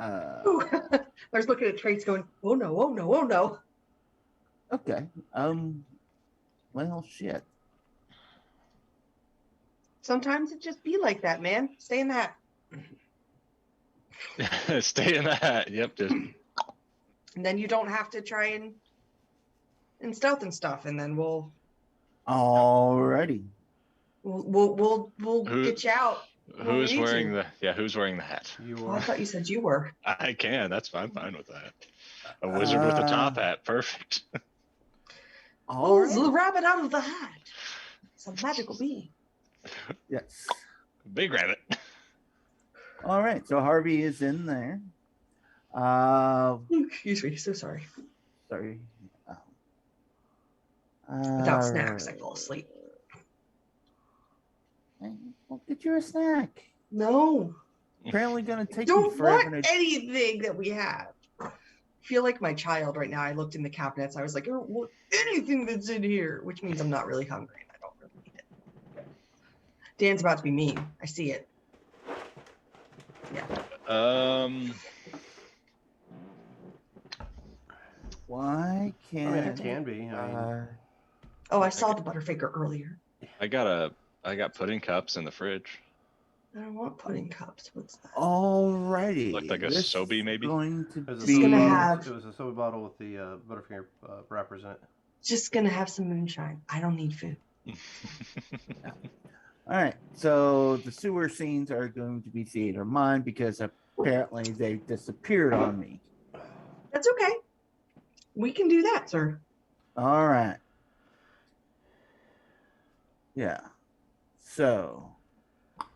I was looking at traits going, oh no, oh no, oh no. Okay. Well, shit. Sometimes it just be like that, man. Stay in the hat. Stay in the hat. Yep. Just And then you don't have to try and stealth and stuff, and then we'll Alrighty. We'll get you out. when we who's need wearing to. who's wearing the hat? You Oh, are. I thought you said you were. I can. That's fine. I'm fine with that. A wizard with a top hat. Perfect. Pulls Alright. the rabbit out of the hat. It's a magical being. Yes. Big rabbit. All right. So Harvey is in there. Excuse me. So sorry. Sorry. Without snacks, I fall asleep. We'll get you a snack. No. Apparently going to take you Don't forever want to... anything that we have. I feel like my child right now. I looked in the cabinets. I was like, I don't want anything that's in here, which means I'm not really hungry and I don't really need it. Dan's about to be mean. I see it. Yeah. Why I mean, can't... it can be. I mean, Oh, I saw the Butterfaker earlier. I got pudding cups in the fridge. I don't want pudding cups. What's that? Alrighty. Looked like a This Sobe, is maybe? Going to it was a Just soda gonna bottle. have- It was a soda bottle with the Butterfinger wrappers in it. Just gonna have some moonshine. I don't need food. All right. So the sewer scenes are going to be theater of mine because apparently they disappeared on me. That's okay. We can do that, sir. All right. Yeah. So, all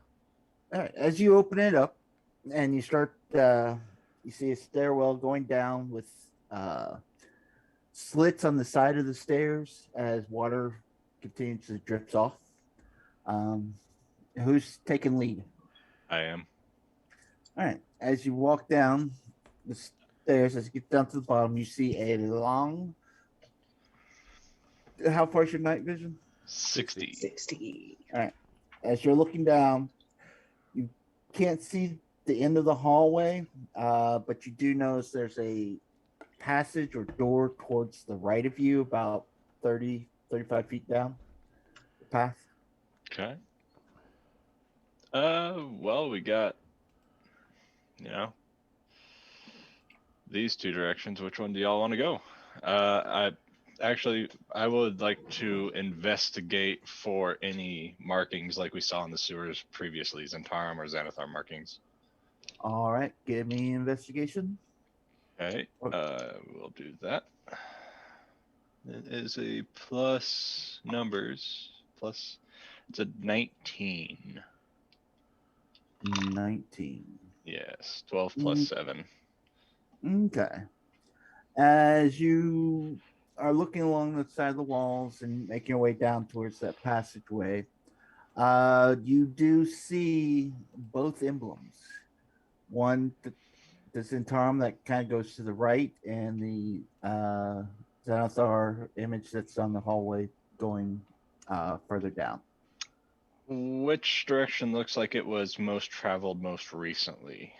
right. As you open it up and you start, you see a stairwell going down with slits on the side of the stairs as water continues to drip off. Who's taking lead? I am. All right. As you walk down the stairs, as you get down to the bottom, you see a long. How far is your night vision? 60. 60. All right. As you're looking down, you can't see the end of the hallway, but you do notice there's a passage or door towards the right of you, about 30, 35 feet down the path. Okay. Well, we got, these two directions. Which one do y'all want to go? I would like to investigate for any markings like we saw in the sewers previously, Zentarum or Xanathar markings. All right. Give me investigation. Okay, we'll do that. It is a plus numbers, plus, it's a 19. 19. Yes, 12 plus 7. Okay. As you are looking along the side of the walls and making your way down towards that passageway, you do see both emblems. One, the Zentarum that kind of goes to the right, and the Xanathar image that's on the hallway going further down. Which direction looks like it was most traveled most recently?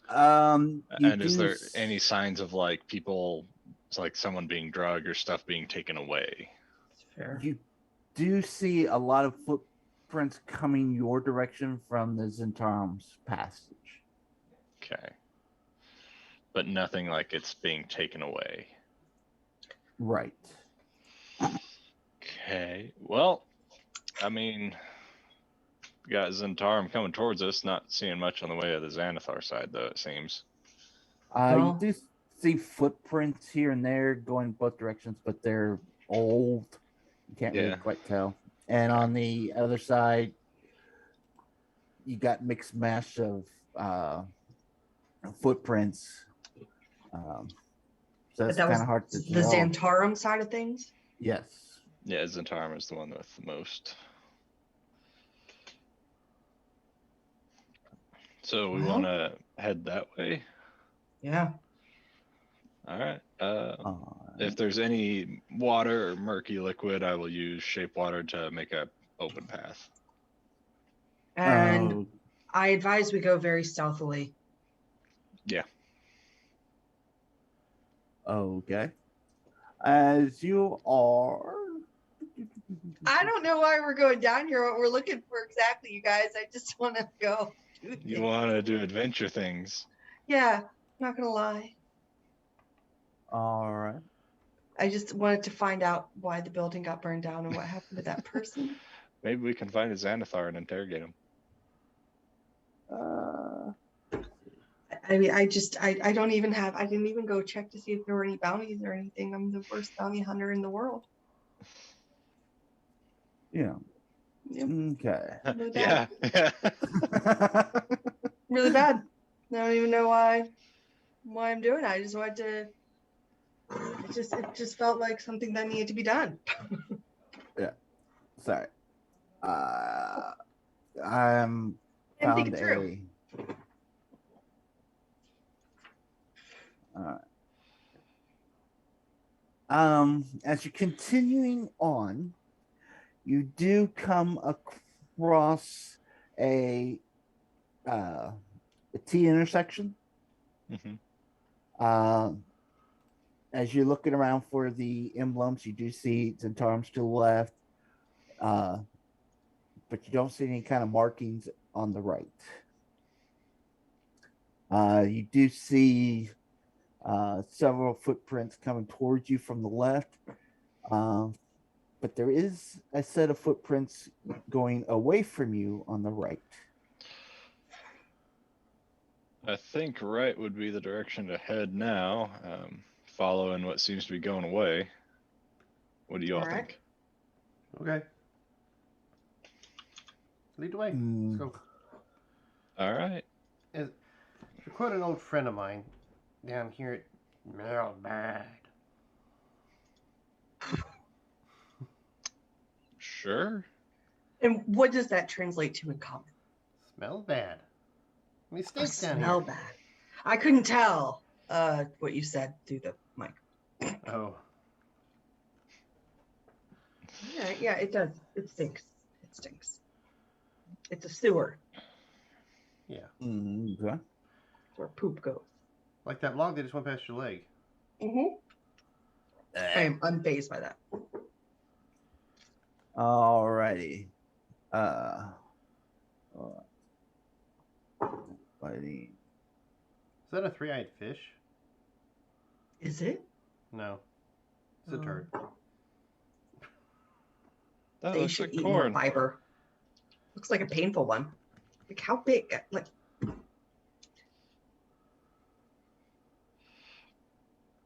You And is do there any signs of like people, it's like someone being drugged or stuff being taken away? Fair. You do see a lot of footprints coming your direction from the Zentarum's passage. Okay. But nothing like it's being taken away. Right. Okay. Well, I mean, we got Zentarum coming towards us, not seeing much on the way of the Xanathar side, though, it seems. You do see footprints here and there going both directions, but they're old. You can't really Yeah. quite tell. And on the other side, you got mixed mash of footprints. So that's That was kind of hard to the tell. Xantarum side of things. Yes. Yeah, Zentarum is the one with the most. So we Well- want to head that way? Yeah. All right. If there's any water or murky liquid, I will use shape water to make a open path. And I advise we go very stealthily. Yeah. Okay. As you are I don't know why we're going down here, what we're looking for exactly, you guys. I just want to go do You things. want to do adventure things. Yeah, not going to lie. All right. I just wanted to find out why the building got burned down and what happened to that person. Maybe we can find a Xanathar and interrogate him. I mean, I don't even I didn't even go check to see if there were any bounties or anything. I'm the worst bounty hunter in the world. Yeah. Yep. Okay. Really Yeah. bad. Really bad. I don't even know why I'm doing it. I just wanted to. It just felt like something that needed to be done. Sorry. I'm And think found it through. All right. As you're continuing on, you do come across a T intersection. hmm As you're looking around for the emblems, you do see Zentarum to the left, but you don't see any kind of markings on the right. You do see several footprints coming towards you from the left, but there is a set of footprints going away from you on the right. I think right would be the direction to head now, following what seems to be going away. What do you all All right. think? Okay. Lead the way. Let's go. All right. To quote an old friend of mine down here at Smell Bad. Sure. And what does that translate to in common? Smell bad. We stinks down Smell here. bad. I couldn't tell what you said through the mic. Oh. Yeah, it does. It stinks. It stinks. It's a sewer. Yeah. Okay. That's where poop goes. Like that log that just went past your leg. Mm-hmm. I am unfazed by that. Alrighty. Buddy. Is that a three-eyed fish? Is it? No. It's a turd. That They looks should like eat more corn. fiber. Looks like a painful one. Like how big? Like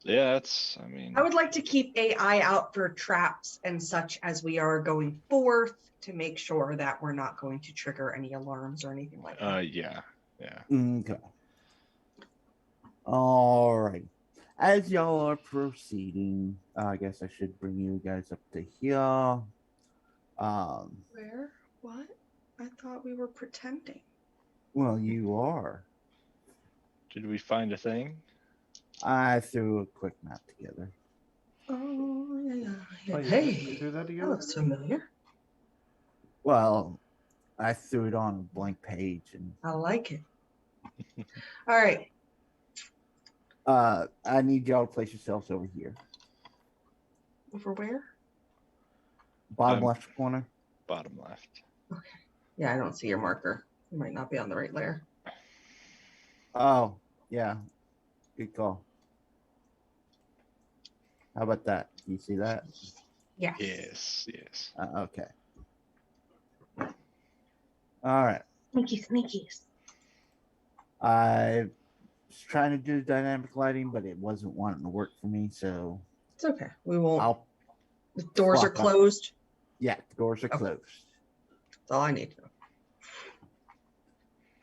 Yeah, it's. I mean. I would like to keep an eye out for traps and such as we are going forth to make sure that we're not going to trigger any alarms or anything like that. Yeah. Okay. All right. As y'all are proceeding, I guess I should bring you guys up to here. Where? What? I thought we were pretending. Well, you are. Did we find a thing? I threw a quick map together. Oh, yeah. Oh, you Hey, threw that that together? looks familiar. Well, I threw it on a blank page, and I like it. All right. I need y'all to place yourselves over here. Over where? Bottom left corner. Bottom left. Okay. Yeah, I don't see your marker. You might not be on the right layer. Oh, yeah. Good call. How about that? You see that? Yes. Yes. Okay. All right. Sneakies. I was trying to do dynamic lighting, but it wasn't wanting to work for me, so It's okay. We won't. The doors are swap out. closed. Yeah, the doors are Okay. closed. That's all I need to know.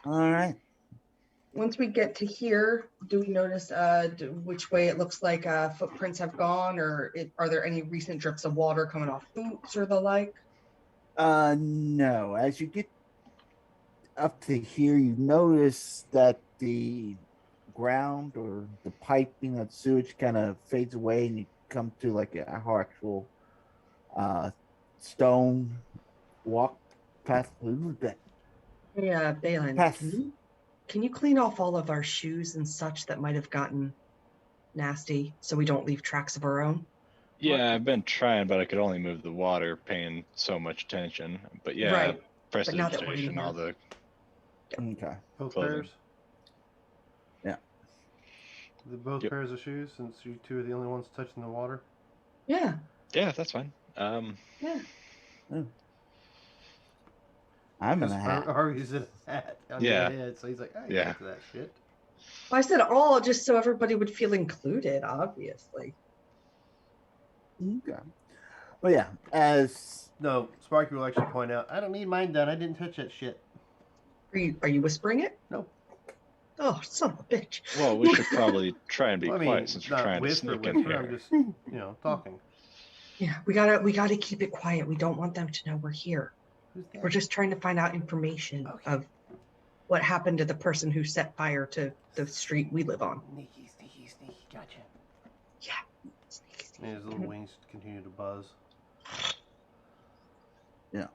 All right. Once we get to here, do we notice which way it looks like footprints have gone, or are there any recent drips of water coming off boots or the like? No. As you get up to here, you notice that the ground or the piping of sewage kind of fades away, and you come to like a actual stone walk path. Yeah, Balin, Path. can you clean off all of our shoes and such that might have gotten nasty so we don't leave tracks of our own? Yeah, I've been trying, but I could only move the water, paying so much attention. But yeah, Right. But now that we're in prestidigitation, all here. the Okay. Both clothing. pairs? Yeah. Both Yep. pairs of shoes, since you two are the only ones touching the water? Yeah. Yeah, that's fine. Yeah. I'm in a hat. Harvey's in a hat on your Yeah. head, so he's like, I Yeah. get to that shit. Well, I said all just so everybody would feel included, obviously. Okay. But yeah, as No, Sparky will actually point out, I don't need mine done. I didn't touch that shit. Are you whispering it? No. Oh, son of a bitch. Well, we should probably try and be Well, I mean, quiet since we're not trying to whisper, sneak in whisper. here. I'm just, talking. Yeah, we gotta keep it quiet. We don't want them to know we're here. Who's that? We're just trying to find out information of what happened to the person who set fire to the street we live on. Sneaky, gotcha. Yeah. Sneaky, sneaky. And his little wings continue to buzz. Yeah.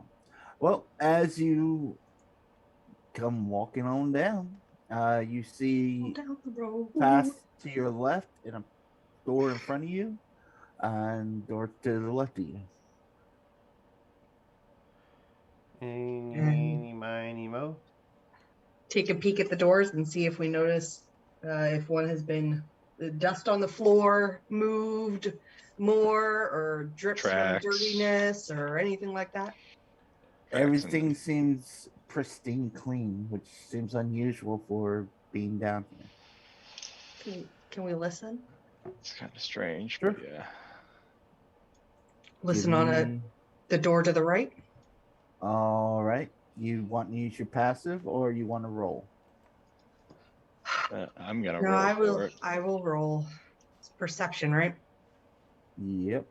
Well, as you come walking on down, you see Down the road. past to your left and a door in front of you, and door to the left of you. Eeny, meeny, miny, mo. Take a peek at the doors and see if we notice if one has been the dust on the floor moved more or drips Tracks. from dirtiness or anything like that. Everything seems pristine clean, which seems unusual for being down here. Can we listen? It's kind of strange, Sure. but yeah. Listen on the door to the right. All right. You want to use your passive or you want to roll? I'm gonna No, roll I will. for it. I will roll. It's perception, right? Yep.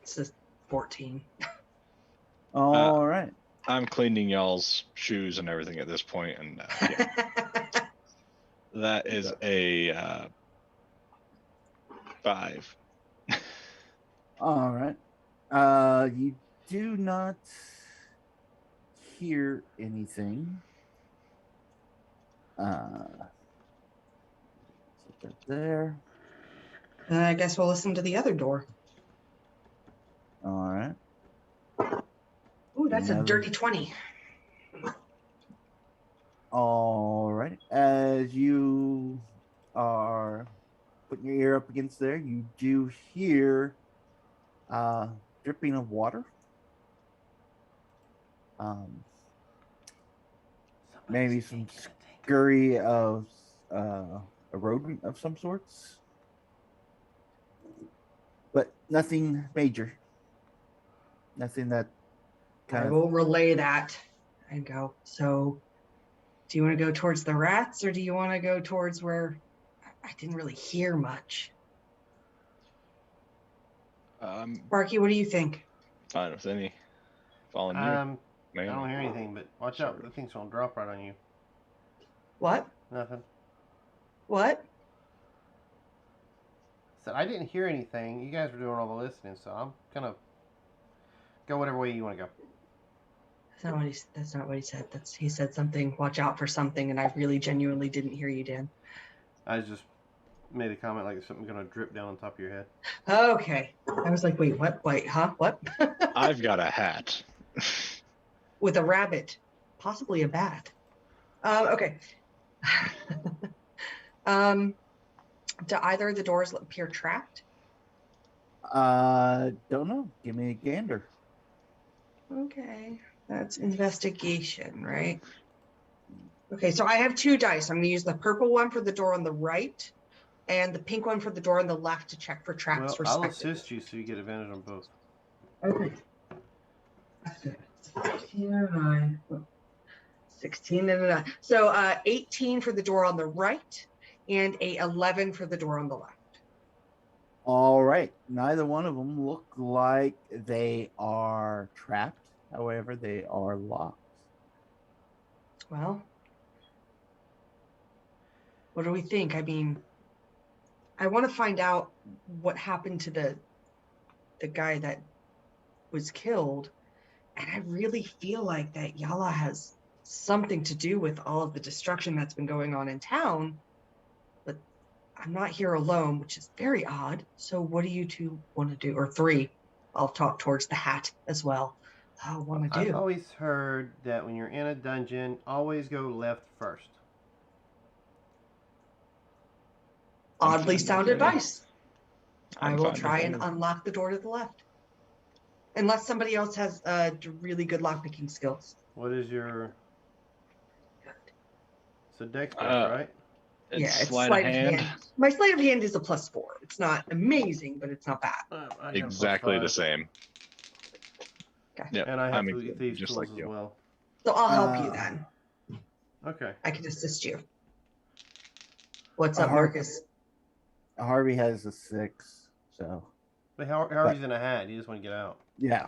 It's a 14. All right. I'm cleaning y'all's shoes and everything at this point, and yeah, that is a 5. All right. You do not hear anything. Set that there. I guess we'll listen to the other door. All right. Ooh, that's a Another- dirty 20. All right. As you are putting your ear up against there, you do hear dripping of water. Maybe some scurry of a rodent of some sorts, but nothing major. Nothing that I will relay that and go. So, do you want to go towards the rats or do you want to go towards where I didn't really hear much? Sparky, what do you think? Fine with any. Following you. I Man. don't hear anything, but watch out. The thing's gonna drop right on you. What? Nothing. What? Said I didn't hear anything. You guys were doing all the listening, so I'm gonna go whatever way you want to go. That's not what he said. He said something. Watch out for something, and I really genuinely didn't hear you, Dan. I just made a comment like something's gonna drip down on top of your head. Okay. I was like, wait, what? Wait, huh? What? I've got a hat. With a rabbit, possibly a bat. Okay. Do either of the doors appear trapped? don't know. Give me a gander. Okay, that's investigation, right? Okay, so I have 2 dice. I'm going to use the purple one for the door on the right and the pink one for the door on the left to check for traps. Well, I'll respectively. assist you so you get advantage on both. Okay. That's good. 16 and a 9. 16 and a 9. So 18 for the door on the right and a 11 for the door on the left. All right. Neither one of them look like they are trapped. However, they are locked. Well, what do we think? I mean, I want to find out what happened to the guy that was killed. And I really feel like that Yala has something to do with all of the destruction that's been going on in town. But I'm not here alone, which is very odd. So what do you two want to do? Or three? I'll talk towards the hat as well. Want to I've do? always heard that when you're in a dungeon, always go left first. Oddly I'm fine sound with it. advice. I I'm will fine with try it. and unlock the door to the left. Unless somebody else has really good lockpicking skills. What is your... It's a dex based, Uh, right? It's Yeah, it's sleight of hand. My sleight of hand is a +4. It's not amazing, but it's not bad. I got a Exactly the +5. same. Okay. Yeah, And I have I'm thieves just tools like as you. well. So I'll help you then. Okay. I can assist you. What's A up, heart- Marcus? Harvey has a 6, so But Harry's in a hat. You just want to get out. yeah.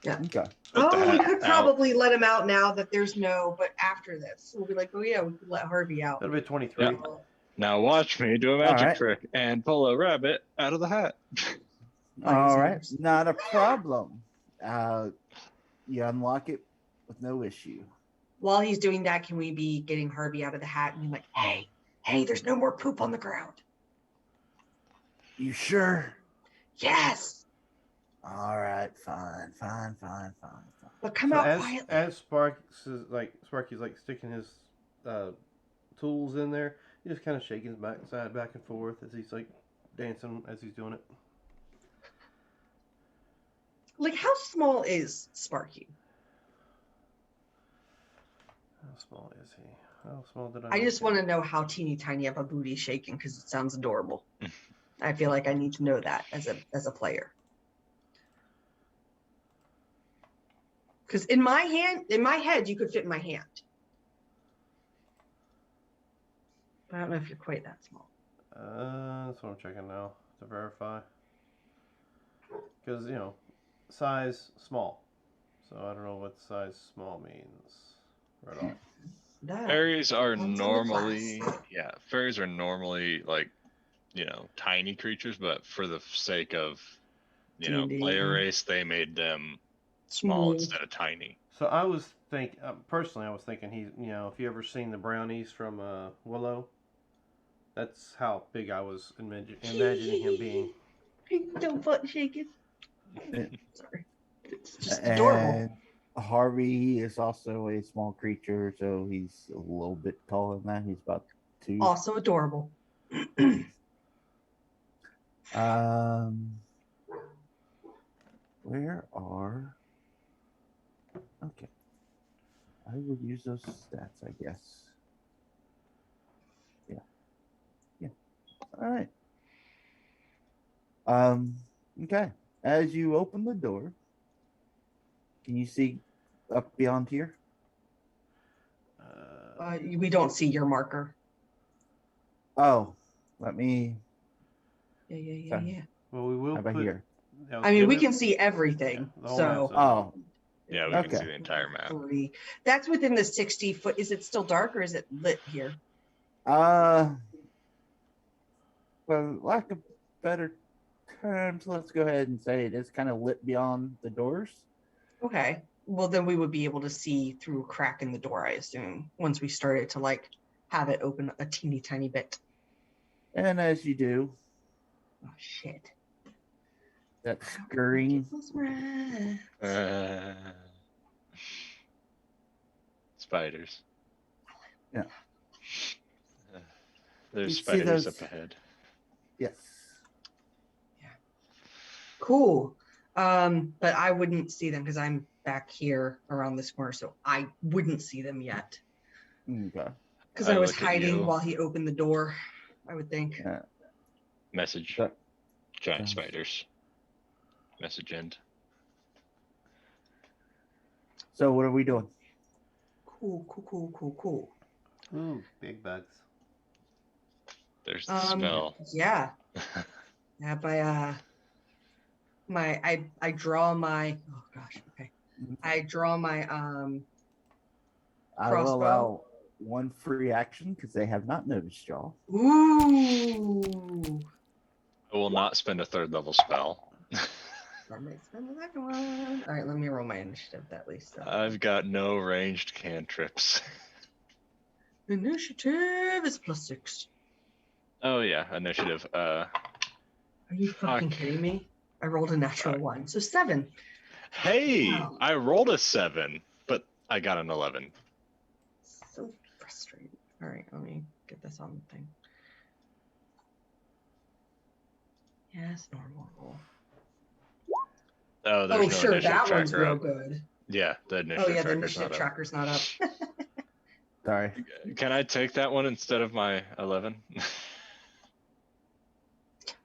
Yeah. Okay. Put the Oh, we hat could out. probably let him out now that there's no, but after this, we'll be like, oh yeah, we could let Harvey out. That'll be 23. Yeah. Now watch me do a magic right. trick and pull a rabbit out of the hat. All right, Lasers. not a problem. You unlock it with no issue. While he's doing that, can we be getting Harvey out of the hat and be like, hey, there's no more poop on the ground? You sure? Yes, All right, fine. but come So out quietly. as Sparky's like sticking his tools in there, he just kind of shaking his backside back and forth as he's like dancing as he's doing it. Like, how small is Sparky? How small is he? How small did I just want to know how teeny tiny of a booty's shaking because it sounds adorable. I feel like I need to know that as a player. Because in my head, you could fit in my hand. But I don't know if you're quite that small. That's what I'm checking now to verify. Because, size small. So I don't know what size small means right off. That Fairies are depends on the normally, class. fairies are normally like, tiny creatures, but for the sake of, D&D, player yeah. race, they made them small instead of tiny. So I was thinking, personally, I was thinking he's, if you ever seen the brownies from Willow, that's how big I was imagining him being. Don't butt shake it. Yeah. Sorry. It's just adorable. And Harvey is also a small creature, so he's a little bit taller than that. He's about 2. Also adorable. Where are? Okay, I will use those stats, I guess. Yeah. All right. Okay. As you open the door, can you see up beyond here? We don't see your marker. Oh, let me. Yeah. Well, we will How about put... here? I mean, we can see everything. the whole So map's Oh, Yeah, we Okay. can see the entire map. 3. That's within the 60 foot. Is it still dark or is it lit here? for lack of better terms, let's go ahead and say it is kind of lit beyond the doors. Okay. Well, then we would be able to see through a crack in the door, I assume, once we started to like have it open a teeny tiny bit. And as you do, Oh shit. that scurrying Spiders. Yeah. There's You see spiders those- up ahead. Yes. Cool. But I wouldn't see them because I'm back here around this corner, so I wouldn't see them yet. Okay. Because I I was look at hiding you. while he opened the door, I would think. Yeah. Message. So- Giant sounds- spiders. Message end. So what are we doing? Cool. Ooh, big bugs. There's the smell. Yeah. Yeah, I draw my I draw my I will Crossbow. allow one free action because they have not noticed y'all. ooh. I will not spend a 3rd level spell. Let me spend the second one. All right, let me roll my initiative at least. I've got no ranged cantrips. Initiative is +6. Oh yeah, initiative. Are you fucking kidding me? I rolled a natural 1, so 7. Hey, Wow. I rolled a 7, but I got an 11. So frustrating. All right, let me get this on the thing. Yes, normal roll. Oh, there's no sure, initiative that one's tracker real up. good. Yeah, the Oh initiative yeah, the tracker's initiative not up. tracker's not up. Sorry. Can I take that one instead of my 11?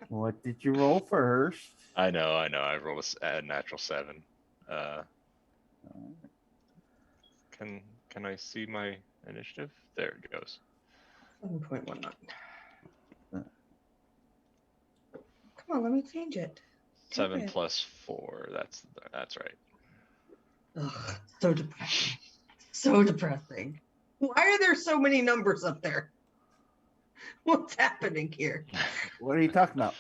What did you roll first? I know. I rolled a natural 7. Can I see my initiative? There it goes. 7.19. Come on, let me change it. 7 plus 4. That's right. Ugh, so depressing. So depressing. Why are there so many numbers up there? What's happening here? What are you talking about?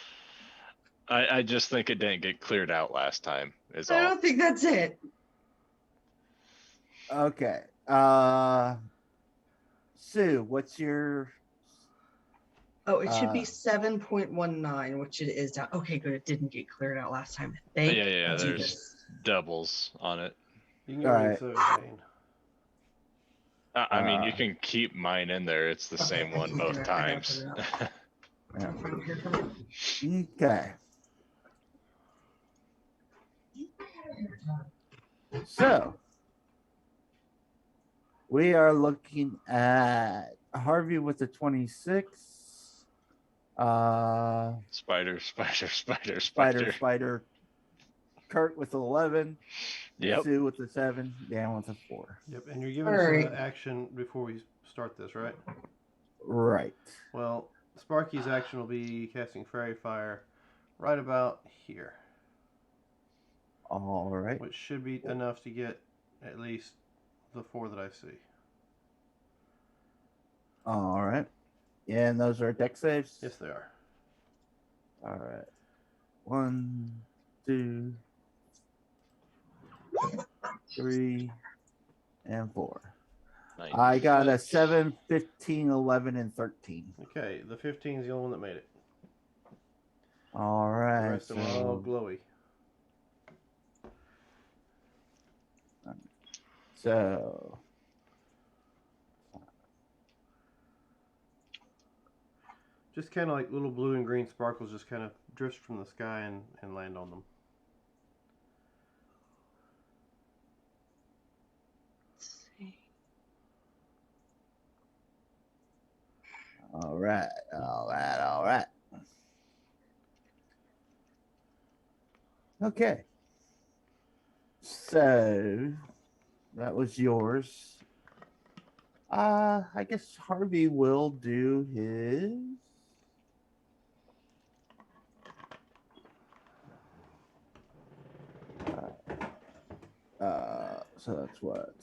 I just think it didn't get cleared out last time. Is I all. don't think that's it. Okay. Sue, what's your Oh, it should be 7.19, which it is now. Okay, good. It didn't get cleared out last time. Thank Yeah. There's Jesus. doubles on it. You can get rid of 17. I mean, you can keep mine in there. It's the Okay, same I one can do both it. I gotta times. put it up. From here, from here. Okay. So we are looking at Harvey with the 26. Spider. Kurt with 11. Yep. Sue with the 7. Dan with a 4. Yep, and you're giving us an action before we start this, right? Right. Well, Sparky's action will be casting Fairy Fire right about here. All right. Which should be enough to get at least the 4 that I see. All right. And those are deck saves? Yes, they are. All right. 1, 2, 3, and 4. I got a 7, 15, 11, and 13. Okay, the 15 is the only one that made it. All right. The rest of them are all glowy. So just kind of like little blue and green sparkles just kind of drift from the sky and land on them. all right. Okay. So that was yours. I guess Harvey will do his. So that's what.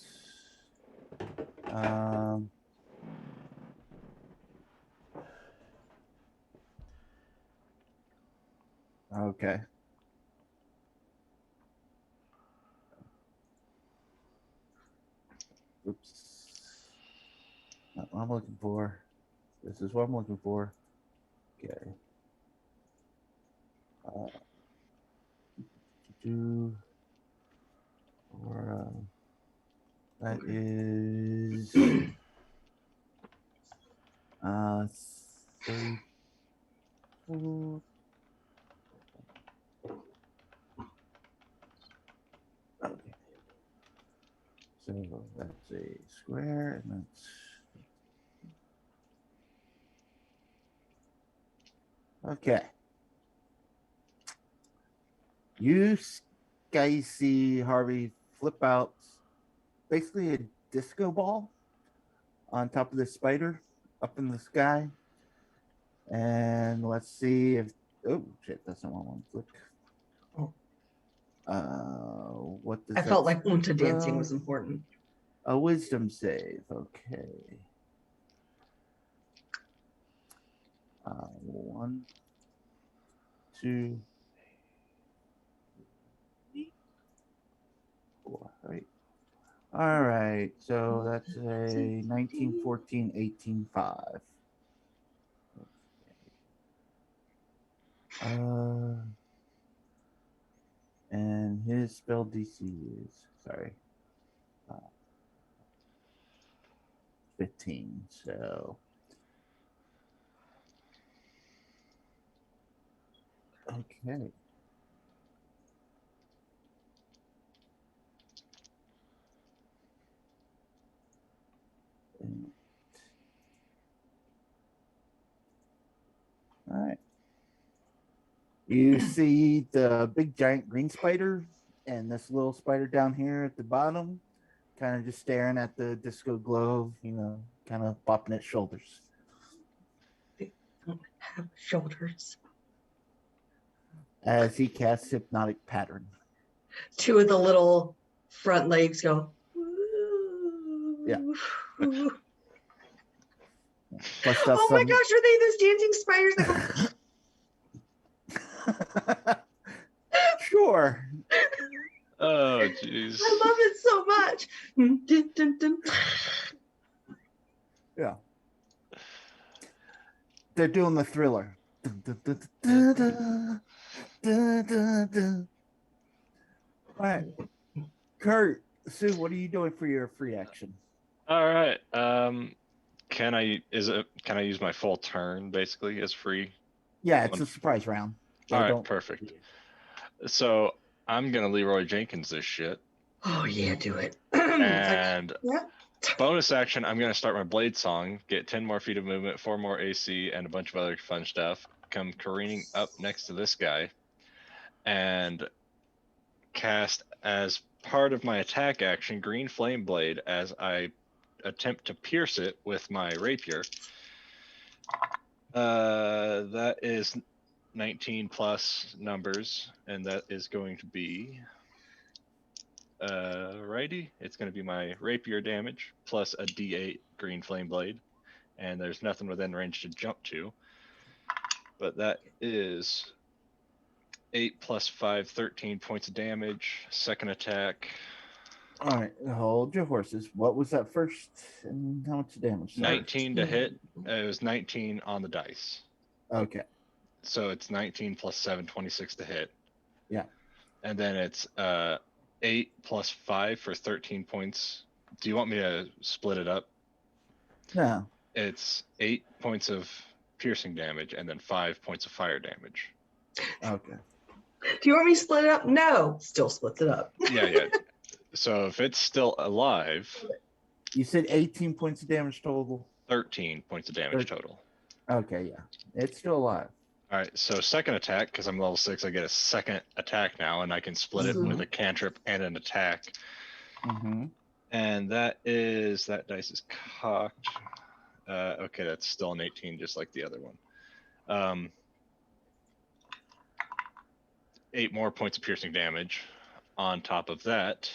Okay. Oops. Not what I'm looking for. This is what I'm looking for. Okay. That is 34. Okay. So that's a square, and that's okay. You guys see Harvey flip out basically a disco ball on top of the spider up in the sky. And let's see if oh shit, that's not what I want to click. What does I that felt like Unta dancing spell? was important. A wisdom save. Okay. 1, 2, 4. Right. All right. So that's a 19, 14, 18, 5. And his spell DC is, sorry, 15. So, okay. All right. You see the big giant green spider and this little spider down here at the bottom, kind of just staring at the disco globe, kind of popping its shoulders. They don't have shoulders. As he casts hypnotic pattern. Two of the little front legs go. Yeah. Oh Flushed my out some. gosh, are they those dancing spiders that go? Sure. Oh, jeez. I love it so much. Dun, dun, dun. Yeah. They're doing the Thriller. Dun, dun, dun, dun, dun, dun, dun, dun. All right. Kurt, Sue, what are you doing for your free action? All right. Can I use my full turn basically as free? Yeah, it's a surprise round. All right, perfect. So I'm gonna Leroy Jenkins this shit. Oh yeah, do it. And yeah. bonus action, I'm gonna start my blade song, get 10 more feet of movement, 4 more AC, and a bunch of other fun stuff. Come careening up next to this guy, and cast as part of my attack action Green Flame Blade as I attempt to pierce it with my rapier. That is 19 plus numbers, and that is going to be righty. It's going to be my rapier damage plus a D8 Green Flame Blade, and there's nothing within range to jump to. But that is 8 plus 5, 13 points of damage. Second attack. All right, hold your horses. What was that first, and how much damage? 19 to hit. It was 19 on the dice. Okay. So it's 19 plus 7, 26 to hit. Yeah. And then it's 8 plus 5 for 13 points. Do you want me to split it up? No. It's 8 points of piercing damage and then 5 points of fire damage. Okay. Do you want me to split it up? No. Still splits it up. Yeah. So if it's still alive, you said 18 points of damage total. 13 points of damage total. Okay, yeah, it's still alive. All right, so second attack, because I'm level 6, I get a second attack now, and I can split it with a cantrip and an attack. Mm-hmm. And that dice is cocked. Okay, that's still an 18, just like the other one. 8 more points of piercing damage on top of that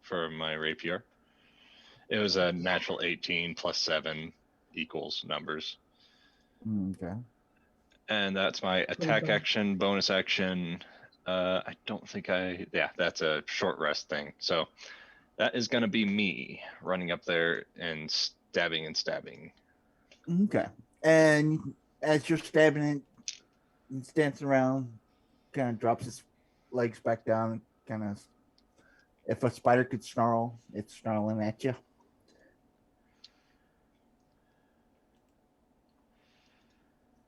for my rapier. It was a natural 18 plus 7 equals numbers. Okay. And that's my attack action, bonus action. I don't think that's a short rest thing. So that is going to be me running up there and stabbing. Okay. And as you're stabbing it, it's dancing around, kind of drops its legs back down, kind of. If a spider could snarl, it's snarling at you.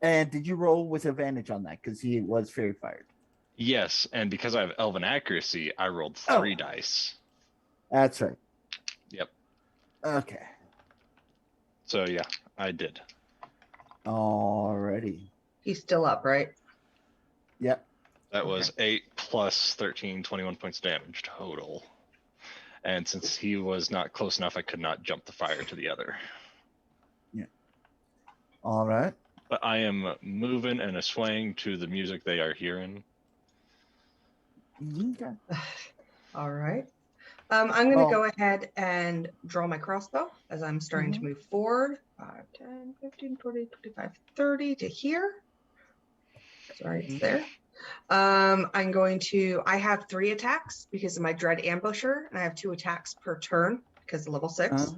And did you roll with advantage on that? Because he was fairy fired. Yes, and because I have elven accuracy, I rolled 3 dice. That's right. Yep. Okay. So yeah, I did. Alrighty. He's still up, right? Yep. That was 8 plus 13, 21 points of damage total. And since he was not close enough, I could not jump the fire to the other. Yeah. All right. But I am moving and swaying to the music they are hearing. Okay. All right. I'm going to go ahead and draw my crossbow as I'm starting to move forward. 5, 10, 15, 20, 25, 30 to here. Sorry, it's there. I'm going to, I have 3 attacks because of my Dread Ambusher, and I have 2 attacks per turn because of level 6.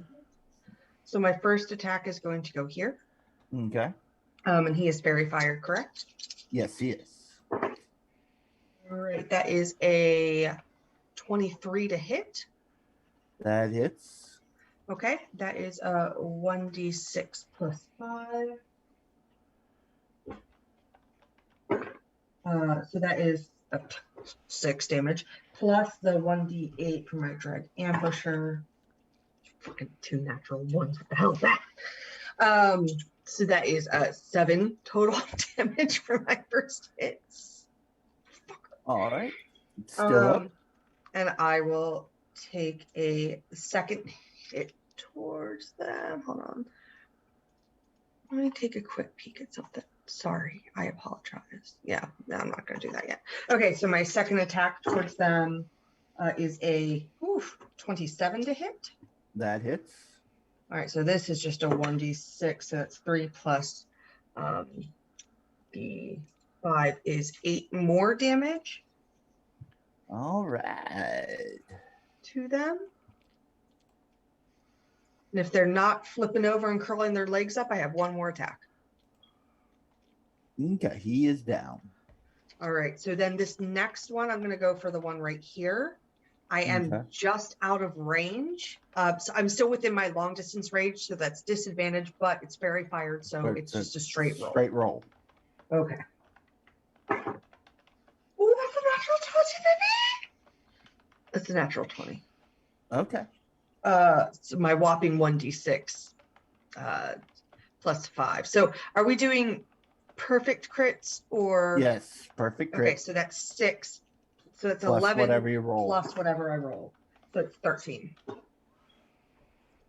So my first attack is going to go here. Okay. And he is fairy fired, correct? Yes, he is. All right, that is a 23 to hit. That hits. Okay, that is a 1d6 plus 5. So that is 6 damage, plus the 1d8 for my Dread Ambusher. Fucking 2 natural ones. What the hell is that? So that is 7 total damage for my first hits. All right. Still up. And I will take a second hit towards them. Hold on. Let me take a quick peek at something. Sorry, I apologize. Yeah, no, I'm not going to do that yet. Okay, so my second attack towards them is a 27 to hit. That hits. All right, so this is just a 1d6, so that's 3 plus the 5 is 8 more damage. All right. To them. And if they're not flipping over and curling their legs up, I have 1 more attack. Okay, he is down. All right, so then this next one, I'm going to go for the one right here. I am just out of range. So I'm still within my long distance range, so that's disadvantage, but it's fairy fired, so it's just a straight roll. Straight roll. Okay. Oh, that's a natural 20, baby! That's a natural 20. Okay. So my whopping 1d6 plus 5. So are we doing perfect crits or? Yes, perfect crit. Okay, so that's 6. So that's plus 11 whatever you roll. plus whatever I roll. So it's 13.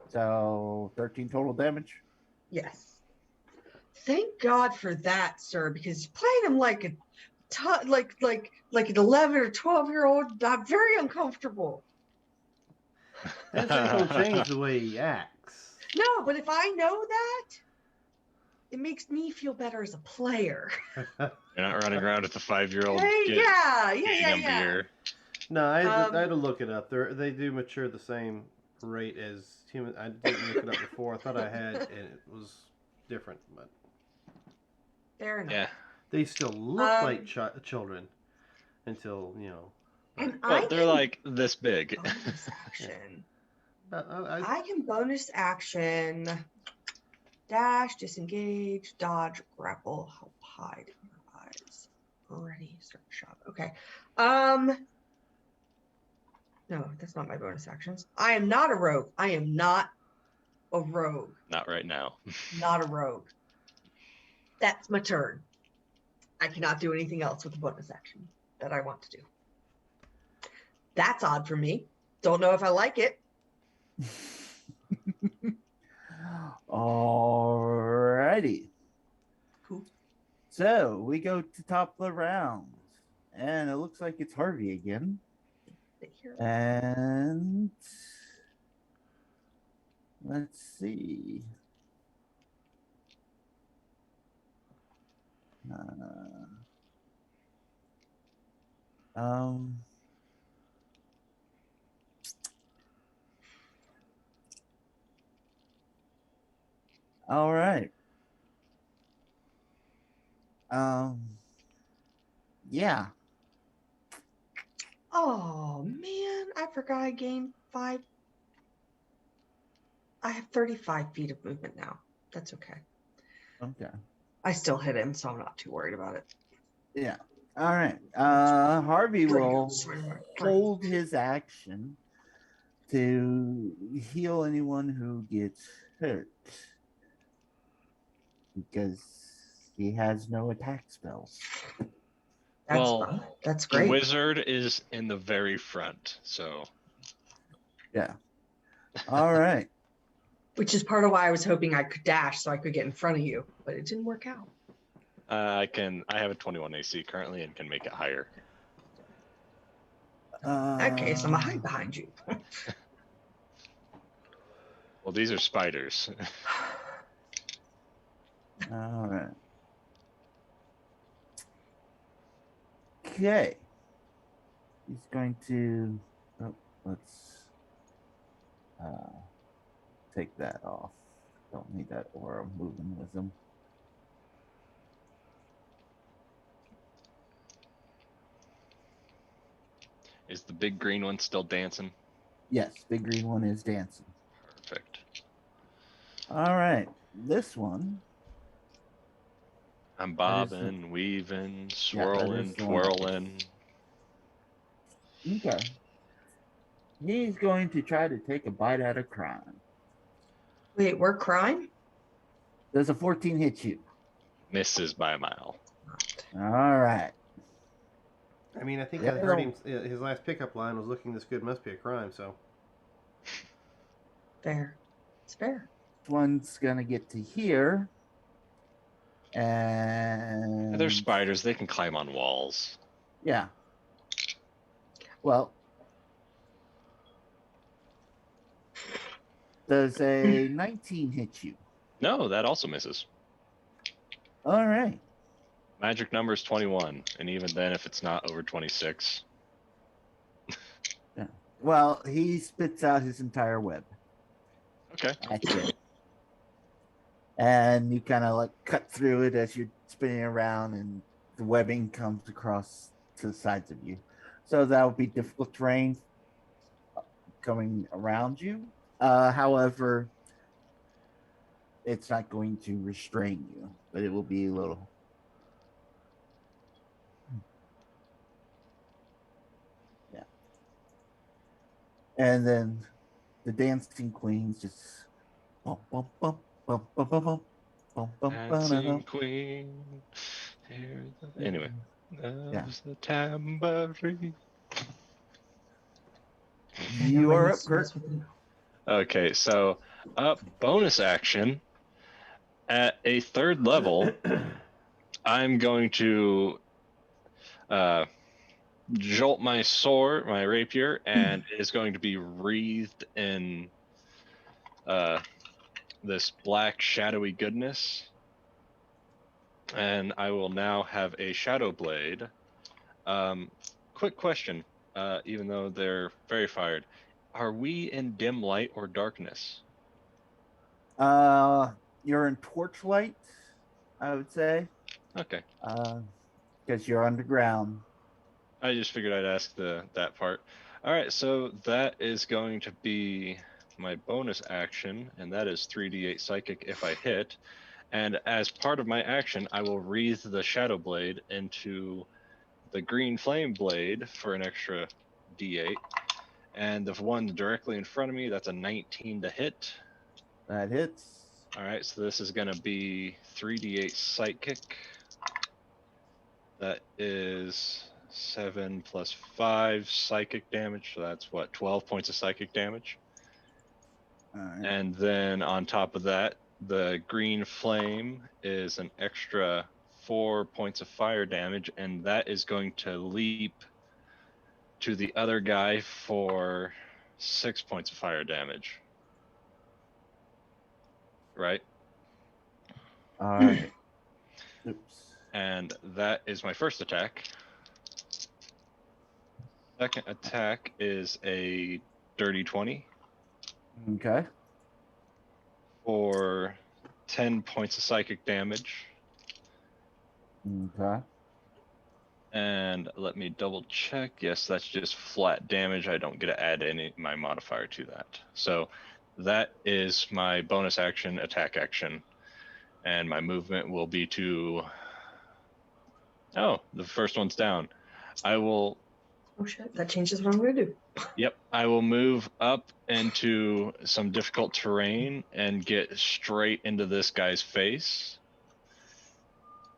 So 13 total damage. Yes. Thank God for that, sir, because playing him like an 11 or 12-year-old, I'm very uncomfortable. That ain't gonna change the way he acts. No, but if I know that, it makes me feel better as a player. You're not running around with a 5-year-old Hey, kid eating a yeah. beer. No, I had to look it up. They do mature the same rate as human. I didn't look it up before. I thought I had, and it was different, but Fair enough. Yeah. they still look like children until And Well, they're like this big. bonus action. I I can bonus action dash, disengage, dodge, grapple, help hide, improvise, ready, start shot. Okay. No, that's not my bonus actions. I am not a rogue. I am not a rogue. Not right now. Not a rogue. That's my turn. I cannot do anything else with the bonus action that I want to do. That's odd for me. Don't know if I like it. Alrighty. Cool. So we go to top of the round. And it looks like it's Harvey again. And let's see. All right. Yeah. Oh man, I forgot I gained 5. I have 35 feet of movement now. That's okay. Okay. I still hit him, so I'm not too worried about it. Yeah. All right. Harvey will hold his action to heal anyone who gets hurt because he has no attack spells. That's fine. That's great. The wizard is in the very front, so. Yeah. All right. Which is part of why I was hoping I could dash so I could get in front of you, but it didn't work out. I have a 21 AC currently and can make it higher. In that case, I'm gonna hide behind you. Well, these are spiders. All right. Okay. He's going to. Oh, let's take that off. Don't need that aura moving with him. Is the big green one still dancing? Yes, big green one is dancing. Perfect. All right, this one. I'm That is the- bobbing, weaving, Yeah, that swirling, is the one that twirling. Okay. He's going to try to take a bite out of crime. Wait, we're crime? Does a 14 hit you? Misses by a mile. All right. I mean, I think Yeah, I heard him. His last pickup line was, "Looking this good must be a crime." So Fair. It's fair. This one's going to get to here. And They're spiders. They can climb on walls. yeah. Well, does a 19 hit you? No, that also misses. All right. Magic number is 21, and even then, if it's not over 26. Yeah. Well, he spits out his entire web Okay. at you. And you kind of like cut through it as you're spinning around, and the webbing comes across to the sides of you. So that would be difficult terrain coming around you. However, it's not going to restrain you, but it will be a little. Yeah. And then the dancing queens just bum, bum, bum, bum, bum, bum, bum, bum, bum, Dancing queen. Anyway. Yeah. There's the tambourine. You are up, Kurt. Okay, so bonus action. At a third level, I'm going to jolt my sword, my rapier, and it is going to be wreathed in this black shadowy goodness. And I will now have a shadow blade. Quick question, even though they're very fired. Are we in dim light or darkness? You're in torchlight, I would say. Okay. Because you're underground. I just figured I'd ask that part. All right, so that is going to be my bonus action, and that is 3d8 psychic if I hit. And as part of my action, I will wreathe the shadow blade into the green flame blade for an extra d8. And the one directly in front of me, that's a 19 to hit. That hits. All right, so this is going to be 3d8 psychic. That is 7 plus 5 psychic damage, so that's what, 12 points of psychic damage. All right. And then on top of that, the green flame is an extra 4 points of fire damage, and that is going to leap to the other guy for 6 points of fire damage. Right? All right. Oops. And that is my first attack. Second attack is a dirty 20 Okay. for 10 points of psychic damage. Okay. And let me double check. Yes, that's just flat damage. I don't get to add my modifier to that. So that is my bonus action, attack action. And my movement will be to... Oh, the first one's down. I will... Oh shit, that changes what I'm going to do. Yep, I will move up into some difficult terrain and get straight into this guy's face.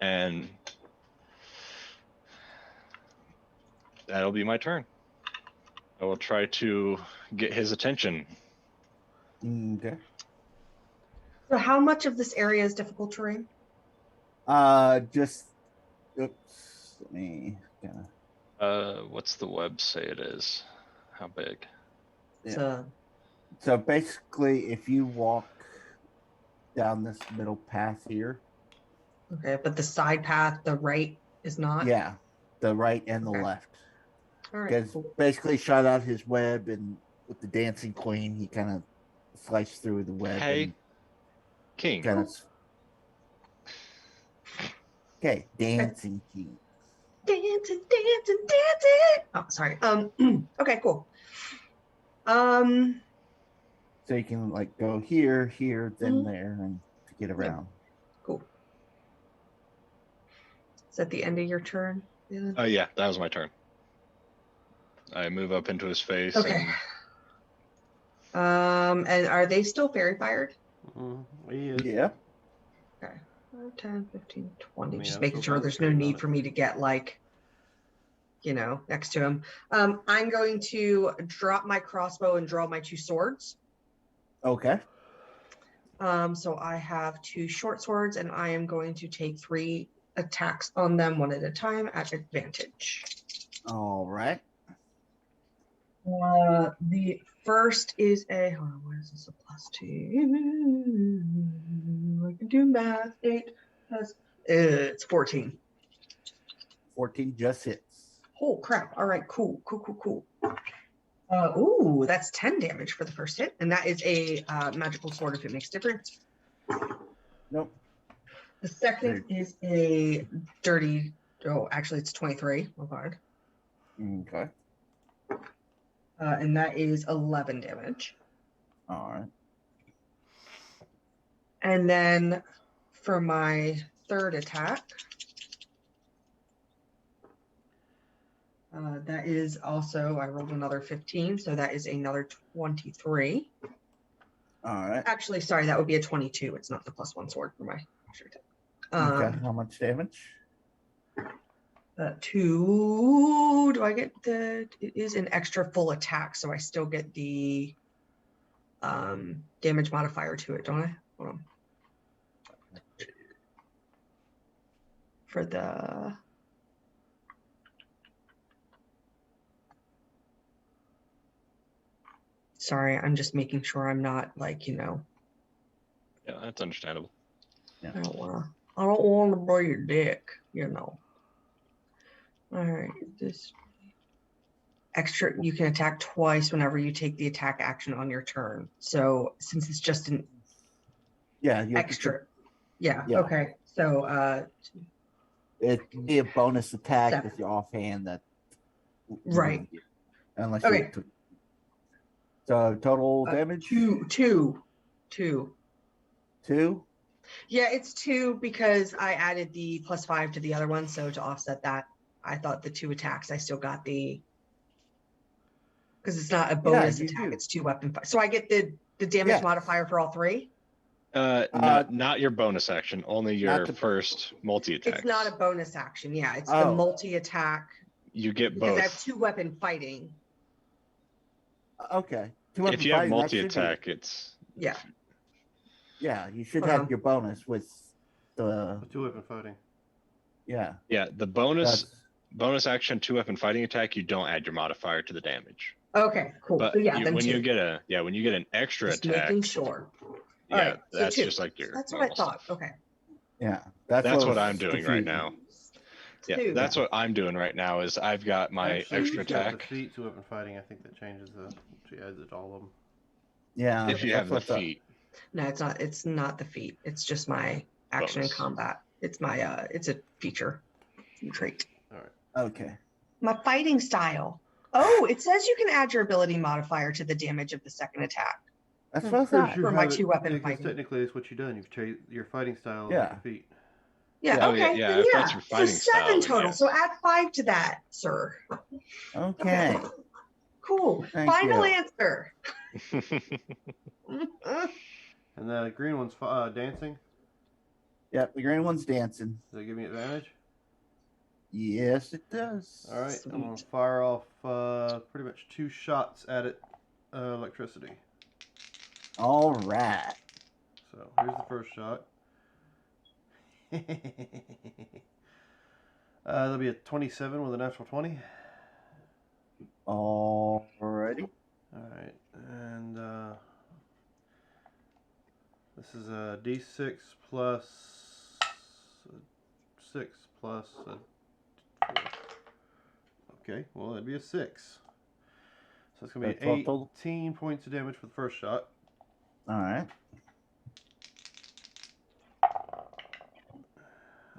And that'll be my turn. I will try to get his attention. Okay. So how much of this area is difficult terrain? Just oops. Let me What's the web say it is? How big? Yeah. So basically, if you walk down this middle path here, Okay, but the side path, the right, is not? yeah, the right and the Okay. left. All right, Because cool. basically shot out his web, and with the dancing queen, he kind of sliced through the web. Hey, and King. kind of. Okay, dancing king. dancing, dancing, dancing. Oh, sorry. Okay, cool. So you can like go here, here, then Mhm. there, and to get around. Cool. Is that the end of your turn? Oh yeah, that was my turn. I move up into his face. Okay. And are they still fairy fired? He is. Yeah. Okay. 5, 10, 15, 20. I mean, Just I'm making still sure fine there's with no staying on need it. for me to get like, next to him. I'm going to drop my crossbow and draw my 2 swords. Okay. So I have 2 short swords, and I am going to take 3 attacks on them, 1 at a time at advantage. All right. The first is a, hold on, what is this, a +2? I can do math. 8 plus, it's 14. 14 just hits. Oh crap. All right, cool. Ooh, that's 10 damage for the first hit, and that is a magical sword if it makes difference. Nope. The second is a dirty, actually it's 23. Oh god. Okay. And that is 11 damage. All right. And then for my third attack, that is also, I rolled another 15, so that is another 23. All right. Actually, sorry, that would be a 22. It's not the +1 sword for my extra attack. Okay. How much damage? 2. Do I get the? It is an extra full attack, so I still get the damage modifier to it, don't I? Hold on. For the. Sorry, I'm just making sure I'm not like, Yeah, that's understandable. I don't want to blow your dick, All right, this extra, you can attack twice whenever you take the attack action on your turn. So since it's just an extra, yeah. Okay. So it'd be a bonus attack 7. with your offhand that. Right. Unless Okay. So total damage? 2. 2? Yeah, it's 2 because I added the +5 to the other one. So to offset that, I thought the 2 attacks, I still got the, because it's not a bonus attack, it's 2 weapon fire. So I get the damage modifier for all 3? Not your bonus action, only your first multi-attack. It's not a bonus action. Yeah, it's the multi-attack. You get because both. I have 2 weapon fighting. Okay. If you have multi-attack, it's... Yeah. Yeah, you should have your bonus with the... 2 weapon fighting. Yeah. Yeah, the bonus action 2 weapon fighting attack, you don't add your modifier to the damage. Okay, cool. But so yeah, when you get an extra just attack, making sure. Yeah, right, so that's 2. just like your. That's what I thought. Stuff. Okay. Yeah, that's what I'm doing right now. 2. Yeah, that's what I'm doing right now. Is I've got my extra attack. The feat 2 weapon fighting, I think that changes she adds it to all of them. Yeah. If you have the feat. No, it's not. It's not the feat. It's just my action in combat. It's my it's a feature trait. All right. Okay. My fighting style. Oh, it says you can add your ability modifier to the damage of the second attack. That's what I thought. For my 2 weapon fighting. fighting. Technically, it's what you've done. You've changed your fighting style. Yeah. With feet. Yeah. Okay. Yeah. If that's your fighting so 7 style, total. So add 5 to that, sir. Okay. Cool. Thank Final you. answer. And the green one's dancing. Yep, the green one's dancing. Does that give me advantage? Yes, it does. All right, Sweet. I'm gonna fire off pretty much 2 shots at it, electricity. All right. So here's the first shot. That'll be a 27 with a natural 20. Alrighty. All right, and this is a D6 plus 6 plus 4. Okay, well that'd be a 6. So it's gonna be 18 points of damage for the first shot. All right.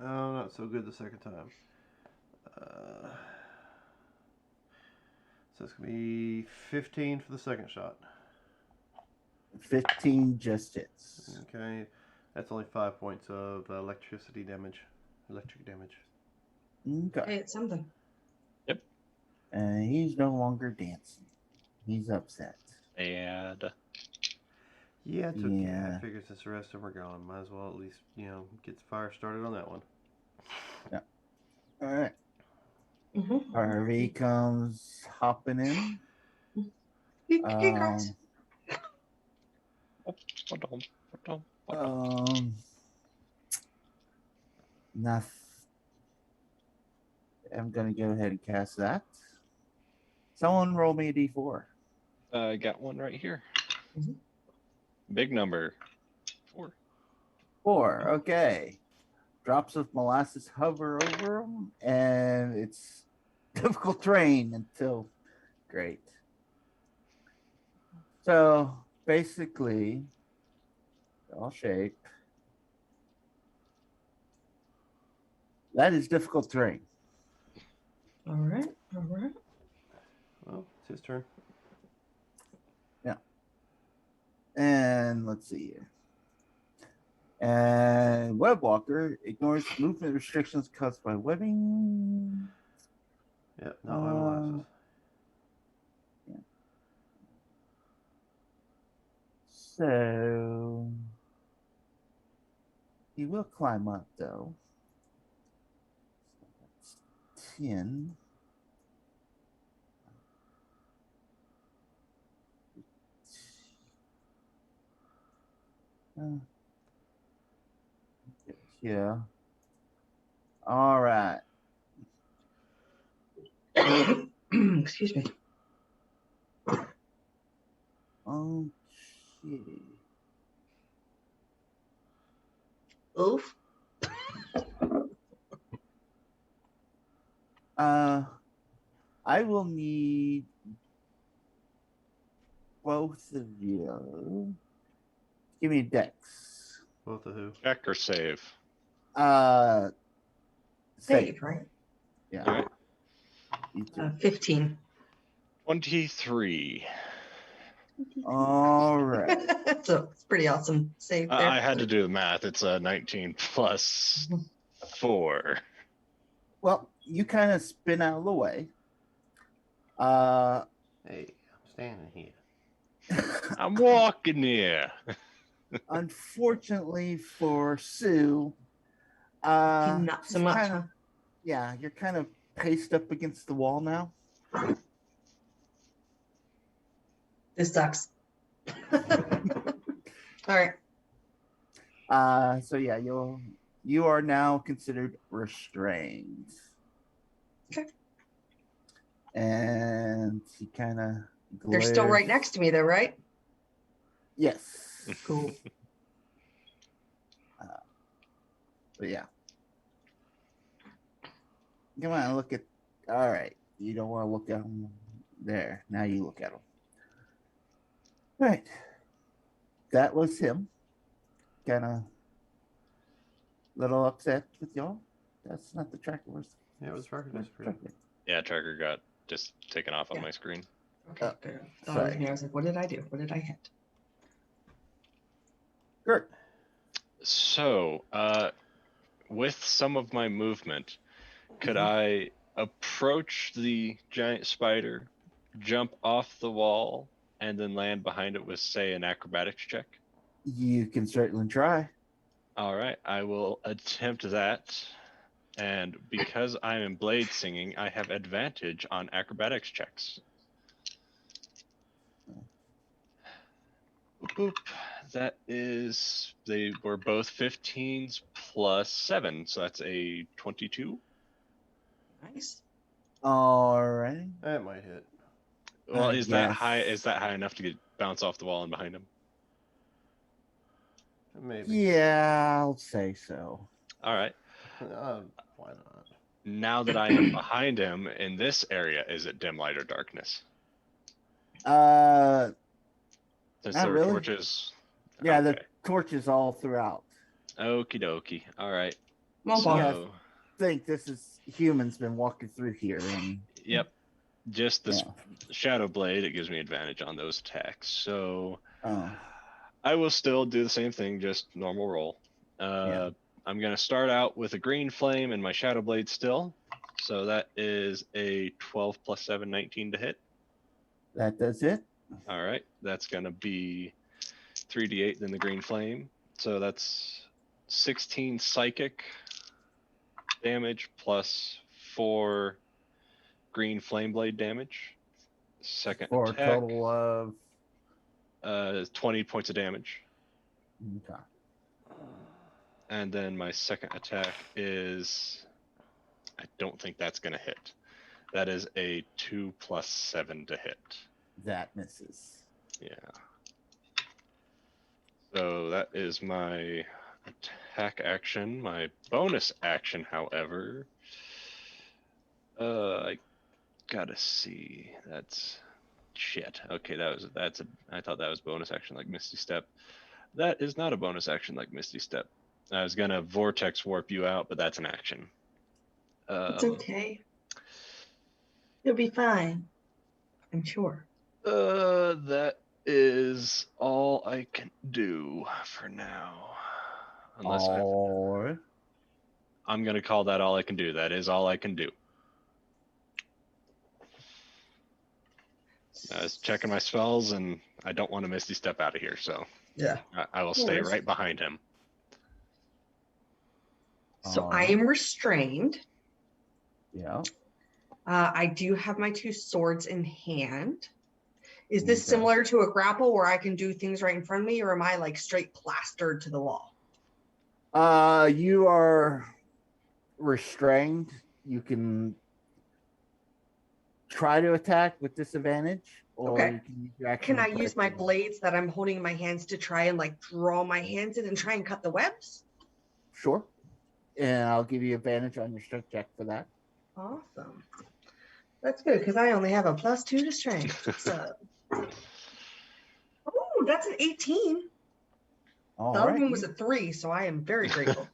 Oh, not so good the second time. So it's going to be 15 for the second shot. 15 just hits. Okay. That's only 5 points of electric damage. Okay. Hey, it's something. And he's no longer dancing. He's upset. And Yeah, it's okay. Yeah. I figure since the rest of them are gone, might as well at least, get the fire started on that one. All right. Mm-hmm. Harvey comes hopping in. Hey, guys. Nothing. I'm gonna go ahead and cast that. Someone roll me a d4. I got one right here. Mhm. Big number. 4. 4. Okay. Drops of molasses hover over them, and it's difficult terrain until great. So basically, all shape. That is difficult terrain. All right. Well, it's his turn. And let's see here. And Webwalker ignores movement restrictions caused by webbing. Yep, not my molasses. So he will climb up though. So that's 10. Yeah. All right. Excuse me. Okay. Oof. I will need both of you. Give me a dex. Both of who? Check or save? Save. Save, right? Yeah. All right. You too. 15. 23. All right. So it's pretty awesome save there. I had to do the math. It's 19 plus 4. Well, you kind of spin out of the way. Hey, I'm standing here. I'm walking here. Unfortunately for Sue, Not so she's much. kinda- yeah, you're kind of paced up against the wall now. This sucks. All right. So yeah, you are now considered restrained. Okay. And he kind of They're still right next to me, though, right? Yes. Cool. But yeah. Come on, look at. All right, you don't want to look at him there. Now you look at him. Right. That was him. Kind of little upset with y'all. That's not the tracker. Where's Yeah, it was tracker where's disappeared. tracker? Yeah, tracker got just taken off on Yeah. my screen. Okay, good. Thought it was sorry. me. I was like, what did I do? What did I hit? Kurt. So, with some of my movement, could I approach the giant spider, jump off the wall, and then land behind it with, say, an acrobatics check? You can certainly try. All right, I will attempt that. And because I am blade singing, I have advantage on acrobatics checks. Boop, boop. That is, they were both 15s plus 7, so that's a 22. Nice. All right. That might hit. Well, is that Yes. high? Is that high enough to get bounce off the wall and behind him? Maybe. Yeah, I'll say so. All right. Why not? Now that I am behind him in this area, is it dim light or darkness? Since Not there are really. torches. Yeah, Okay. the torches all throughout. Okie dokie. All right. Well, So, Yeah. Think this is humans been walking through here, and yep. just the Yeah. Shadow Blade, it gives me advantage on those attacks. So Oh, I will still do the same thing, just normal roll. Yeah. I'm going to start out with a green flame and my Shadow Blade still. So that is a 12 plus 7, 19 to hit. that does it. All right. That's going to be 3d8 then the green flame. So that's 16 psychic damage plus 4 green flame blade damage. Second For attack, a total of 20 points of damage. okay. And then my second attack is, I don't think that's going to hit. That is a 2 plus 7 to hit. That misses. Yeah. So that is my attack action. My bonus action, however, I gotta see. That's shit. Okay, I thought that was bonus action like Misty Step. That is not a bonus action like Misty Step. I was gonna Vortex Warp you out, but that's an action. It's okay. You'll be fine. I'm sure. That is all I can do for now. Unless Or I'm gonna call that all I can do. That is all I can do. I was checking my spells, and I don't want to Misty Step out of here, so Yeah. I will stay right behind him. So I Alright. am restrained. yeah. I do have my 2 swords in hand. Is this Okay. similar to a grapple where I can do things right in front of me, or am I like straight plastered to the wall? You are restrained. You can try to attack with disadvantage, or Okay. you can use your action. Can I to use my protect blades that I'm holding in my hands to try and like draw my hands in and try and cut the webs? Sure. And I'll give you advantage on your strength check for that. Awesome. That's good because I only have a +2 to strength. So, oh, that's an 18. All The other right. one was a 3, so I am very grateful.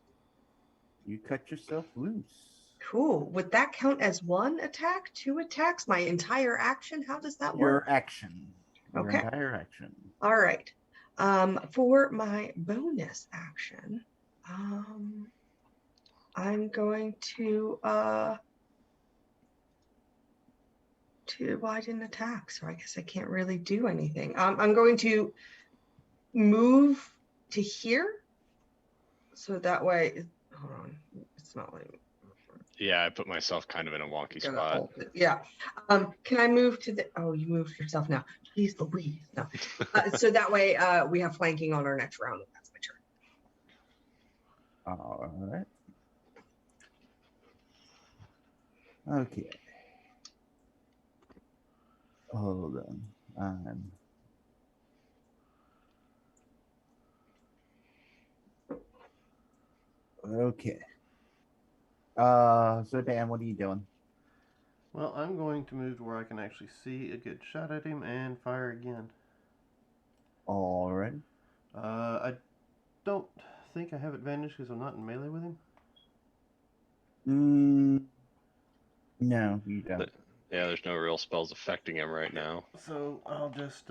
You cut yourself loose. Cool. Would that count as 1 attack, 2 attacks, my entire action? How does that Your work? action. Your Okay. entire action. All right. For my bonus action, I'm going to well, I didn't attack, so I guess I can't really do anything. I'm going to move to here, so that way, hold on, it's not like. Yeah, I put myself kind of in a wonky spot. Yeah. Can I move to the? Oh, you moved yourself now. Please, Louise. No. So that way, we have flanking on our next round. And that's my turn. All right. Okay. Hold on. Okay. So Dan, what are you doing? Well, I'm going to move to where I can actually see a good shot at him and fire again. All right. I don't think I have advantage because I'm not in melee with him. No, you don't. Yeah, there's no real spells affecting him right now. So I'll just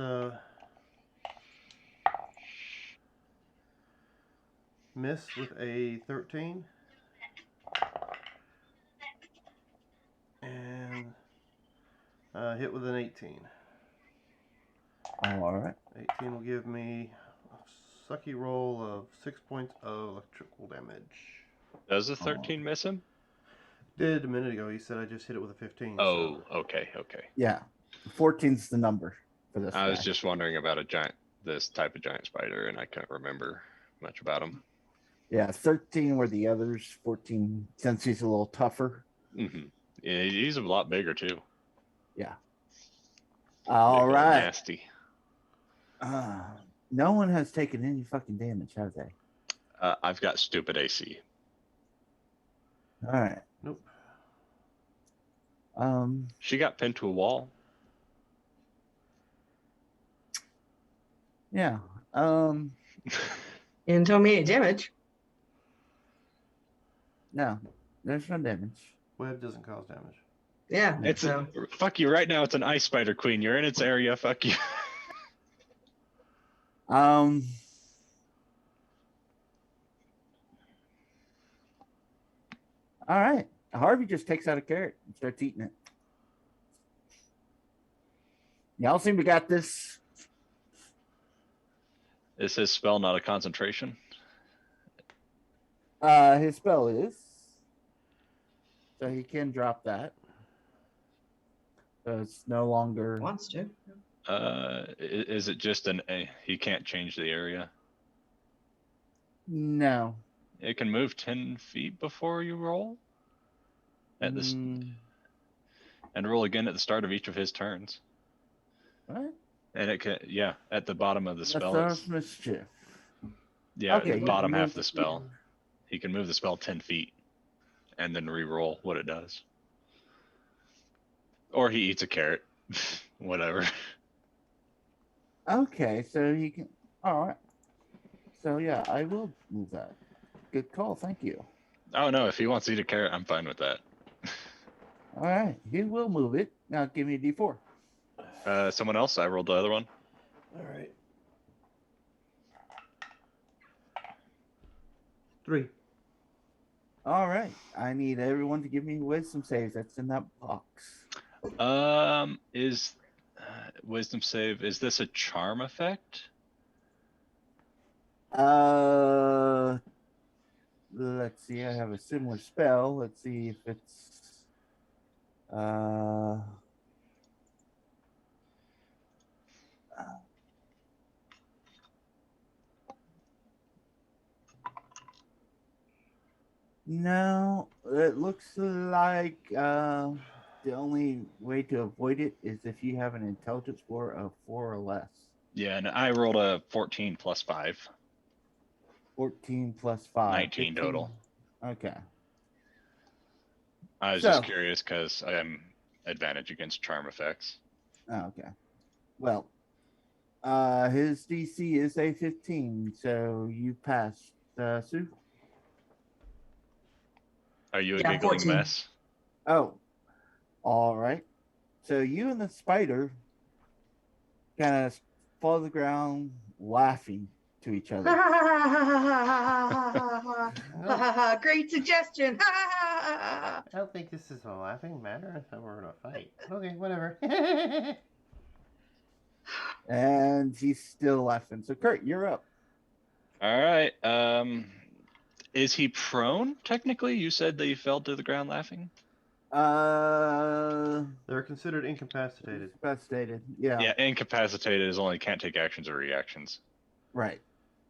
miss with a 13. And hit with an 18. All right. 18 will give me a sucky roll of 6 points of electrical damage. Does the 13 miss him? Did a minute ago. He said I just hit it with a 15. Oh, so. okay. Yeah. 14's the number for this I was guy. just wondering about this type of giant spider, and I can't remember much about him. Yeah, 13 were the others. 14, since he's a little tougher. Mm-hmm. Yeah, he's a lot bigger too. Yeah. All Big old right. Nasty. No one has taken any fucking damage, have they? I've got stupid AC. All right. Nope. She got pinned to a wall. Yeah. You didn't tell me any damage. No, there's no damage. Web doesn't cause damage. Yeah. It's So fuck you right now. It's an ice spider queen. You're in its area. Fuck you. Um. All right. Harvey just takes out a carrot and starts eating it. Y'all seem to got this. Is his spell not a concentration? His spell is. So he can drop that. So it's no longer. wants to. Is it just he can't change the area? No. It can move 10 feet before you roll. At this, Mm, and roll again at the start of each of his turns. what? And it can, yeah, at the bottom of the spell. That's mischief. Yeah, Okay, the you bottom can half move of the spell. He can move the spell 10 feet and then re-roll what it does. Or he eats a carrot. Whatever. Okay, so he can. All right. So yeah, I will move that. Good call. Thank you. Oh no, if he wants to eat a carrot, I'm fine with that. All right, he will move it. Now give me a D4. Someone else? I rolled the other one. All right. 3. All right, I need everyone to give me wisdom saves. That's in that box. Is wisdom save? Is this a charm effect? Let's see. I have a similar spell. Let's see if it's no, it looks like the only way to avoid it is if you have an intelligence score of 4 or less. Yeah, and I rolled a 14 plus 5. 14 plus 5. 19 total. Okay. I was just curious because I am advantage against charm effects. Oh, okay. Well, his DC is a 15, so you passed, Sue. Are you a Yeah, giggling 14. mess? Oh, all right. So you and the spider kind of fall to the ground laughing to each other. Great suggestion. I don't think this is a laughing matter. I thought we were gonna fight. Okay, whatever. And he's still laughing. So Kurt, you're up. All right. Is he prone? Technically, you said that he fell to the ground laughing. They're considered incapacitated. Incapacitated. Yeah. Yeah, incapacitated is only can't take actions or reactions. Right.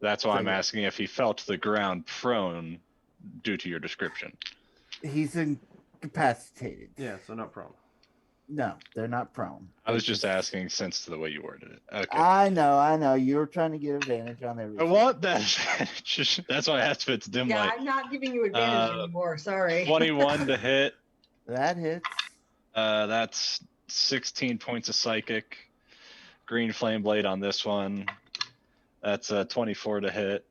That's why So, I'm yeah. asking if he fell to the ground prone due to your description. He's incapacitated. Yeah, so not prone. No, they're not prone. I was just asking since to the way you worded it. Okay. I know. You were trying to get advantage on I everything. want that advantage. That's why I asked if it's dim Yeah, light. I'm not giving you advantage anymore. Sorry. 21 to hit. That hits. That's 16 points of psychic. Green flame blade on this one. That's 24 to hit.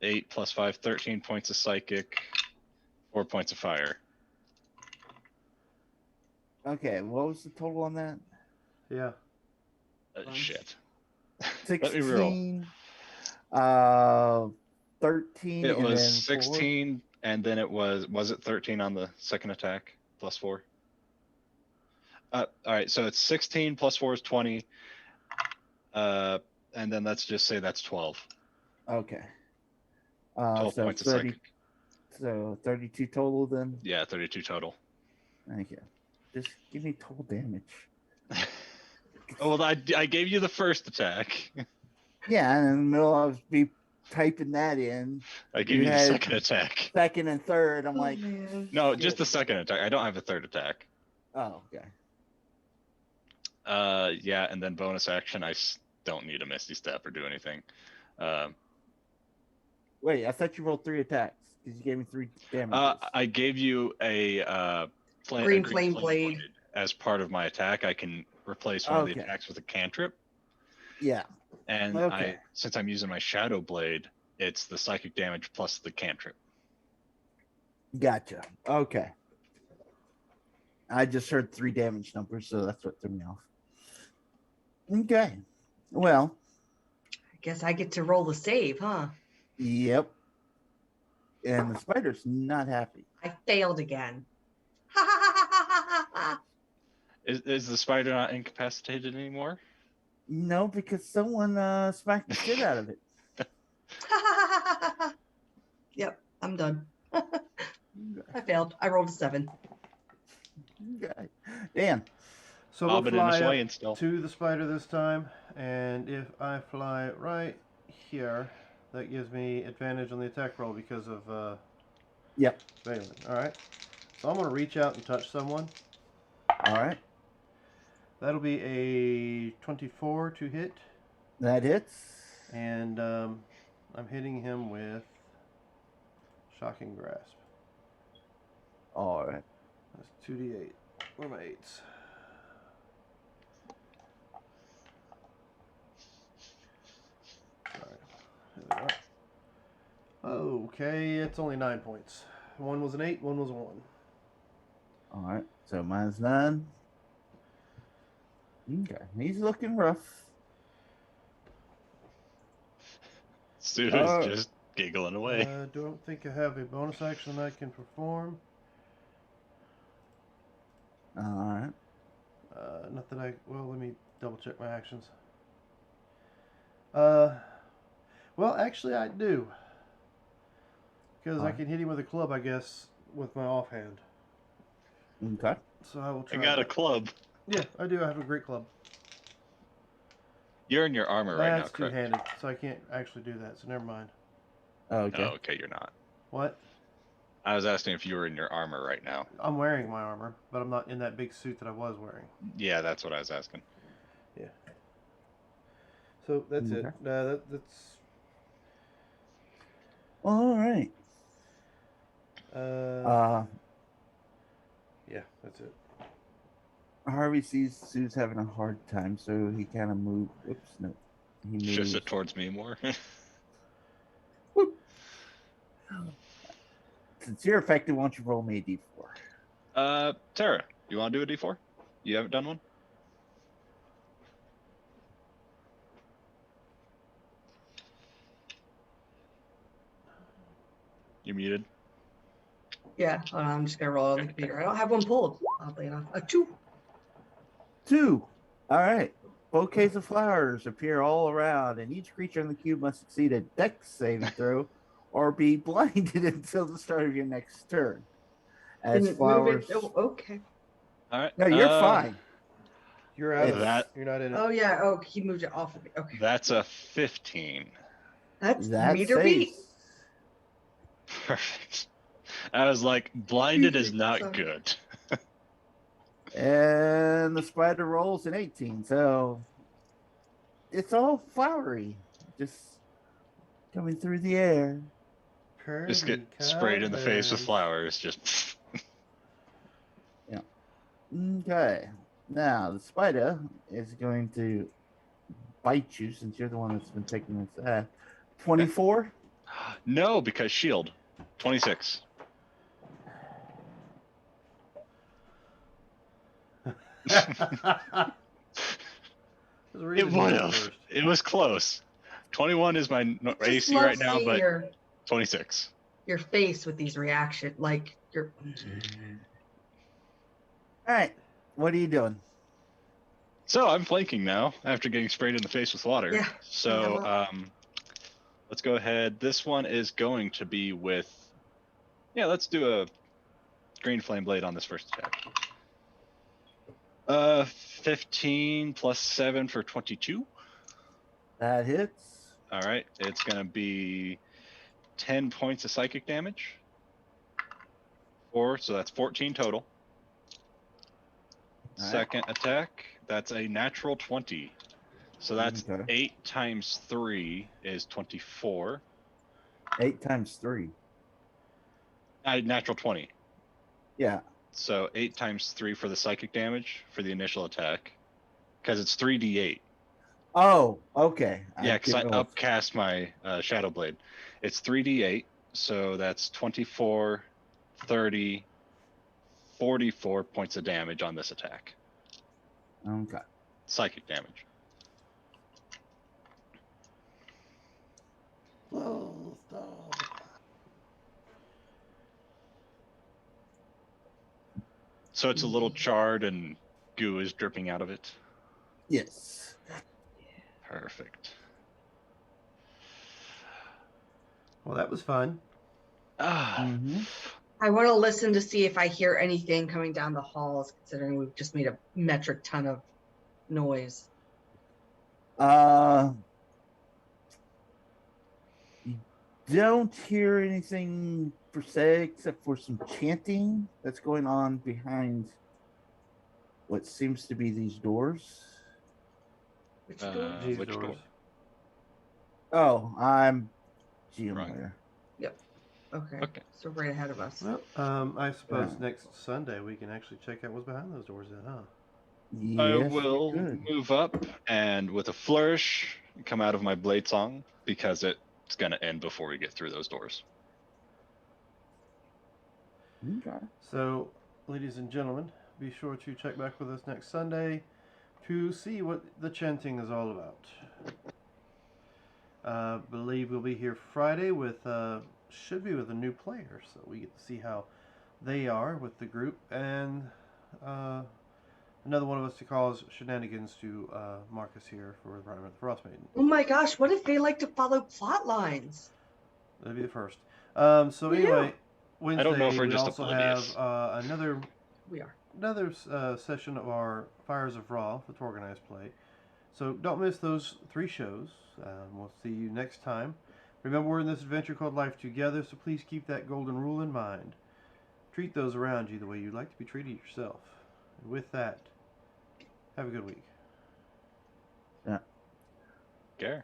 8 plus 5, 13 points of psychic. 4 points of fire. Okay, what was the total on that? Yeah. Shit. Let me roll. 16. 13. It and was then 16, and then it was it 13 on the second attack plus 4? All right, so it's 16 plus 4 is 20. And then let's just say that's 12. 4. Okay. 12 So points of 30. psychic. So 32 total then. Yeah, 32 total. Thank you. Just give me total damage. Oh, well, I gave you the first attack. Yeah, and in the middle I was typing that in. I gave you the had second attack. Second and third. I'm Oh, like, man. No, just the second attack. I don't have a third attack. oh, okay. Yeah, and then bonus action, I don't need a Misty Step or do anything. Wait, I thought you rolled 3 attacks because you gave me 3 damages. I gave you a Green flame blade. as part of my attack. I can replace one of the Okay. attacks with a cantrip. Yeah. And Okay. since I'm using my Shadow Blade, it's the psychic damage plus the cantrip. Gotcha. Okay. I just heard 3 damage numbers, so that's what threw me off. Okay. Well, I guess I get to roll the save, huh? yep. And the spider's not happy. I failed again. Is the spider not incapacitated anymore? No, because someone smacked the shit out of it. Yep, I'm done. I failed. I rolled a 7. Okay. Dan. So Oh, we'll but in fly a swaying up still. to the spider this time, and if I fly right here, that gives me advantage on the attack roll because of Yep. Valen. All right. So I'm gonna reach out and touch someone. All right. That'll be a 24 to hit, That hits. and I'm hitting him with Shocking Grasp. All right. That's 2d8. Where are my 8s? Sorry. There they are. Okay, it's only 9 points. One was an 8, one was a 1. All right. So mine's 9. Okay. He's looking rough. Sue is Oh. just giggling away. Don't think I have a bonus action I can perform. All right. Not that I. Well, let me double check my actions. Well, actually, I do. Because I Alright. can hit him with a club, I guess, with my offhand. Okay. So I will I try. got a that. club. Yeah, I do. I have a great club. You're in your armor right now, That's correct? two-handed, so I can't actually do that. So never mind. Okay. Oh, okay, you're not. What? I was asking if you were in your armor right now. I'm wearing my armor, but I'm not in that big suit that I was wearing. Yeah, that's what I was asking. So that's it. Okay. That's. All right. Yeah, that's it. Harvey sees Sue's having a hard time, so he kind of moved. Oops, no. He moves. Shifts it towards me more. Since you're affected, why don't you roll me a d4? Tara, you want to do a D4? You haven't done one? You're muted. Yeah, hold on, I'm just gonna roll on the computer. I don't have one pulled. Oddly enough, a 2. 2. All right. Bouquets of flowers appear all around, and each creature in the cube must succeed a dex saving throw or be blinded until the start of your next turn. As Didn't flowers. move it. Oh, okay. All right. No, you're fine. You're out of That- it. You're not in it. Oh yeah. Oh, he moved it off of me. Okay. That's a 15. That's That meter beat. saves. Perfect. I was like, blinded is not Sorry. good. And the spider rolls an 18, so it's all flowery, just coming through the air. Just get Pretty sprayed in the face with colors. flowers. Just. Okay. Now the spider is going to bite you since you're the one that's been taking this. 24. No, because shield. 26. It would have. It was close. 21 is my Just AC love right now, seeing but your 26. face with these reaction, like your. All right. What are you doing? So I'm flanking now after getting sprayed in the face with water. Yeah. So Yeah, let's go ahead. This one is going to be with. Yeah, let's do a green flame blade on this first attack. 15 plus 7 for 22. That hits. All right, it's gonna be 10 points of psychic damage. 4, so that's 14 total. All right. Second attack, that's a natural 20. So that's Okay. 8 times 3 is 24. 8 times 3. Natural 20. Yeah. So 8 times 3 for the psychic damage for the initial attack. Because it's 3d8. Oh, okay. Yeah, because I didn't know. upcast my Shadow Blade. It's 3d8, so that's 24, 30, 44 points of damage on this attack. Okay. Psychic damage. Oh, stop. So it's a little charred and goo is dripping out of it. Yes. Perfect. Well, that was fun. Mm-hmm. I want to listen to see if I hear anything coming down the halls, considering we've just made a metric ton of noise. You don't hear anything per se except for some chanting that's going on behind what seems to be these doors. Which door? These Which door? doors. Oh, I'm GM Right. layer. Okay. Okay. So right ahead of us. Well, I suppose Yeah. next Sunday we can actually check out what's behind those doors then, huh? I Yes, will you could. move up and with a flourish come out of my blade song because it's going to end before we get through those doors. Okay. So, ladies and gentlemen, be sure to check back with us next Sunday to see what the chanting is all about. Believe we'll be here Friday with should be with a new player, so we get to see how they are with the group, and another one of us to cause shenanigans to Marcus here for the Prime of the Frost Maiden. Oh my gosh, what if they like to follow plot lines? That'll be the first. So Yeah. anyway, Wednesday I don't know if we're we just also oblivious. have another We are. session of our Fires of Ra with organized play. So don't miss those 3 shows. We'll see you next time. Remember, we're in this adventure called Life Together, so please keep that golden rule in mind. Treat those around you the way you'd like to be treated yourself. And with that, have a good week. Yeah. Gare.